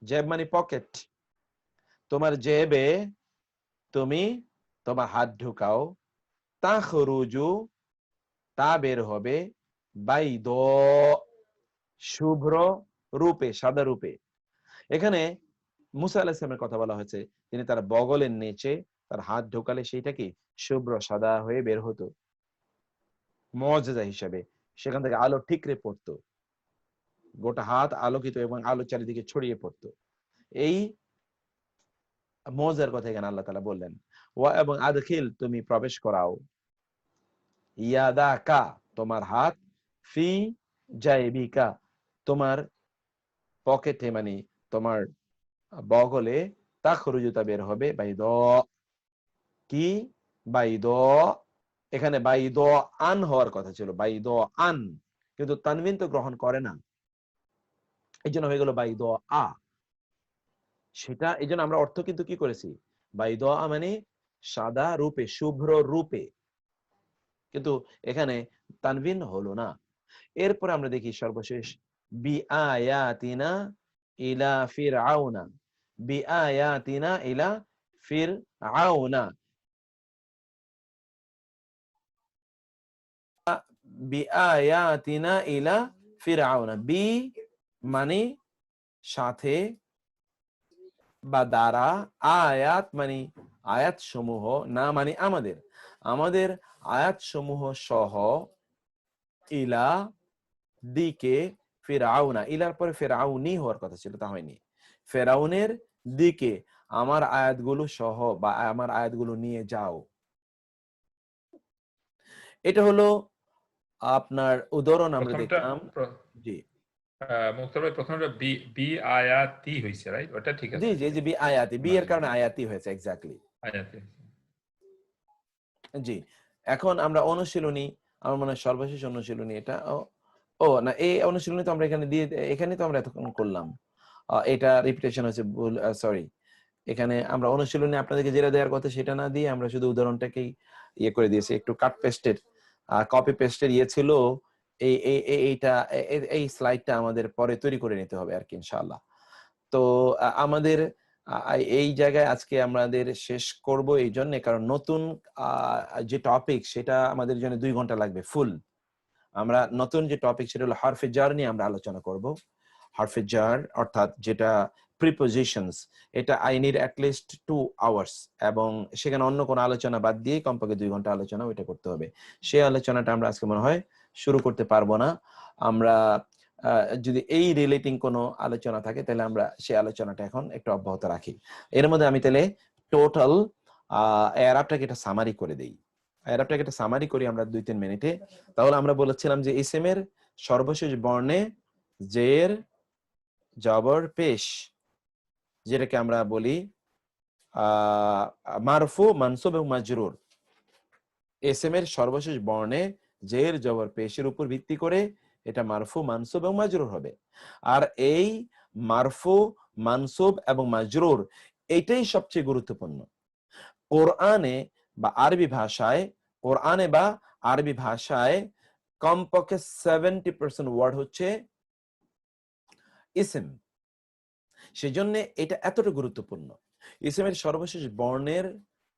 Speaker 1: জেব মানে পকেট, তোমার জেবে তুমি তোমার হাত ঢুকাও, তাখরুজু তা বের হবে, বাইদ, শুভ্র রূপে, সাদা রূপে, এখানে মুসা আলাইহিস সালামের কথা বলা হয়েছে, তিনি তার বগলের নিচে তার হাত ঢোকালে সেইটা কি শুভ্র সাদা হয়ে বের হতো মুআজিজা হিসেবে, সেখান থেকে আলো ঠিকরে পড়তো, গোটা হাত আলোকিত এবং আলো চারিদিকে ছড়িয়ে পড়তো। এই মুআজিজার কথা এখানে আল্লাহ তাআলা বললেন। ওয়া এবং আদখিল, তুমি প্রবেশ করাও, ইয়াদাকা তোমার হাত, ফি জাইবিকা তোমার পকেটে, মানে তোমার বগলে, তাখরুজুতা বের হবে, বাইদ কি বাইদ, এখানে বাইদ আন হওয়ার কথা ছিল, বাইদ আন, কিন্তু তানবিন তো গ্রহণ করে না, এই জন্য হয়ে গেল বাইদ আ। সেটা এই জন্য আমরা অর্থ কিন্তু কি করেছি, বাইদ আ মানে সাদা রূপে, শুভ্র রূপে, কিন্তু এখানে তানবিন হলো না। এরপরে আমরা দেখি সর্বশেষ, বিআয়াতিনা ইলা ফিরআউনা, বিআয়াতিনা ইলা ফিরআউনা, বিআয়াতিনা ইলা ফিরআউনা, বি মানে সাথে বা দ্বারা, আয়াত মানে আয়াত সমূহ, না মানে আমাদের, আমাদের আয়াত সমূহ সহ, ইলা দিকে, ফিরআউনা, ইলার পরে ফিরআউনি হওয়ার কথা ছিল, তা হয়নি, ফিরআউনের দিকে আমার আয়াতগুলো সহ বা আমার আয়াতগুলো নিয়ে যাও। এটা হলো আপনার উদাহরণ আমরা দেখলাম। জি
Speaker 4: মুক্তার ভাই, প্রথমটা বি বি আয়াতি হইছে, রাইট? ওটা ঠিক আছে।
Speaker 1: জি জি জি, বি আয়াতি, বি এর কারণে আয়াতি হয়েছে, এক্স্যাক্টলি
Speaker 4: আয়াতি।
Speaker 1: জি, এখন আমরা অনুশীলনী, আমার মনে হয় সর্বশেষ অনুশীলনী এটা, ও না, এই অনুশীলনী তো আমরা এখানে দিয়ে, এখানে তো আমরা এতক্ষণ করলাম, এটা রিপিটেশন হচ্ছে, ভুল, সরি। এখানে আমরা অনুশীলনী আপনাদেরকে যেটা দেওয়ার কথা সেটা না দিয়ে আমরা শুধু উদাহরণটাকেই ইয়ে করে দিয়েছি, একটু কাট পেস্টের, কপি পেস্টের ইয়ে ছিল, এইটা এই স্লাইডটা আমাদের পরে তৈরি করে নিতে হবে আর কি, ইনশাআল্লাহ। তো আমাদের এই জায়গায় আজকে আমাদের শেষ করব এই জন্য, কারণ নতুন যে টপিক সেটা আমাদের জন্য 2 ঘন্টা লাগবে ফুল। আমরা নতুন যে টপিক সেটা হলো হরফে জার নিয়ে আমরা আলোচনা করব। হরফে জার অর্থাৎ যেটা প্রিপোজিশনস, এটা I need at least 2 hours, এবং সেখানে অন্য কোনো আলোচনা বাদ দিয়ে কমপক্ষে 2 ঘন্টা আলোচনা ওইটা করতে হবে। সেই আলোচনাটা আমরা আজকে মনে হয় শুরু করতে পারবো না। আমরা যদি এই রিলেটিং কোনো আলোচনা থাকে তাহলে আমরা সেই আলোচনাটা এখন একটু অব্যাহত রাখি। এর মধ্যে আমি তাহলে টোটাল এরাবটাকে একটা সামারি করে দেই, এরাবটাকে একটা সামারি করি আমরা 2-3 মিনিটে। তাহলে আমরা বলেছিলাম যে ইসমের সর্বশেষ বর্ণে জের জবর পেশ, যেটাকে আমরা বলি মারফু, মানসুব এবং মাজরুর। ইসমের সর্বশেষ বর্ণে জের জবর পেশের উপর ভিত্তি করে এটা মারফু, মানসুব এবং মাজরুর হবে। আর এই মারফু, মানসুব এবং মাজরুর এটাই সবচেয়ে গুরুত্বপূর্ণ। কোরআনে বা আরবি ভাষায়, কোরআনে বা আরবি ভাষায় কমপক্ষে 70% ওয়ার্ড হচ্ছে ইসম। সেজন্য এটা এতটা গুরুত্বপূর্ণ। ইসমের সর্বশেষ বর্ণের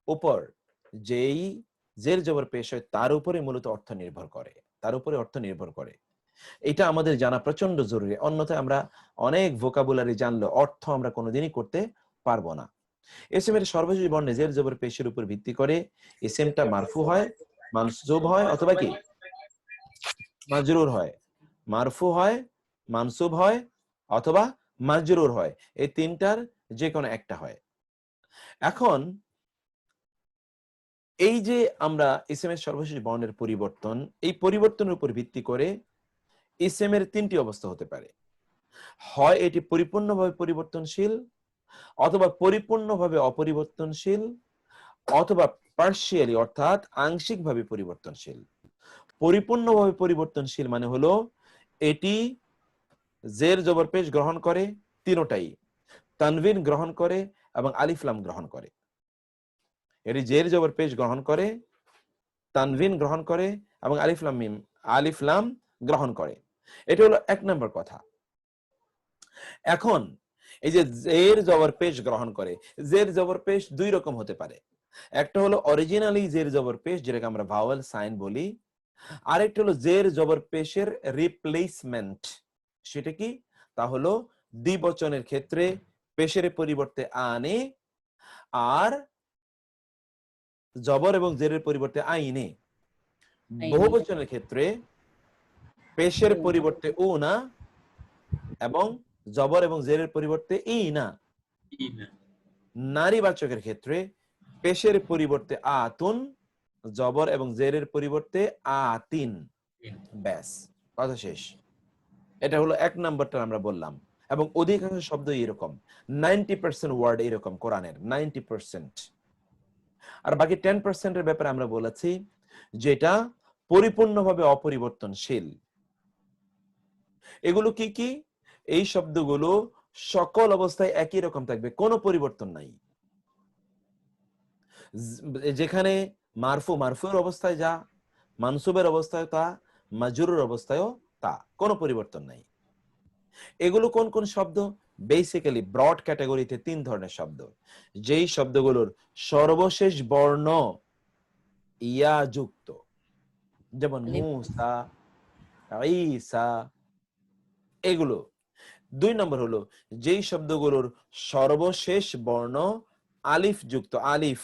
Speaker 1: উপর যেই জের জবর পেশ হয় তার উপরে মূলত অর্থ নির্ভর করে, তার উপরে অর্থ নির্ভর করে। এটা আমাদের জানা প্রচন্ড জরুরি, অন্যথায় আমরা অনেক ভোকাবুলারি জানলেও অর্থ আমরা কোনোদিনই করতে পারবো না। ইসমের সর্বশেষ বর্ণে জের জবর পেশের উপর ভিত্তি করে ইসমটা মারফু হয়, মানসুব হয়, অথবা কি মাজরুর হয়। মারফু হয়, মানসুব হয়, অথবা মাজরুর হয়, এই তিনটার যে কোনো একটা হয়। এখন এই যে আমরা ইসমের সর্বশেষ বর্ণের পরিবর্তন, এই পরিবর্তনের উপর ভিত্তি করে ইসমের 3টি অবস্থা হতে পারে। হয় এটি পরিপূর্ণভাবে পরিবর্তনশীল, অথবা পরিপূর্ণভাবে অপরিবর্তনশীল, অথবা পার্শিয়ালি অর্থাৎ আংশিকভাবে পরিবর্তনশীল। পরিপূর্ণভাবে পরিবর্তনশীল মানে হলো এটি জের জবর পেশ গ্রহণ করে, তিনটাই তানভিন গ্রহণ করে এবং আলিফ লাম গ্রহণ করে। এটি জের জবর পেশ গ্রহণ করে, তানভিন গ্রহণ করে এবং আলিফ লাম মিম, আলিফ লাম গ্রহণ করে। এটা হলো 1 নম্বর কথা। এখন এই যে জের জবর পেশ গ্রহণ করে, জের জবর পেশ 2 রকম হতে পারে। একটা হলো অরিজিনালি জের জবর পেশ, যেটাকে আমরা ভাওয়েল সাইন বলি। আরেকটা হলো জের জবর পেশের রিপ্লেসমেন্ট। সেটা কি? তা হলো দ্বিবচনের ক্ষেত্রে পেশের পরিবর্তে আনে আর জবর এবং জেরের পরিবর্তে আইনে। বহুবচনের ক্ষেত্রে পেশের পরিবর্তে ও না এবং জবর এবং জেরের পরিবর্তে ই না। নারীবাচকের ক্ষেত্রে পেশের পরিবর্তে আতুন, জবর এবং জেরের পরিবর্তে আতিন। ব্যাস, কথা শেষ। এটা হলো 1 নম্বরটা আমরা বললাম। এবং অধিকাংশ শব্দ এরকম, 90% ওয়ার্ড এরকম কোরআনের, 90%। আর বাকি 10% এর ব্যাপারে আমরা বলেছি যেটা পরিপূর্ণভাবে অপরিবর্তনশীল। এগুলো কি কি? এই শব্দগুলো সকল অবস্থায় একই রকম থাকবে, কোনো পরিবর্তন নাই। যেখানে মারফু, মারফুর অবস্থায় যা, মানসুবের অবস্থায় তা, মাজরুর অবস্থায়ও তা, কোনো পরিবর্তন নাই। এগুলো কোন কোন শব্দ? বেসিক্যালি ব্রড ক্যাটাগরিতে 3 ধরনের শব্দ, যেই শব্দগুলোর সর্বশেষ বর্ণ ইয়া যুক্ত, যেমন মুসা, ঈসা, এগুলো। 2 নম্বর হলো যেই শব্দগুলোর সর্বশেষ বর্ণ আলিফ যুক্ত, আলিফ,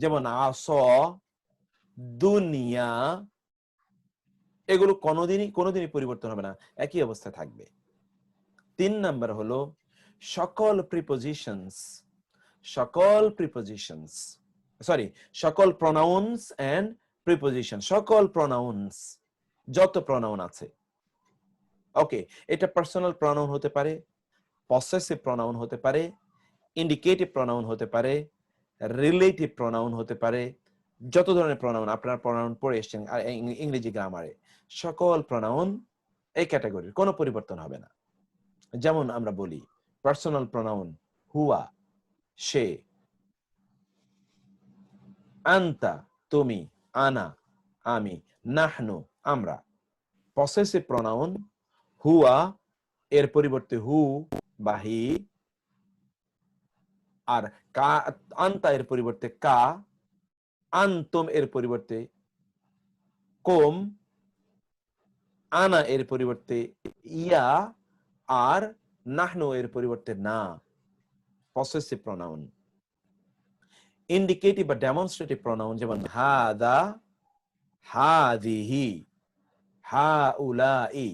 Speaker 1: যেমন আসা, দুনিয়া, এগুলো কোনোদিনই পরিবর্তন হবে না, একই অবস্থায় থাকবে। 3 নাম্বার হলো সকল প্রনাউন্স এন্ড প্রিপোজিশন, সকল প্রনাউন্স, যত প্রনাউন আছে। ওকে, এটা পার্সোনাল প্রনাউন হতে পারে, পসেসিভ প্রনাউন হতে পারে, ইন্ডিকেটিভ প্রনাউন হতে পারে, রিলেটিভ প্রনাউন হতে পারে, যত ধরনের প্রনাউন আপনারা প্রনাউন পড়ে এসেছেন ইংরেজি গ্রামারে, সকল প্রনাউন এই ক্যাটাগরির, কোনো পরিবর্তন হবে না। যেমন আমরা বলি পার্সোনাল প্রনাউন হুয়া, সে, আনতা, তুমি, আনা, আমি, নাহনু, আমরা। পসেসিভ প্রনাউন হুয়া এর পরিবর্তে হু বা হি, আর কা, আনতা এর পরিবর্তে কা, আনতুম এর পরিবর্তে কোম, আনা এর পরিবর্তে ইয়া, আর নাহনু এর পরিবর্তে না। Possessive pronoun. ইন্ডিকেটিভ বা ডেমনস্ট্রেটিভ প্রনাউন যেমন হাদা, হাদিহি, হাউলাই।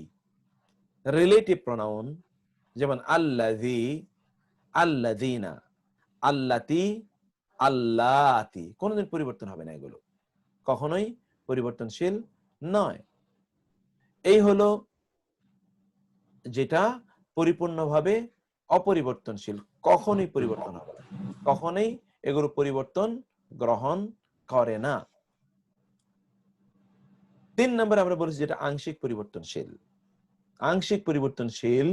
Speaker 1: রিলেটিভ প্রনাউন যেমন আল্লাযী, আল্লাযীনা, আল্লাতী, আল্লাতি, কোনোদিন পরিবর্তন হবে না, এগুলো কখনোই পরিবর্তনশীল নয়। এই হলো যেটা পরিপূর্ণভাবে অপরিবর্তনশীল, কখনোই পরিবর্তন হবে না, কখনোই এগুলো পরিবর্তন গ্রহণ করে না। 3 নম্বরে আমরা বলেছি যেটা আংশিক পরিবর্তনশীল। আংশিক পরিবর্তনশীল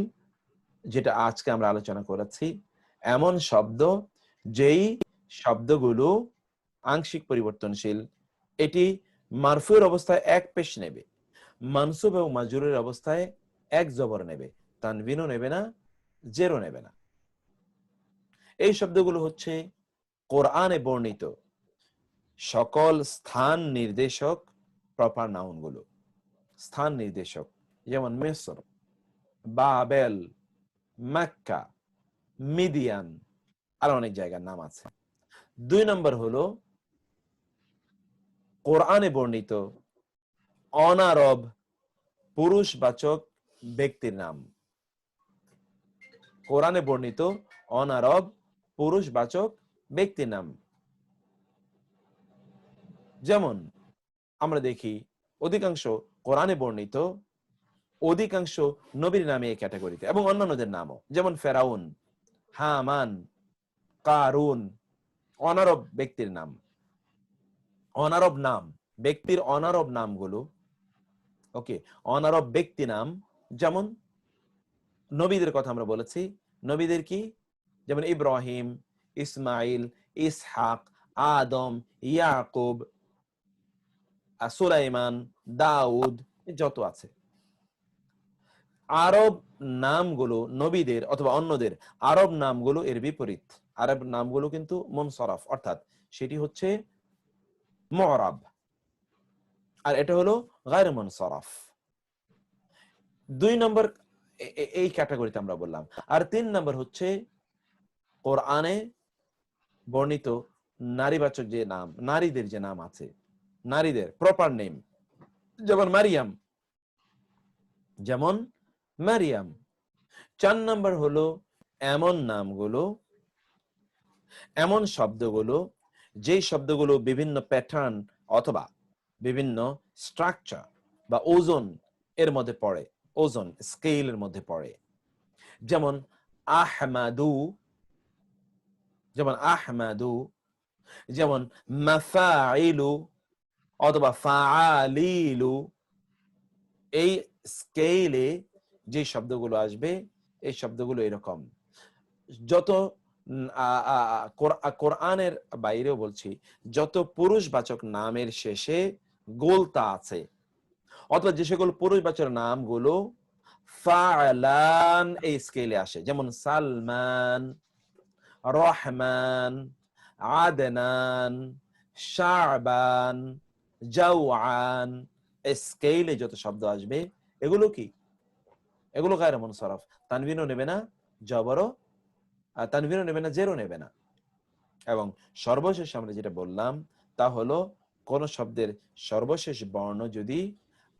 Speaker 1: যেটা আজকে আমরা আলোচনা করেছি, এমন শব্দ যেই শব্দগুলো আংশিক পরিবর্তনশীল। এটি মারফুর অবস্থায় 1 পেশ নেবে, মানসুব এবং মাজরুরের অবস্থায় 1 জবর নেবে, তানবিনও নেবে না, জেরও নেবে না। এই শব্দগুলো হচ্ছে কোরআনে বর্ণিত সকল স্থান নির্দেশক প্রপার নাউন গুলো, স্থান নির্দেশক, যেমন মিসর, বাবেল, মক্কা, মিদিয়ান, আর অনেক জায়গার নাম আছে। 2 নম্বর হলো কোরআনে বর্ণিত অনারব পুরুষবাচক ব্যক্তির নাম। কোরআনে বর্ণিত অনারব পুরুষবাচক ব্যক্তির নাম, যেমন আমরা দেখি অধিকাংশ কোরআনে বর্ণিত অধিকাংশ নবীর নামে এই ক্যাটাগরিতে, এবং অন্যান্যদের নামও, যেমন ফেরাউন, হামান, কারুন, অনারব ব্যক্তির নাম। অনারব নাম, ব্যক্তির অনারব নামগুলো, ওকে, অনারব ব্যক্তি নাম, যেমন নবীদের কথা আমরা বলেছি, নবীদের কি, যেমন ইব্রাহিম, ইসমাইল, ইসহাক, আদম, ইয়াকুব, সুলাইমান, দাউদ, যত আছে। আরব নামগুলো নবীদের অথবা অন্যদের আরব নামগুলো এর বিপরীত। আরব নামগুলো কিন্তু মুনসরফ, অর্থাৎ সেটি হচ্ছে মুরাব, আর এটা হলো গায়র মুনসরফ। 2 নম্বর এই ক্যাটাগরিতে আমরা বললাম। আর 3 নম্বর হচ্ছে কোরআনে বর্ণিত নারীবাচক যে নাম, নারীদের যে নাম আছে, নারীদের প্রপার নেম, যেমন মারিয়াম, যেমন মারিয়াম। 4 নম্বর হলো এমন নামগুলো, এমন শব্দগুলো, যেই শব্দগুলো বিভিন্ন প্যাটার্ন অথবা বিভিন্ন স্ট্রাকচার বা ওজন এর মধ্যে পড়ে, ওজন স্কেলের মধ্যে পড়ে। যেমন আহমাদু, যেমন আহমাদু, যেমন মাফাইলু অথবা ফাআলিলু। এই স্কেলে যে শব্দগুলো আসবে, এই শব্দগুলো এরকম। যত কোরআনের বাইরেও বলছি, যত পুরুষবাচক নামের শেষে গোলতা আছে অথবা যে সকল পুরুষবাচক নামগুলো ফাআলান এই স্কেলে আসে, যেমন সালমান, রহমান, আদনান, শাবান, জাওয়ান, স্কেলে যত শব্দ আসবে এগুলো কি? এগুলো গায়রে মুনসারফ। তানবিনও নেবে না, জবরও তানবিনও নেবে না, জেরও নেবে না। এবং সর্বশেষ আমরা যেটা বললাম তা হলো কোন শব্দের সর্বশেষ বর্ণ যদি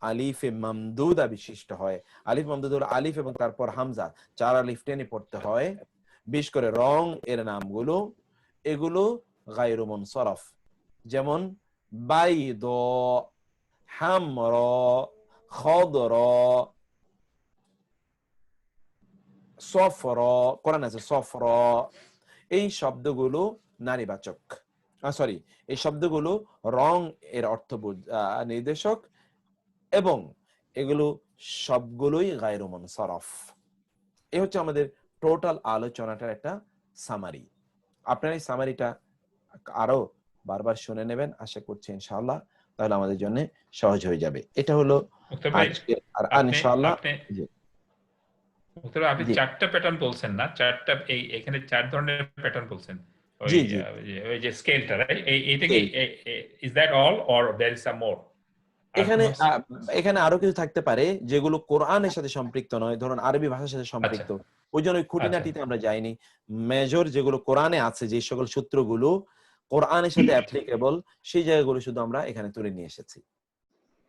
Speaker 1: আলিফে মামদুদা বিশিষ্ট হয়, আলিফ মামদুদ হলো আলিফ এবং তারপর হামজা, 4 আলিফ টেনে পড়তে হয়, বিশেষ করে রং এর নামগুলো, এগুলো গায়রু মুনসারফ। যেমন বাইদ, হামর, খদর, সফর, কোরআন আছে সফর। এই শব্দগুলো নারীবাচক, সরি, এই শব্দগুলো রং এর অর্থ নির্দেশক এবং এগুলো সবগুলোই গায়রু মুনসারফ। এই হচ্ছে আমাদের টোটাল আলোচনাটার একটা সামারি। আপনারা এই সামারিটা আরো বারবার শুনে নেবেন, আশা করছি ইনশাআল্লাহ, তাহলে আমাদের জন্য সহজ হয়ে যাবে। এটা হলো আজকে। আর ইনশাআল্লাহ
Speaker 4: আপনি 4টা প্যাটার্ন বলছেন না, 4টা এখানে 4 ধরনের প্যাটার্ন বলছেন, ওই যে স্কেলটা, রাইট? এইটা কি is that all or there is some more?
Speaker 1: এখানে আরো কিছু থাকতে পারে যেগুলো কোরআনের সাথে সম্পৃক্ত নয়, ধরুন আরবি ভাষার সাথে সম্পৃক্ত। ওই জন্য খুঁটিনাটিতে আমরা যাইনি। মেজর যেগুলো কোরআনে আছে, যে সকল সূত্রগুলো কোরআনের সাথে অ্যাপ্লিকেবল, সেই জায়গাগুলো শুধু আমরা এখানে তুলে নিয়ে এসেছি।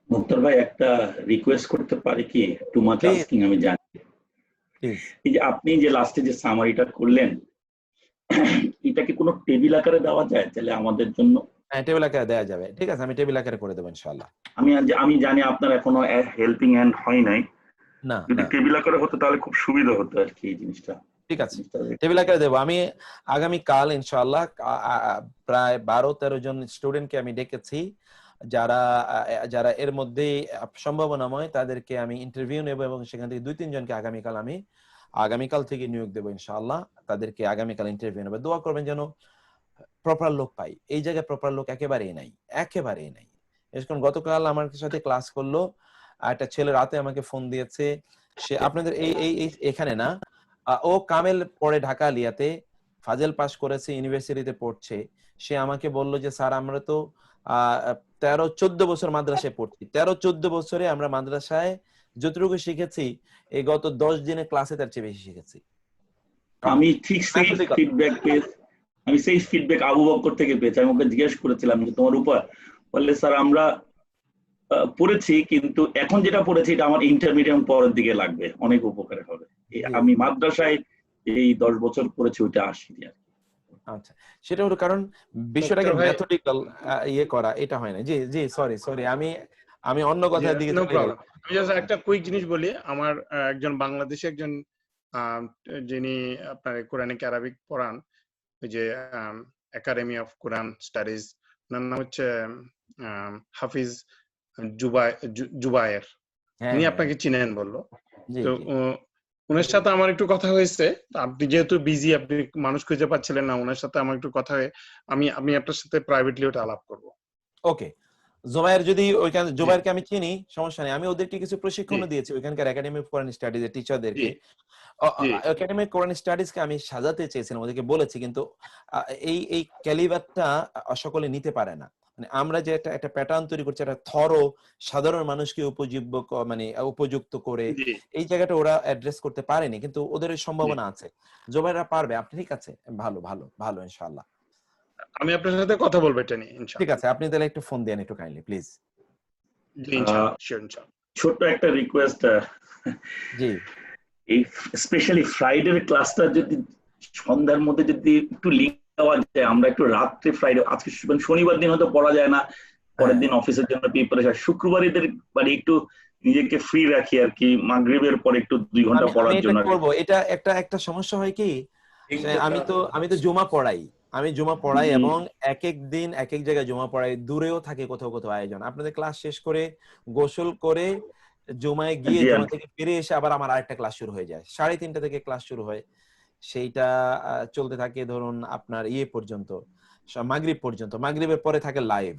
Speaker 3: মুক্তার ভাই, একটা রিকোয়েস্ট করতে পারি কি? টু মাচ আস্কিং, আমি জানি। এই যে আপনি যে লাস্টে যে সামারিটা করলেন, এটা কি কোনো টেবিল আকারে দেওয়া যায় তাহলে আমাদের জন্য?
Speaker 1: হ্যাঁ, টেবিল আকারে দেওয়া যাবে। ঠিক আছে, আমি টেবিল আকারে করে দেব ইনশাআল্লাহ।
Speaker 3: আমি জানি আপনার এখনো হেল্পিং হ্যান্ড হয় নাই।
Speaker 1: না,
Speaker 3: যদি টেবিল আকারে হতো তাহলে খুব সুবিধা হতো আর কি এই জিনিসটা।
Speaker 1: ঠিক আছে, টেবিল আকারে দেব। আমি আগামী কাল ইনশাআল্লাহ প্রায় 12-13 জন স্টুডেন্টকে আমি ডেকেছি, যারা এর মধ্যে সম্ভাবনাময়, তাদেরকে আমি ইন্টারভিউ নেব এবং সেখান থেকে 2-3 জনকে আগামীকাল থেকে নিয়োগ দেব ইনশাআল্লাহ। তাদেরকে আগামীকাল ইন্টারভিউ নেব। দোয়া করবেন যেন প্রপার লোক পাই। এই জায়গায় প্রপার লোক একেবারেই নাই। এরকম গতকাল আমার সাথে ক্লাস করলো একটা ছেলে, রাতে আমাকে ফোন দিয়েছে। সে আপনাদের এখানে না, ও কামেল পড়ে ঢাকা আলিয়াতে, ফাজেল পাস করেছে, ইউনিভার্সিটিতে পড়ছে। সে আমাকে বলল যে স্যার, আমরা তো 13-14 বছর মাদ্রাসায় পড়ছি। 13-14 বছরে আমরা মাদ্রাসায় যতটুকু শিখেছি, এই গত 10 দিনের ক্লাসে তার চেয়ে বেশি শিখেছি।
Speaker 3: আমি ঠিক সেই ফিডব্যাক আবু বকর থেকে পেয়েছি। আমি ওকে জিজ্ঞেস করেছিলাম যে তোমার উপর, বললে স্যার আমরা পড়েছি, কিন্তু এখন যেটা পড়েছি এটা আমার ইন্টারমিডিয়েট পরের দিকে লাগবে, অনেক উপকারে হবে। আমি মাদ্রাসায় এই 10 বছর পড়েছি, ওইটা আসেনি আর কি।
Speaker 1: আচ্ছা, সেটা হলো কারণ বিষয়টাকে মেথডিক্যাল করা, এটা হয় না। জি জি, সরি, আমি অন্য কথার দিকে চলে গেলাম।
Speaker 10: আমি জাস্ট একটা কুইক জিনিস বলি। আমার একজন বাংলাদেশি একজন যিনি আপনার কোরআনিক আরবিক পড়ান, ওই যে একাডেমি অফ কোরআন স্টাডিজ, ওনার নাম হচ্ছে হাফিজ জুবায়ের। উনি আপনাকে চিনেন বললো। তো ওনার সাথে আমার একটু কথা হয়েছে। আপনি যেহেতু বিজি, আপনি মানুষ খুঁজে পাচ্ছিলেন না, ওনার সাথে আমার একটু কথা হয়ে আমি আপনার সাথে প্রাইভেটলি ওটা আলাপ করব।
Speaker 1: ওকে, জুবায়ের যদি ওইখানে, জুবায়েরকে আমি চিনি, সমস্যা নেই। আমি ওদেরকে কিছু প্রশিক্ষণও দিয়েছি ওইখানকার একাডেমি অফ কোরআন স্টাডিজ এর টিচারদেরকে। একাডেমি অফ কোরআন স্টাডিজকে আমি সাজাতে চেয়েছিলাম, ওদেরকে বলেছি, কিন্তু এই ক্যালিবারটা সকলে নিতে পারে না। মানে আমরা যে একটা প্যাটার্ন তৈরি করছি, একটা থরো সাধারণ মানুষকে মানে উপযুক্ত করে, এই জায়গাটা ওরা অ্যাড্রেস করতে পারেনি, কিন্তু ওদের সম্ভাবনা আছে। জোবাইরা পারবে। আপনি ঠিক আছে, ভালো ভালো ভালো, ইনশাআল্লাহ
Speaker 10: আমি আপনার সাথে কথা বলবো এটা নিয়ে ইনশাআল্লাহ।
Speaker 1: ঠিক আছে, আপনি তাহলে একটু ফোন দেন একটু কাইন্ডলি প্লিজ।
Speaker 10: জি ইনশাআল্লাহ, শিওর ইনশাআল্লাহ।
Speaker 3: ছোট্ট একটা রিকোয়েস্ট,
Speaker 1: জি
Speaker 3: এই স্পেশালি ফ্রাইডে ক্লাসটা যদি সন্ধ্যার মধ্যে যদি একটু লিঙ্ক দেওয়া যায়, আমরা একটু রাত্রে ফ্রাইডে, আজকে শনিবার দিন হয়তো পড়া যায় না, পরের দিন অফিসের জন্য প্রিপারেশন, শুক্রবার এদের মানে একটু নিজেকে ফ্রি রাখি আর কি, মাগরিবের পরে একটু 2 ঘন্টা পড়ার জন্য
Speaker 1: করব। এটা একটা সমস্যা হয় কি, আমি তো জুমা পড়াই, এবং এক এক দিন এক এক জায়গায় জুমা পড়াই, দূরেও থাকে কোথাও কোথাও আয়োজন। আপনাদের ক্লাস শেষ করে গোসল করে জুমায় গিয়ে জুমা থেকে ফিরে এসে আবার আমার আরেকটা ক্লাস শুরু হয়ে যায়, 3:30 থেকে ক্লাস শুরু হয়, সেইটা চলতে থাকে ধরুন আপনার পর্যন্ত, মাগরিব পর্যন্ত, মাগরিবের পরে থাকে লাইভ,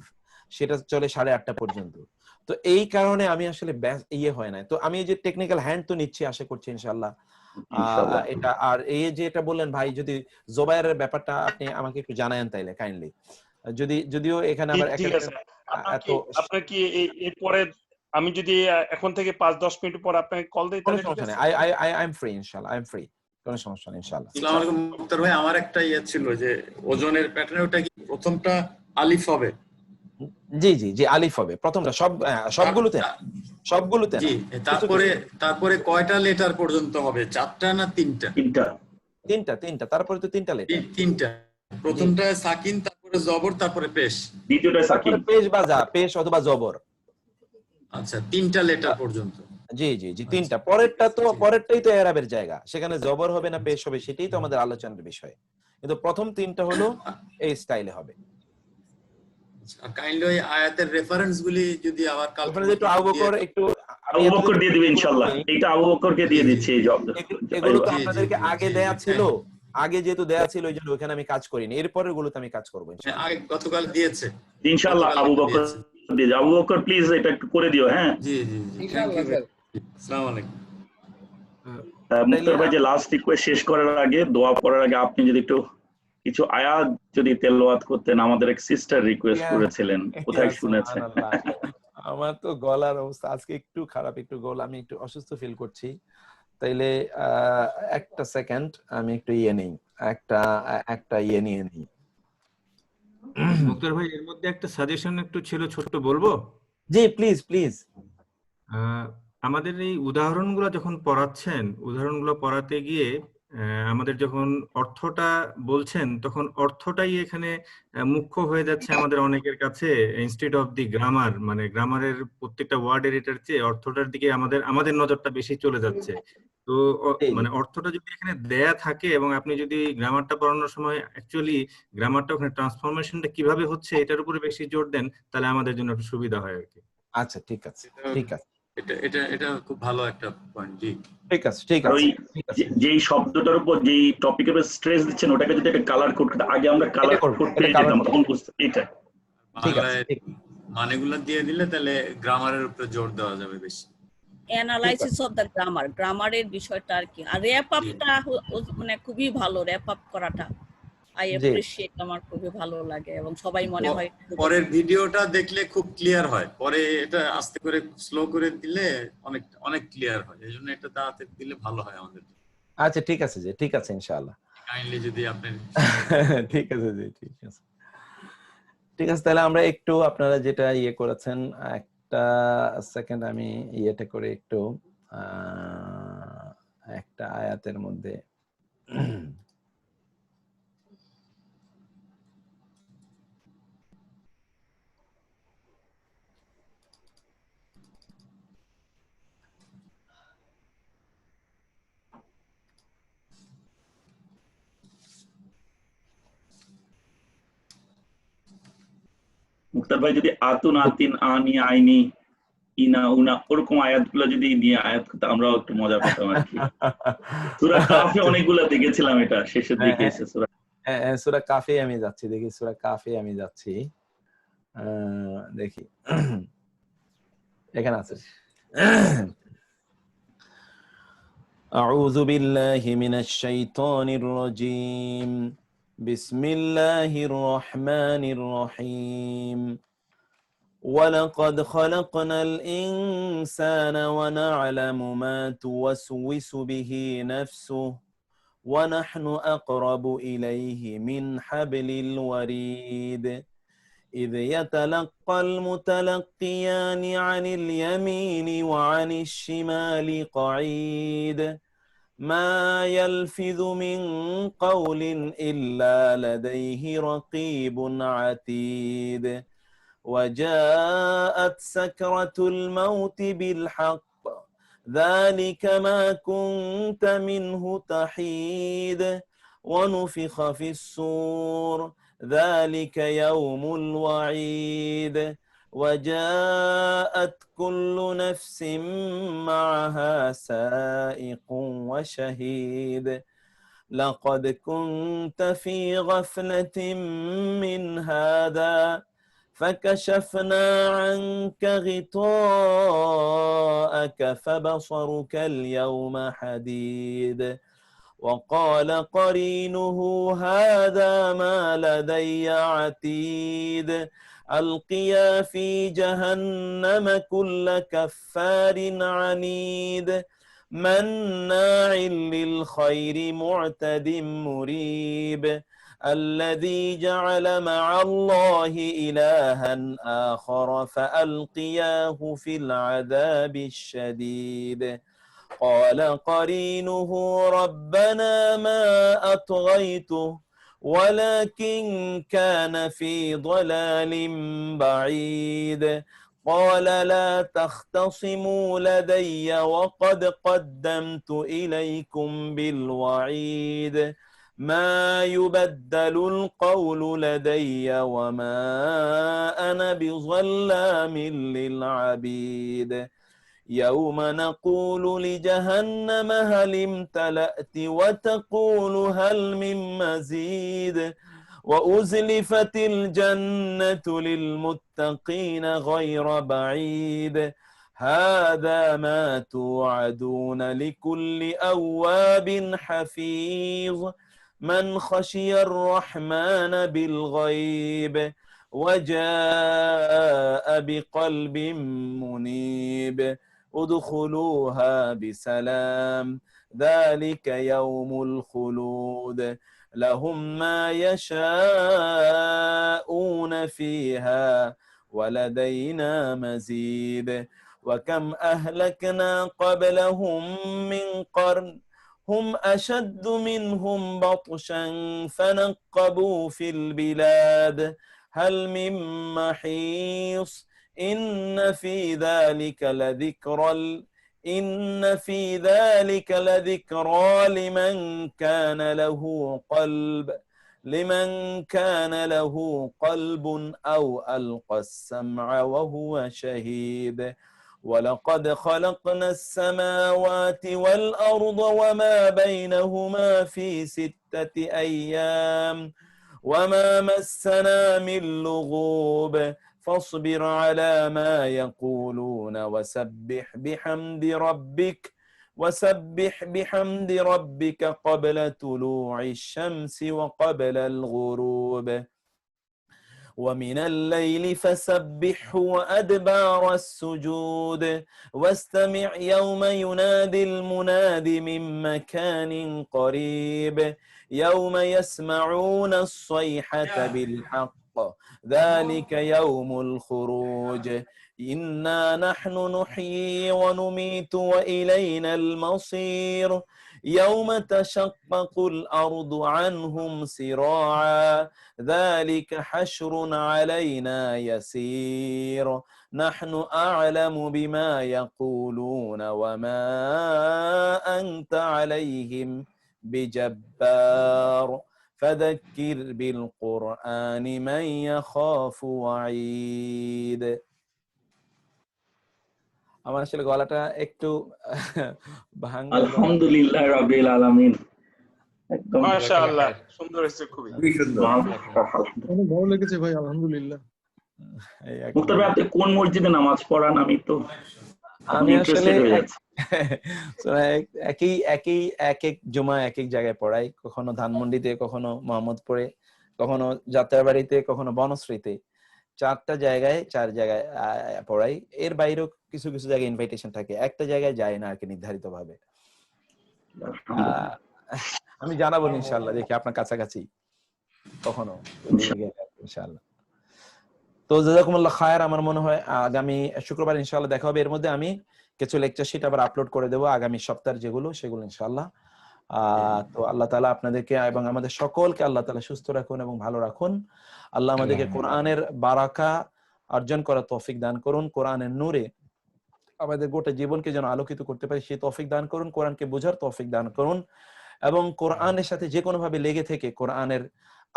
Speaker 1: সেটা চলে 8:30 পর্যন্ত। তো এই কারণে আমি আসলে হয় না। তো আমি এই যে টেকনিক্যাল হ্যান্ড তো নিচ্ছি, আশা করছি ইনশাআল্লাহ এটা। আর এই যে এটা বললেন ভাই, যদি জোবায়েরের ব্যাপারটা আপনি আমাকে একটু জানায়েন তাইলে কাইন্ডলি, যদিও এখানে আবার
Speaker 10: আপনার কি এরপরে আমি যদি এখন থেকে 5-10 মিনিট পর আপনাকে কল দেই তাহলে
Speaker 1: সমস্যা নেই, আই এম ফ্রি ইনশাআল্লাহ, আই এম ফ্রি, কোনো সমস্যা নেই ইনশাআল্লাহ।
Speaker 11: আসসালামু আলাইকুম মুক্তার ভাই, আমার একটা ছিল যে ওজনের প্যাটার্ন, ওটা কি প্রথমটা আলিফ হবে?
Speaker 1: জি জি জি, আলিফ হবে প্রথমটা, সবগুলোতে
Speaker 11: জি। তারপরে কয়টা লেটার পর্যন্ত হবে? 4টা না 3টা?
Speaker 1: তিনটা, তারপরে তো 3টা লেটার।
Speaker 11: 3টা। প্রথমটা সাকিন, তারপরে জবর, তারপরে পেশ,
Speaker 3: দ্বিতীয়টা সাকিন,
Speaker 1: পেশ বা যা, পেশ অথবা জবর।
Speaker 11: আচ্ছা, 3টা লেটার পর্যন্ত।
Speaker 1: জি জি জি, 3টা। পরেরটাই তো এরাবের জায়গা, সেখানে জবর হবে না পেশ হবে সেটাই তো আমাদের আলোচনার বিষয়, কিন্তু প্রথম 3টা হলো এই স্টাইলে হবে।
Speaker 11: কাইন্ডলি আয়াতের রেফারেন্স গুলি যদি আবার
Speaker 1: একটু আবু বকর
Speaker 3: দিয়ে দিবেন ইনশাআল্লাহ, এটা আবু বকরকে দিয়ে দিচ্ছি এই জব।
Speaker 1: এগুলো তো আপনাদেরকে আগে দেয়া ছিল, আগে যেহেতু দেয়া ছিল ওই জন্য ওখানে আমি কাজ করিনি, এরপরের গুলোতে আমি কাজ করব ইনশাআল্লাহ।
Speaker 11: আগে গতকাল দিয়েছে
Speaker 3: ইনশাআল্লাহ, আবু বকর দিয়ে আবু বকর প্লিজ এটা একটু করে দিও। হ্যাঁ
Speaker 11: জি জি ইনশাআল্লাহ স্যার। আসসালামু আলাইকুম
Speaker 3: মুক্তার ভাই, যে লাস্ট রিকোয়েস্ট শেষ করার আগে, দোয়া করার আগে আপনি যদি একটু কিছু আয়াত যদি তেলাওয়াত করতেন, আমাদের এক সিস্টার রিকোয়েস্ট করেছিলেন, কোথায় শুনেছেন?
Speaker 1: আমার তো গলার অবস্থা আজকে একটু খারাপ, একটু গলা, আমি একটু অসুস্থ ফিল করছি, তাইলে একটা সেকেন্ড আমি একটু নেই, একটা নিয়ে নিই।
Speaker 12: মুক্তার ভাই, এর মধ্যে একটা সাজেশন একটু ছিল, ছোট্ট বলবো?
Speaker 1: জি প্লিজ প্লিজ।
Speaker 12: আমাদের এই উদাহরণগুলো যখন পড়াচ্ছেন, উদাহরণগুলো পড়াতে গিয়ে আমাদের যখন অর্থটা বলছেন, তখন অর্থটাই এখানে মুখ্য হয়ে যাচ্ছে আমাদের অনেকের কাছে, ইনস্টেড অফ দি গ্রামার। মানে গ্রামারের প্রত্যেকটা ওয়ার্ড এর চেয়ে অর্থটার দিকে আমাদের নজরটা বেশি চলে যাচ্ছে। তো মানে অর্থটা যদি এখানে দেয়া থাকে এবং আপনি যদি গ্রামারটা পড়ানোর সময় অ্যাকচুয়ালি গ্রামারটা ওখানে ট্রান্সফরমেশনটা কিভাবে হচ্ছে এটার উপরে বেশি জোর দেন, তাহলে আমাদের জন্য একটু সুবিধা হয় আর কি।
Speaker 1: আচ্ছা ঠিক আছে ঠিক আছে,
Speaker 11: এটা খুব ভালো একটা পয়েন্ট। জি
Speaker 1: ঠিক আছে ঠিক আছে।
Speaker 3: যেই শব্দটার উপর যেই টপিকের উপর স্ট্রেস দিচ্ছেন, ওটাকে যদি একটা কালার কোড, আগে আমরা কালার কোড পেয়ে যেতাম, তখন বুঝতে এটা
Speaker 1: ঠিক আছে,
Speaker 11: মানেগুলো দিয়ে দিলে তাহলে গ্রামারের উপরে জোর দেওয়া যাবে বেশি।
Speaker 6: অ্যানালাইসিস অফ দা গ্রামারের বিষয়টা আর কি, আর র‍্যাপ আপটা মানে খুবই ভালো, র‍্যাপ আপ করাটা আই অ্যাপ্রিশিয়েট, আমার খুবই ভালো লাগে, এবং সবাই মনে হয়
Speaker 11: পরের ভিডিওটা দেখলে খুব ক্লিয়ার হয়, পরে এটা আস্তে করে স্লো করে দিলে অনেক ক্লিয়ার হয়, এইজন্য এটা তাড়াতাড়ি দিলে ভালো হয় আমাদের।
Speaker 1: আচ্ছা ঠিক আছে জি, ঠিক আছে ইনশাআল্লাহ,
Speaker 11: কাইন্ডলি যদি আপনি
Speaker 1: ঠিক আছে জি, ঠিক আছে ঠিক আছে। তাহলে আমরা একটু আপনারা যেটা করেছেন, একটা সেকেন্ড আমি এটা করে একটু একটা আয়াতের মধ্যে
Speaker 3: মুক্তার ভাই, যদি আতুন, আতিন, আনি, আইনি, ইনা, উনা, ওরকম আয়াতগুলো যদি নিয়ে আয়াত করতে আমরাও একটু মজা পেতাম আর কি। সূরা কাফে অনেকগুলো দেখেছিলাম, এটা শেষের দিকে এসে
Speaker 1: সূরা কাফে আমি যাচ্ছি, দেখি সূরা কাফে আমি যাচ্ছি, দেখি এখানে আছে। আউযু বিল্লাহি মিনাশ শাইতানির রাজীম, বিসমিল্লাহির রহমানির রহিম।
Speaker 2: ولقد خلقنا الإنسان ونعلم ما توسوس به نفسه ونحن أقرب إليه من حبل الوريد إذ يتلقى المتلقيان عن اليمين وعن الشمال قعيد ما يلفظ من قول إلا لديه رقيب عتيد وجاءت سكرة الموت بالحق ذلك ما كنت منه تحيد ونفخ في الصور ذلك يوم الوعيد وجاءت كل نفس معها سائق وشهيد لقد كنت في غفلة من هذا فكشفنا عنك غطاءك فبصرك اليوم حديد وقال قرينه هذا ما لدي عتيد ألقيا في جهنم كل كفار عنيد مناع للخير معتد مريب الذي جعل مع الله إلها آخر فألقياه في العذاب الشديد قال قرينه ربنا ما أطغيته ولكن كان في ضلال بعيد قال لا تختصموا لدي وقد قدمت إليكم بالوعيد ما يبدل القول لدي وما أنا بظلام للعبيد يوم نقول لجهنم هل امتلأت وتقول هل من مزيد وأزلفت الجنة للمتقين غير بعيد هذا ما توعدون لكل أواب حفيظ من خشي الرحمن بالغيب وجاء بقلب منيب ادخلوها بسلام ذلك يوم الخلود لهم ما يشاءون فيها ولدينا مزيد وكم أهلكنا قبلهم من قرن هم أشد منهم بطشا فنقبوا في البلاد هل من محيص إن في ذلك لذكرى لمن كان له قلب أو ألقى السمع وهو شهيد ولقد خلقنا السماوات والأرض وما بينهما في 6 أيام وما مسنا من لغوب فاصبر على ما يقولون وسبح بحمد ربك قبل طلوع الشمس وقبل الغروب ومن الليل فسبحه وأدبار السجود واستمع يوم ينادي المناد من مكان قريب يوم يسمعون الصيحة بالحق ذلك يوم الخروج إنا نحن نحيي ونميت وإلينا المصير يوم تشقق الأرض عنهم سراعا ذلك حشر علينا يسير نحن أعلم بما يقولون وما أنت عليهم بجبار فذكر بالقرآن من يخاف وعيد আমার আসলে গলাটা একটু ভাঙা
Speaker 3: আলহামদুলিল্লাহ রাব্বিল আলামিন একদম
Speaker 10: মাশাআল্লাহ সুন্দর হয়েছে খুবই
Speaker 3: সুন্দর
Speaker 13: অনেক ভালো লেগেছে ভাই আলহামদুলিল্লাহ
Speaker 3: মুক্তার ভাই আপনি কোন মসজিদে নামাজ পড়ান আমি তো
Speaker 2: আমি আসলে এক এক জুমা এক এক জায়গায় পড়াই কখনো ধানমন্ডিতে কখনো মোহাম্মদপুরে কখনো যাত্রাবাড়িতে কখনো বনশ্রীতে
Speaker 14: 4 জায়গায় পড়াই। এর বাইরেও কিছু কিছু জায়গায় ইনভাইটেশন থাকে, একটা জায়গায় যায় না আর কি নির্ধারিত ভাবে। আমি জানাবো ইনশাআল্লাহ, দেখি আপনার কাছাকাছি কখনো ইনশাআল্লাহ। তো জাযাকুমুল্লাহ খায়র। আমার মনে হয় আগামী শুক্রবার ইনশাআল্লাহ দেখা হবে। এর মধ্যে আমি কিছু লেকচার শিট আবার আপলোড করে দেবো আগামী সপ্তাহের সেগুলো ইনশাআল্লাহ। তো আল্লাহ তাআলা আপনাদেরকে এবং আমাদের সকলকে আল্লাহ তাআলা সুস্থ রাখুন এবং ভালো রাখুন। আল্লাহ আমাদেরকে কোরআনের বারাকা অর্জন করার তৌফিক দান করুন। কোরআনের নূরে আমাদের গোটা জীবনকে যেন আলোকিত করতে পারি সেই তৌফিক দান করুন। কোরআনকে বোঝার তৌফিক দান করুন এবং কোরআনের সাথে যে কোনো ভাবে লেগে থেকে কোরআনের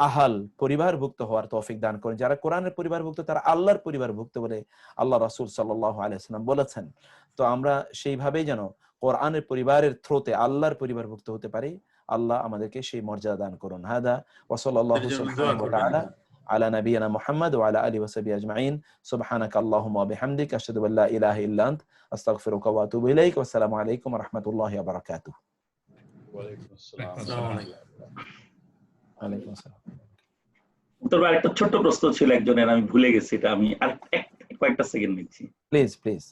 Speaker 14: আহাল পরিবারভুক্ত হওয়ার তৌফিক দান করুন। যারা কোরআনের পরিবারভুক্ত তারা আল্লাহর পরিবারভুক্ত বলে আল্লাহ রাসূল সাল্লাল্লাহু আলাইহি ওয়াসাল্লাম বলেছেন। তো আমরা সেইভাবেই যেন কোরআনের পরিবারের থ্রুতে আল্লাহর পরিবারভুক্ত হতে পারি। আল্লাহ আমাদেরকে সেই মর্যাদা দান করুন। হাদা ওয়া সাল্লাল্লাহু সুবহানাহু ওয়া তাআলা আলা নাবিয়িনা মুহাম্মদ ওয়া আলা আলিহি ওয়া সাহবিহি আজমাইন। সুবহানাকা আল্লাহুম্মা ওয়া বিহামদিকা আশহাদু আল্লা ইলাহা ইল্লা আনতা আস্তাগফিরুকা ওয়া আতুবু ইলাইক। ওয়া আসসালামু আলাইকুম ওয়া রাহমাতুল্লাহি ওয়া বারাকাতুহু।
Speaker 11: ওয়া আলাইকুম আসসালাম।
Speaker 14: ওয়ালাইকুম আসসালাম।
Speaker 3: তোর আরেকটা ছোট্ট প্রশ্ন ছিল একজনের, আমি ভুলে গেছি, এটা আমি আর কয়েকটা সেকেন্ড নিচ্ছি
Speaker 14: প্লিজ প্লিজ।